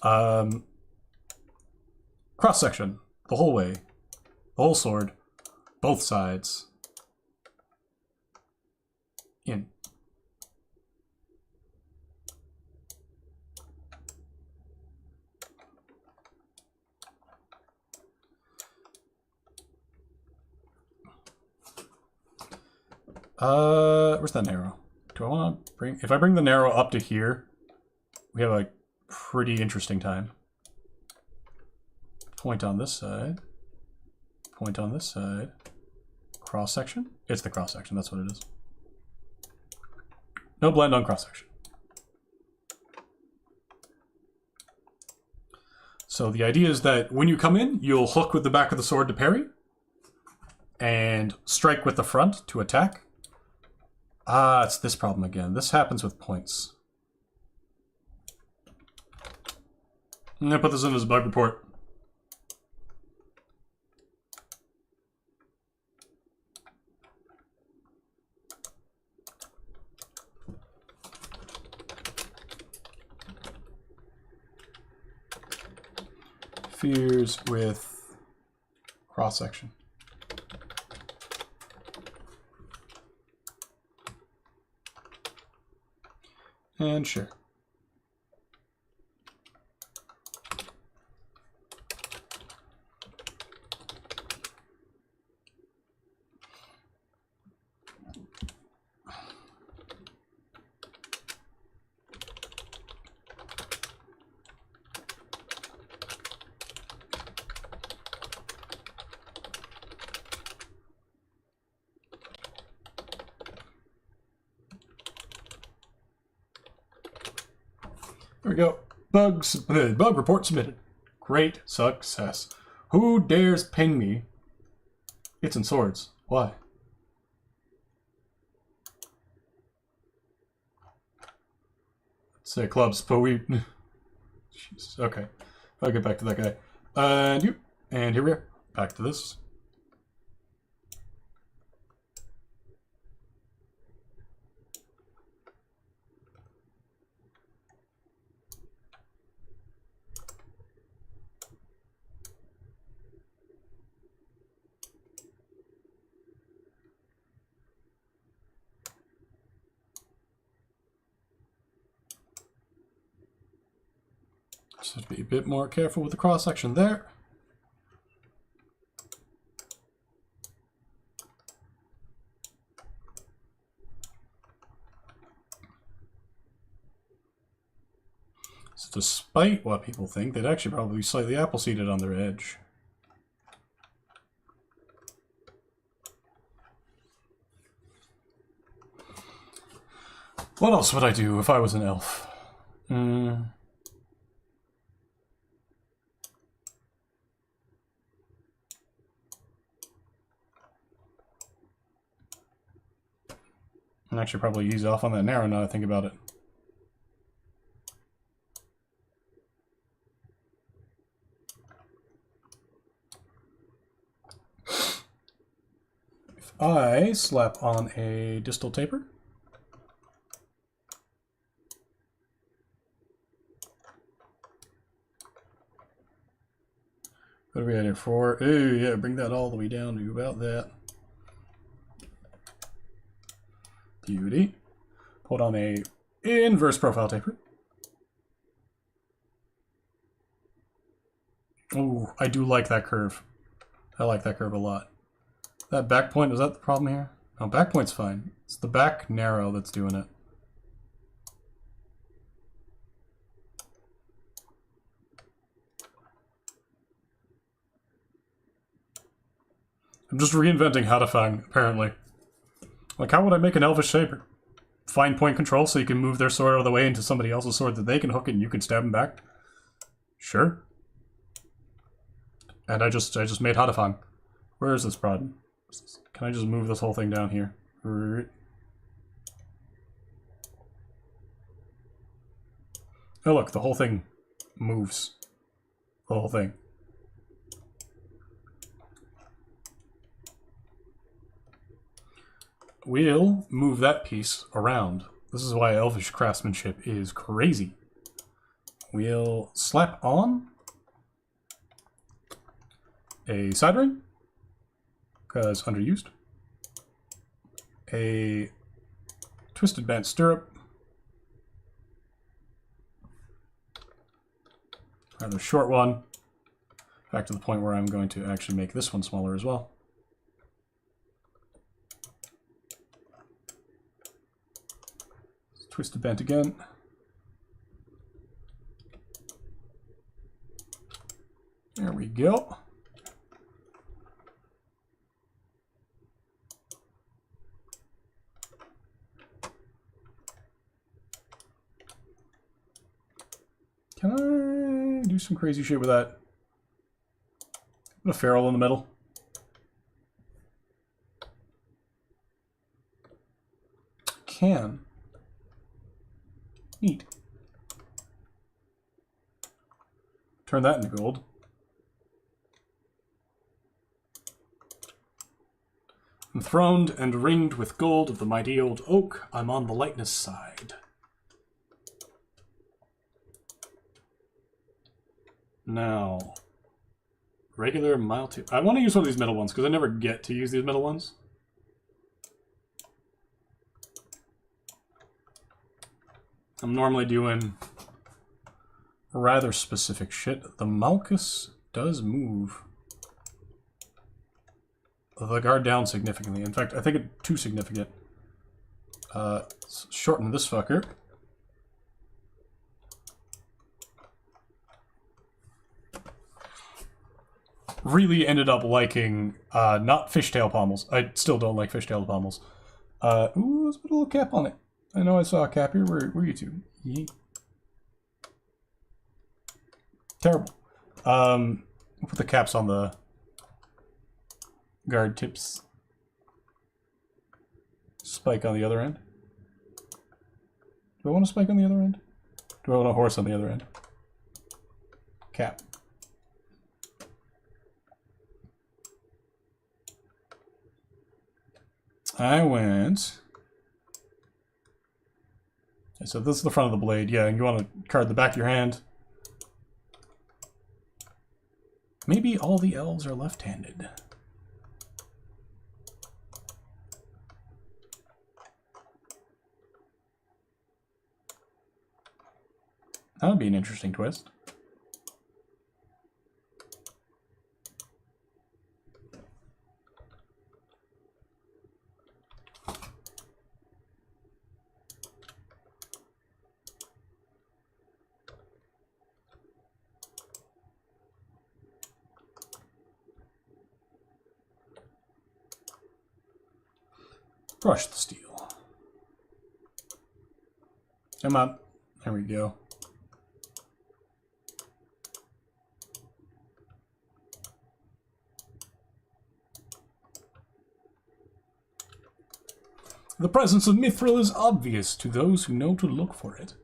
[SPEAKER 1] Cross section, the whole way. The whole sword, both sides. In. Where's that narrow? Do I want to bring... If I bring the narrow up to here, we have a pretty interesting time. Point on this side. Point on this side. Cross section? It's the cross section, that's what it is. No blend on cross section. So the idea is that when you come in, you'll hook with the back of the sword to parry, and strike with the front to attack. Ah, it's this problem again. This happens with points. I'm gonna put this in as a bug report. Fears with cross-section. And sure. There we go. Bug report submitted. Great success. Who dares ping me? It's in swords. Why? Let's say clubs, but we... Jeez, okay. I'll get back to that guy. And you. And here we are. Back to this. Just have to be a bit more careful with the cross section there. So despite what people think, they'd actually probably be slightly apple-seeded on their edge. What else would I do if I was an elf? And actually probably ease off on that narrow now that I think about it. If I slap on a distal taper, what are we at here for? Oh yeah, bring that all the way down to about that. Beauty. Put on a inverse profile taper. Oh, I do like that curve. I like that curve a lot. That back point, is that the problem here? No, back point's fine. It's the back narrow that's doing it. I'm just reinventing Hadafang, apparently. Like, how would I make an elvish saber? Fine point control so you can move their sword out of the way into somebody else's sword that they can hook it and you can stab them back? Sure. And I just made Hadafang. Where is this prod? Can I just move this whole thing down here? Oh look, the whole thing moves. The whole thing. We'll move that piece around. This is why elvish craftsmanship is crazy. We'll slap on a side ring, because underused. A twisted band stirrup. Rather short one. Back to the point where I'm going to actually make this one smaller as well. Twisted bent again. There we go. Can I do some crazy shit with that? Put a ferrule in the middle. can. Neat. Turn that into gold. Enthroned and ringed with gold of the mighty old oak, I'm on the lightness side. Now, regular mild tip. I want to use one of these metal ones because I never get to use these metal ones. I'm normally doing rather specific shit. The Malchus does move the guard down significantly. In fact, I think it's too significant. Let's shorten this fucker. Really ended up liking not fishtail pommels. I still don't like fishtail pommels. Ooh, let's put a little cap on it. I know I saw a cap here. Where are you two? Yeet. Terrible. We'll put the caps on the guard tips. Spike on the other end. Do I want a spike on the other end? Do I want a horse on the other end? Cap. I went... Okay, so this is the front of the blade. Yeah, and you want to card the back of your hand. Maybe all the elves are left-handed. That would be an interesting twist. Brush the steel. Come on. There we go. The presence of mithril is obvious to those who know to look for it.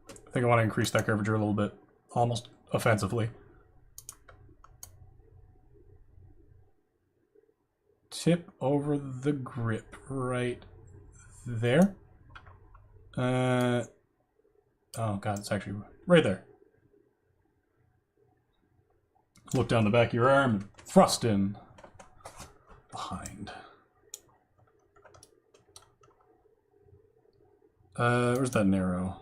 [SPEAKER 1] I think I want to increase that curvature a little bit, almost offensively. Tip over the grip right there. Oh god, it's actually right there. Look down the back of your arm and thrust in behind. Where's that narrow?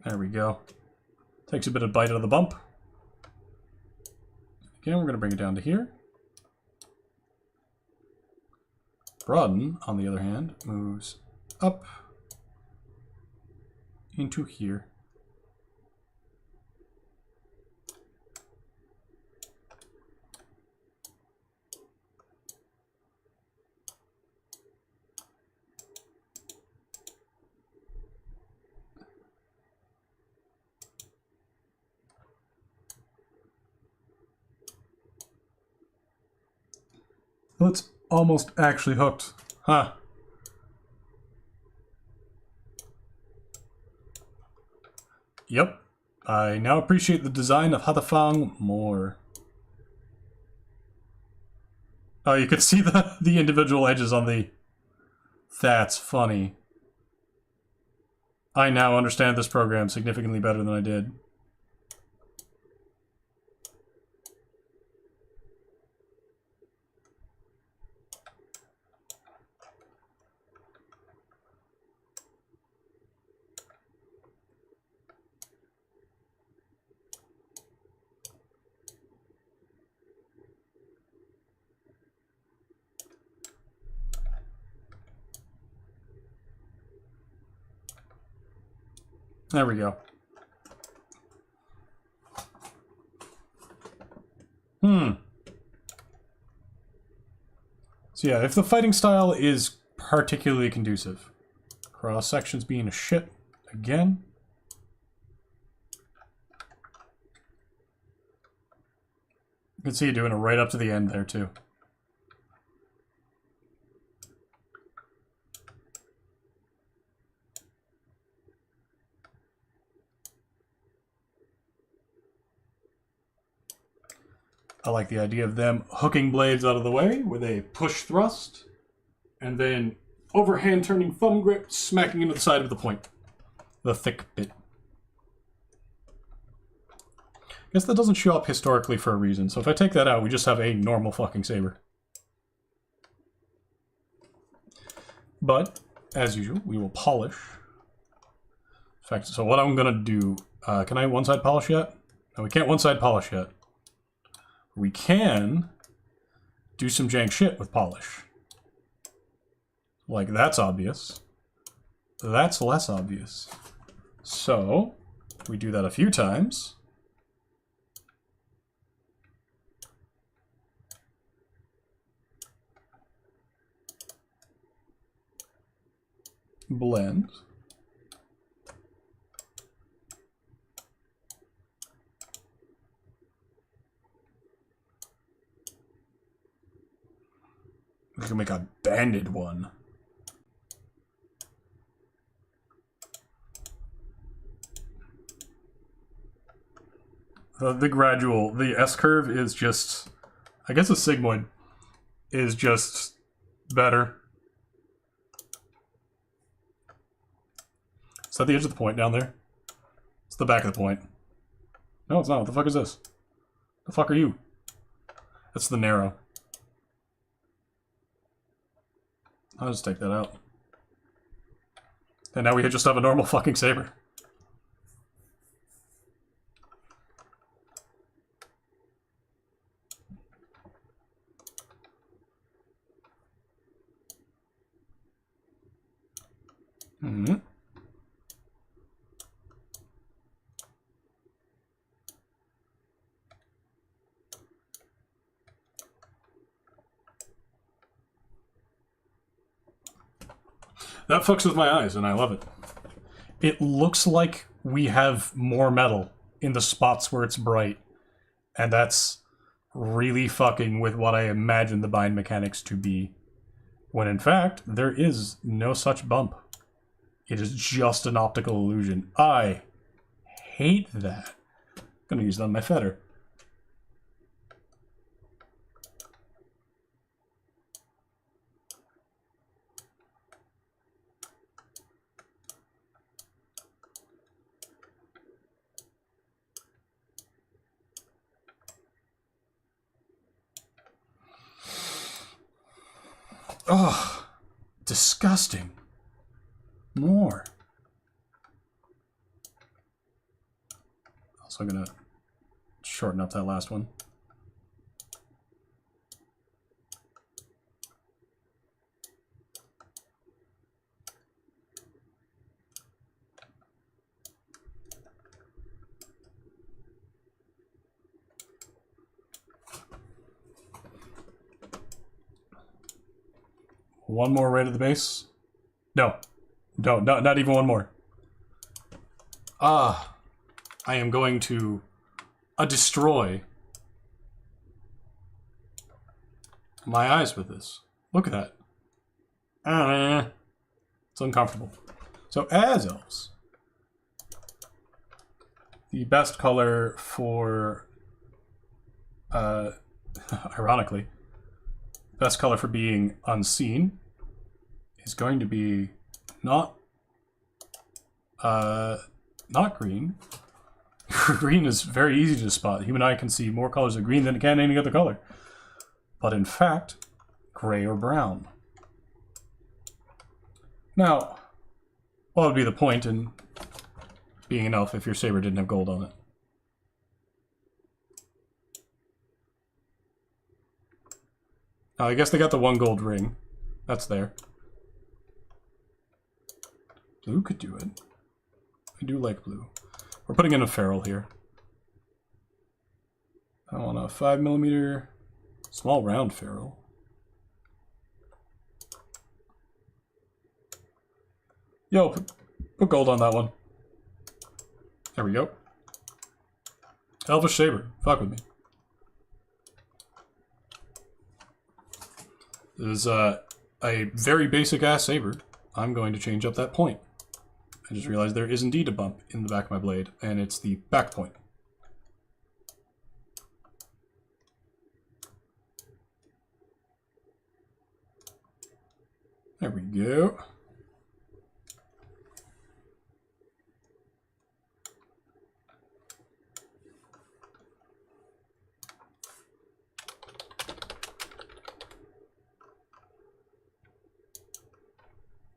[SPEAKER 1] There we go. Takes a bit of bite out of the bump. Again, we're going to bring it down to here. Broaden, on the other hand, moves up into here. Well, it's almost actually hooked. Huh. Yep. I now appreciate the design of Hadafang more. Oh, you could see the individual edges on the... That's funny. I now understand this program significantly better than I did. There we go. So yeah, if the fighting style is particularly conducive, cross sections being a shit again. can see you doing it right up to the end there, too. I like the idea of them hooking blades out of the way with a push thrust, and then overhand turning thumb grip, smacking into the side of the point. The thick bit. Guess that doesn't show up historically for a reason, so if I take that out, we just have a normal fucking saber. But, as usual, we will polish. In fact, so what I'm gonna do, can I one-side polish yet? No, we can't one-side polish yet. We can do some jank shit with polish. Like, that's obvious. That's less obvious. So, we do that a few times. Blend. We can make a banded one. The gradual, the S-curve is just, I guess a sigmoid is just better. Is that the edge of the point down there? It's the back of the point. No, it's not. What the fuck is this? The fuck are you? That's the narrow. I'll just take that out. And now we just have a normal fucking saber. Mm-hmm. That fucks with my eyes, and I love it. It looks like we have more metal in the spots where it's bright, and that's really fucking with what I imagine the bind mechanics to be, when in fact, there is no such bump. It is just an optical illusion. I hate that. I'm gonna use that on my feather. Oh, disgusting. More. Also gonna shorten up that last one. One more right at the base. No. No, not even one more. I am going to destroy my eyes with this. Look at that. It's uncomfortable. So as elves, the best color for, ironically, best color for being unseen is going to be not green. Green is very easy to spot. The human eye can see more colors of green than it can any other color. But in fact, gray or brown. Now, what would be the point in being an elf if your saber didn't have gold on it? Now, I guess they got the one gold ring. That's there. Blue could do it. I do like blue. We're putting in a ferrule here. I want a 5mm small round ferrule. Yo, put gold on that one. There we go. Elvish saber. Fuck with me. This is a very basic ass saber. I'm going to change up that point. I just realized there is indeed a bump in the back of my blade, and it's the back point. There we go.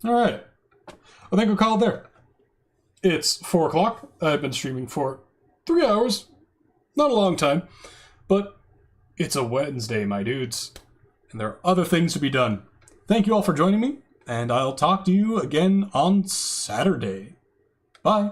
[SPEAKER 1] Alright. I think we'll call it there. It's 4 o'clock. I've been streaming for 3 hours. Not a long time. But it's a Wednesday, my dudes. And there are other things to be done. Thank you all for joining me. And I'll talk to you again on Saturday. Bye.